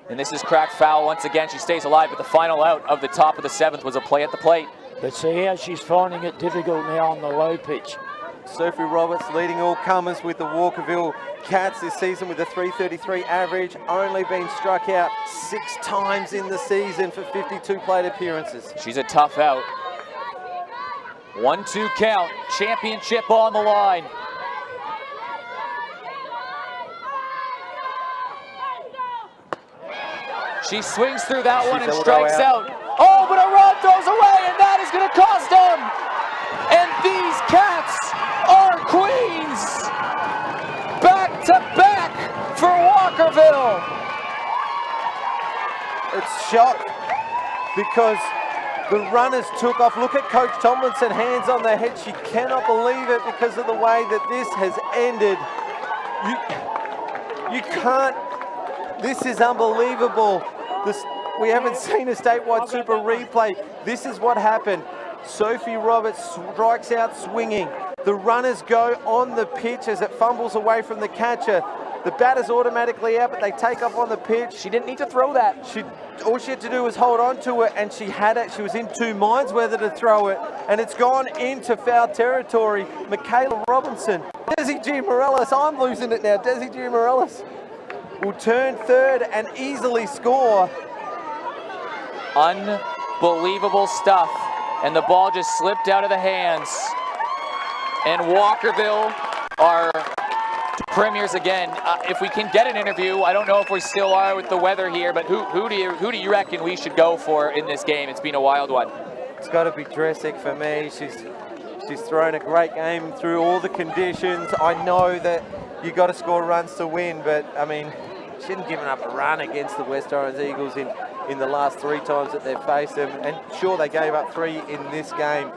And this is cracked foul once again. She stays alive, but the final out of the top of the 7th was a play at the plate. But see how she's finding it difficult now on the low pitch. Sophie Roberts leading all comers with the Walkerville Cats this season with a 333 average, only been struck out 6 times in the season for 52 plate appearances. She's a tough out. 1-2 count, championship on the line. She swings through that one and strikes out. Oh, but a run throws away, and that is going to cost them. And these Cats are queens. Back to back for Walkerville. It's shock because the runners took off. Look at Coach Tomlinson, hands on their head. She cannot believe it because of the way that this has ended. You can't. This is unbelievable. We haven't seen a statewide super replay. This is what happened. Sophie Roberts strikes out swinging. The runners go on the pitch as it fumbles away from the catcher. The batter's automatically out, but they take up on the pitch. She didn't need to throw that. All she had to do was hold on to it, and she had it. She was in 2 minds whether to throw it, and it's gone into foul territory. Michaela Robinson. Desi G. Morales, I'm losing it now. Desi G. Morales will turn third and easily score. Unbelievable stuff. And the ball just slipped out of the hands. And Walkerville are premiers again. If we can get an interview, I don't know if we still are with the weather here, but who do you reckon we should go for in this game? It's been a wild one. It's got to be Dresic for me. She's thrown a great game through all the conditions. I know that you got to score runs to win, but I mean, she hadn't given up a run against the West Torrens Eagles in the last 3 times that they've faced them. And sure, they gave up 3 in this game,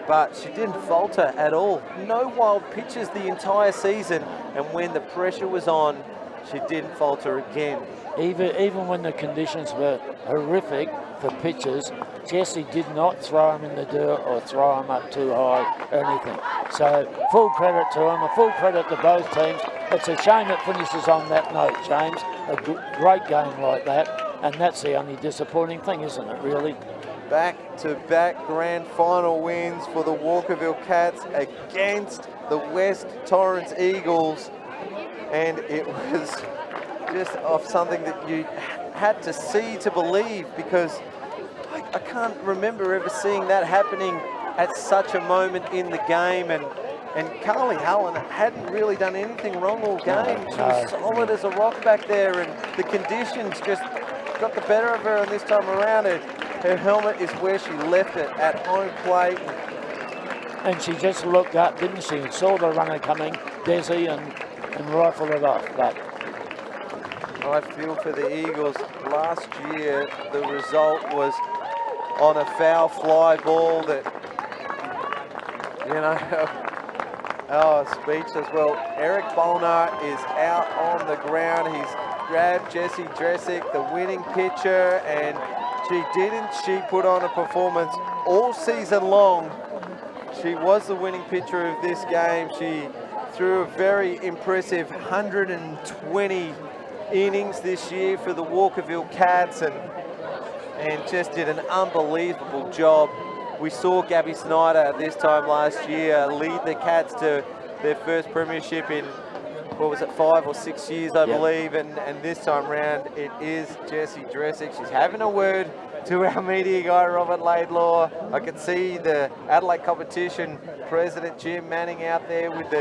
but she didn't falter at all. No wild pitches the entire season, and when the pressure was on, she didn't falter again. Even when the conditions were horrific for pitches, Jessie did not throw them in the dirt or throw them up too high or anything. So full credit to them, a full credit to both teams. It's a shame it finishes on that note, James. A great game like that, and that's the only disappointing thing, isn't it, really? Back-to-back grand final wins for the Walkerville Cats against the West Torrens Eagles, and it was just of something that you had to see to believe, because I can't remember ever seeing that happening at such a moment in the game. And Carly Allen hadn't really done anything wrong all game. She was solid as a rock back there, and the conditions just got the better of her, and this time around her helmet is where she left it, at home plate. And she just looked up, didn't she, and saw the runner coming, Desi, and rifled it off. But I feel for the Eagles. Last year, the result was on a foul fly ball that, you know, speechless. Well, Eric Bolnar is out on the ground. He's grabbed Jessie Dresic, the winning pitcher, and she put on a performance all season long. She was the winning pitcher of this game. She threw a very impressive 120 innings this year for the Walkerville Cats, and just did an unbelievable job. We saw Gabby Snyder this time last year lead the Cats to their first premiership in, what was it, 5 or 6 years, I believe, and this time round it is Jessie Dresic. She's having a word to our media guy, Robert Laidlaw. I can see the Adelaide competition president Jim Manning out there with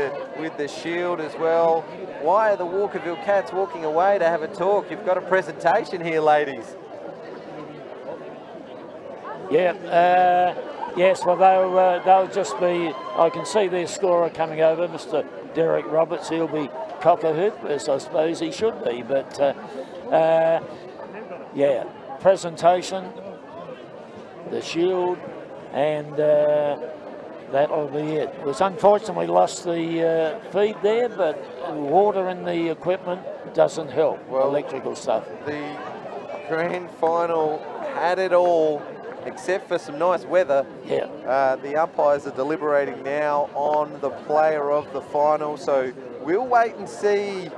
the shield as well. Why are the Walkerville Cats walking away to have a talk? You've got a presentation here, ladies. Yes, well, they'll just be, I can see their scorer coming over, Mr. Derek Roberts. He'll be cock-a-hoop, as I suppose he should be. But, presentation, the shield, and that'll be it. It was unfortunate we lost the feed there, but water in the equipment doesn't help, electrical stuff. The grand final had it all, except for some nice weather. The umpires are deliberating now on the player of the final, so we'll wait and see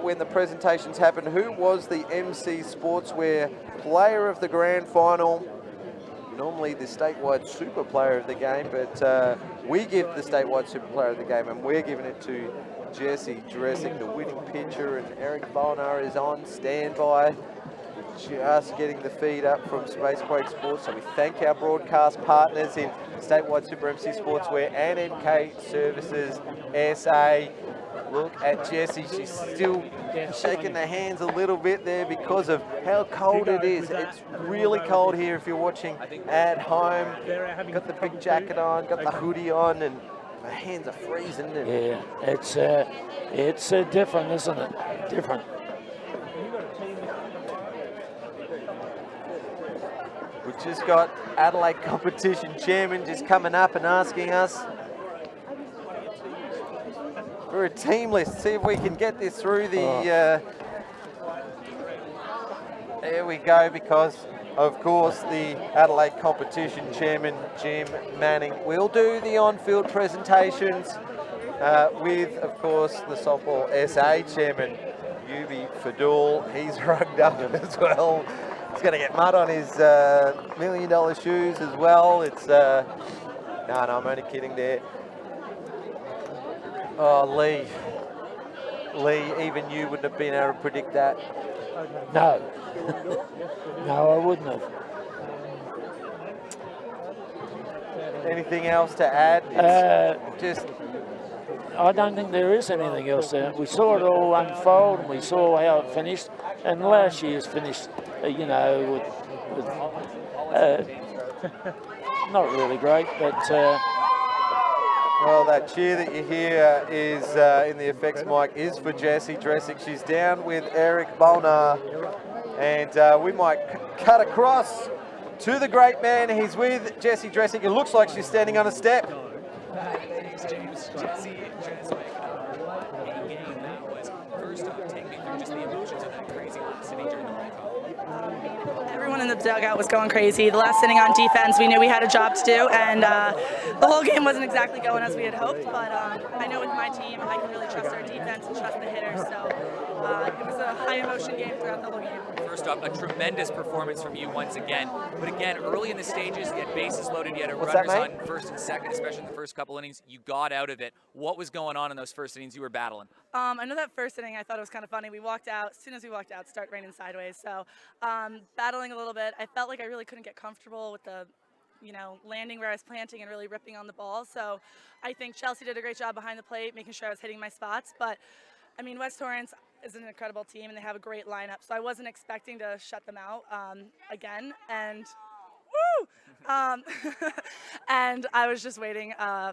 when the presentations happen who was the MC Sportswear player of the grand final. Normally the statewide super player of the game, but we give the statewide super player of the game, and we're giving it to Jessie Dresic, the winning pitcher, and Eric Bolnar is on standby, just getting the feed up from Space Quake Sports. So we thank our broadcast partners in Statewide Super MC Sportswear and MK Services SA. Look at Jessie, she's still shaking the hands a little bit there because of how cold it is. It's really cold here if you're watching at home. Got the big jacket on, got the hoodie on, and my hands are freezing. Yeah, it's different, isn't it? Different. We've just got Adelaide competition chairman just coming up and asking us for a team list. See if we can get this through the... there we go, because of course the Adelaide competition chairman, Jim Manning, will do the on-field presentations with, of course, the softball SA chairman, Yubi Fadul. He's rugged up as well. He's going to get mud on his $1 million shoes as well. It's no, I'm only kidding there. Oh, Lee, even you wouldn't have been able to predict that. No, no, I wouldn't have. Anything else to add? It's I don't think there is anything else there. We saw it all unfold and we saw how it finished. And last year's finished, you know, with not really great, but... well, that cheer that you hear is in the effects mic is for Jessie Dresick. She's down with Eric Bolnar. And we might cut across to the great man. He's with Jessie Dresick. It looks like she's standing on a step. James, Jessie Dresick, a game that was first up. Take me through just the emotions of that crazy last inning during the break. Everyone in the dugout was going crazy. The last inning on defense, we knew we had a job to do, and the whole game wasn't exactly going as we had hoped, but I know with my team, I can really trust our defense and trust the hitters, so it was a high-emotion game throughout the whole game. First up, a tremendous performance from you once again. But again, early in the stages, you had bases loaded, you had runners on first and second, especially in the first couple innings. You got out of it. What was going on in those first innings you were battling? I know that first inning, I thought it was kind of funny. We walked out, as soon as we walked out, it started raining sideways. So battling a little bit. I felt like I really couldn't get comfortable with the, you know, landing where I was planting and really ripping on the ball. So I think Chelsea did a great job behind the plate, making sure I was hitting my spots. But I mean, West Torrens is an incredible team and they have a great lineup. So I wasn't expecting to shut them out again. And and I was just waiting. I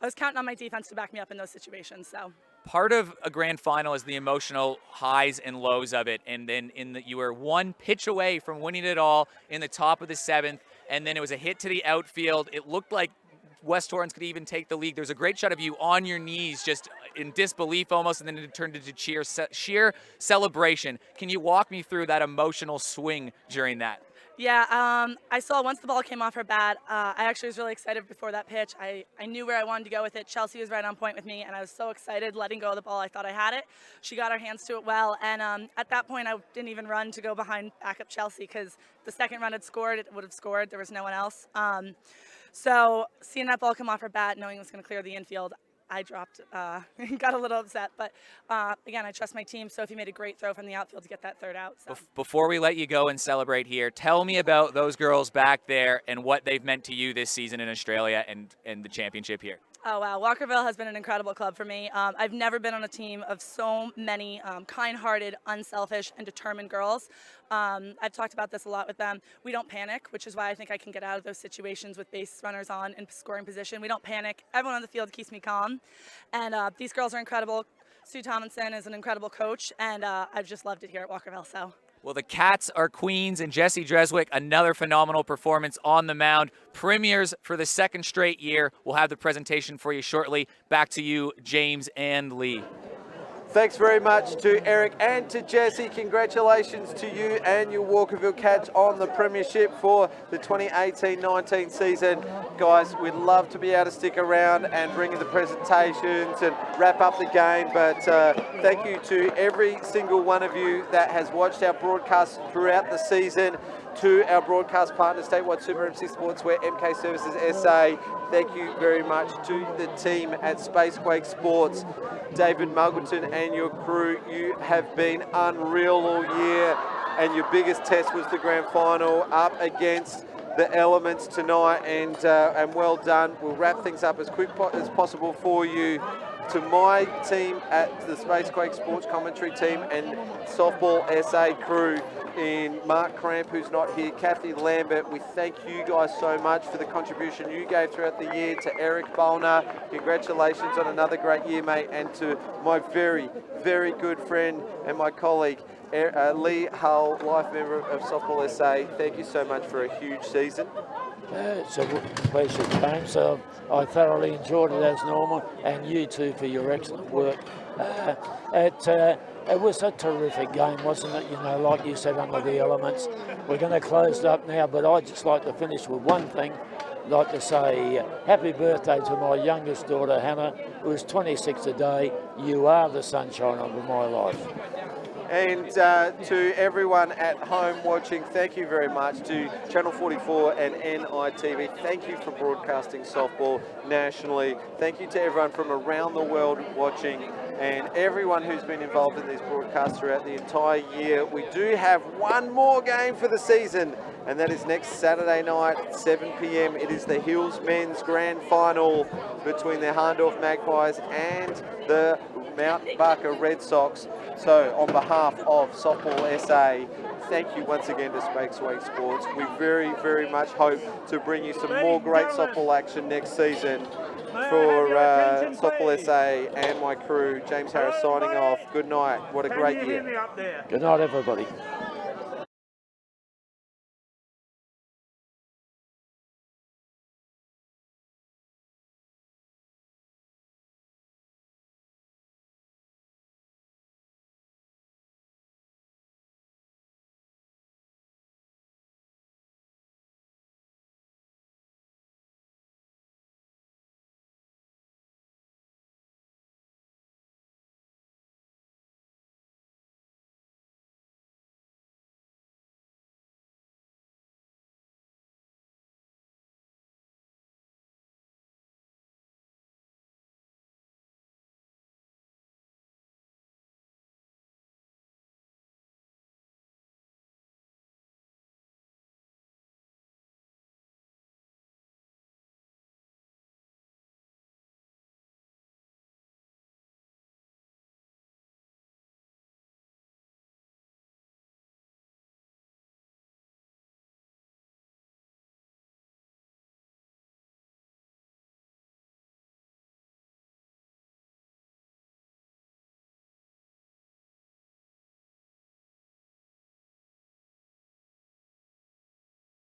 was counting on my defense to back me up in those situations. So part of a grand final is the emotional highs and lows of it. And then you were one pitch away from winning it all in the top of the seventh. And then it was a hit to the outfield. It looked like West Torrens could even take the lead. There's a great shot of you on your knees, just in disbelief almost, and then it turned into sheer celebration. Can you walk me through that emotional swing during that? Yeah, I saw once the ball came off her bat, I actually was really excited before that pitch. I knew where I wanted to go with it. Chelsea was right on point with me, and I was so excited letting go of the ball. I thought I had it. She got her hands to it well, and at that point, I didn't even run to go behind backup Chelsea because the second run had scored, it would have scored. There was no one else. So seeing that ball come off her bat, knowing it was going to clear the infield, I dropped, got a little upset. But again, I trust my team. Sophie made a great throw from the outfield to get that third out. So. Before we let you go and celebrate here, tell me about those girls back there and what they've meant to you this season in Australia and the championship here. Oh, wow. Walkerville has been an incredible club for me. I've never been on a team of so many kind-hearted, unselfish, and determined girls. I've talked about this a lot with them. We don't panic, which is why I think I can get out of those situations with base runners on in scoring position. We don't panic. Everyone on the field keeps me calm. And these girls are incredible. Sue Tomlinson is an incredible coach, and I've just loved it here at Walkerville. So. Well, the Cats are queens, and Jessie Dresick, another phenomenal performance on the mound. Premiers for the second straight year. We'll have the presentation for you shortly. Back to you, James and Lee. Thanks very much to Eric and to Jessie. Congratulations to you and your Walkerville Cats on the premiership for the 2018-19 season. Guys, we'd love to be able to stick around and bring you the presentations and wrap up the game, but thank you to every single one of you that has watched our broadcast throughout the season, to our broadcast partner, Statewide Super MC Sportswear, MK Services SA. Thank you very much to the team at Spacequake Sports, David Muggleton and your crew. You have been unreal all year, and your biggest test was the grand final up against the elements tonight, and well done. We'll wrap things up as quick as possible for you. To my team at the Spacequake Sports commentary team and Softball SA crew, in Mark Cramp, who's not here, Kathy Lambert, we thank you guys so much for the contribution you gave throughout the year. To Eric Bolnar, congratulations on another great year, mate. And to my very, very good friend and my colleague, Lee Hull, life member of Softball SA, thank you so much for a huge season. It's a pleasure, James. So I thoroughly enjoyed it as normal, and you too for your excellent work. It was a terrific game, wasn't it? You know, like you said, under the elements. We're going to close it up now, but I'd just like to finish with one thing. I'd like to say happy birthday to my youngest daughter, Hannah, who is 26 today. You are the sunshine of my life. And to everyone at home watching, thank you very much. To Channel 44 and NITV, thank you for broadcasting softball nationally. Thank you to everyone from around the world watching. and everyone who's been involved in these broadcasts throughout the entire year. We do have one more game for the season, and that is next Saturday night at 7 p.m. It is the Hills Men's Grand Final between the Harndorf Magpies and the Mount Barker Red Sox. So on behalf of Softball SA, thank you once again to Spakesway Sports. We very, very much hope to bring you some more great softball action next season. For Softball SA and my crew, James Harris signing off. Good night. What a great year. Good night, everybody.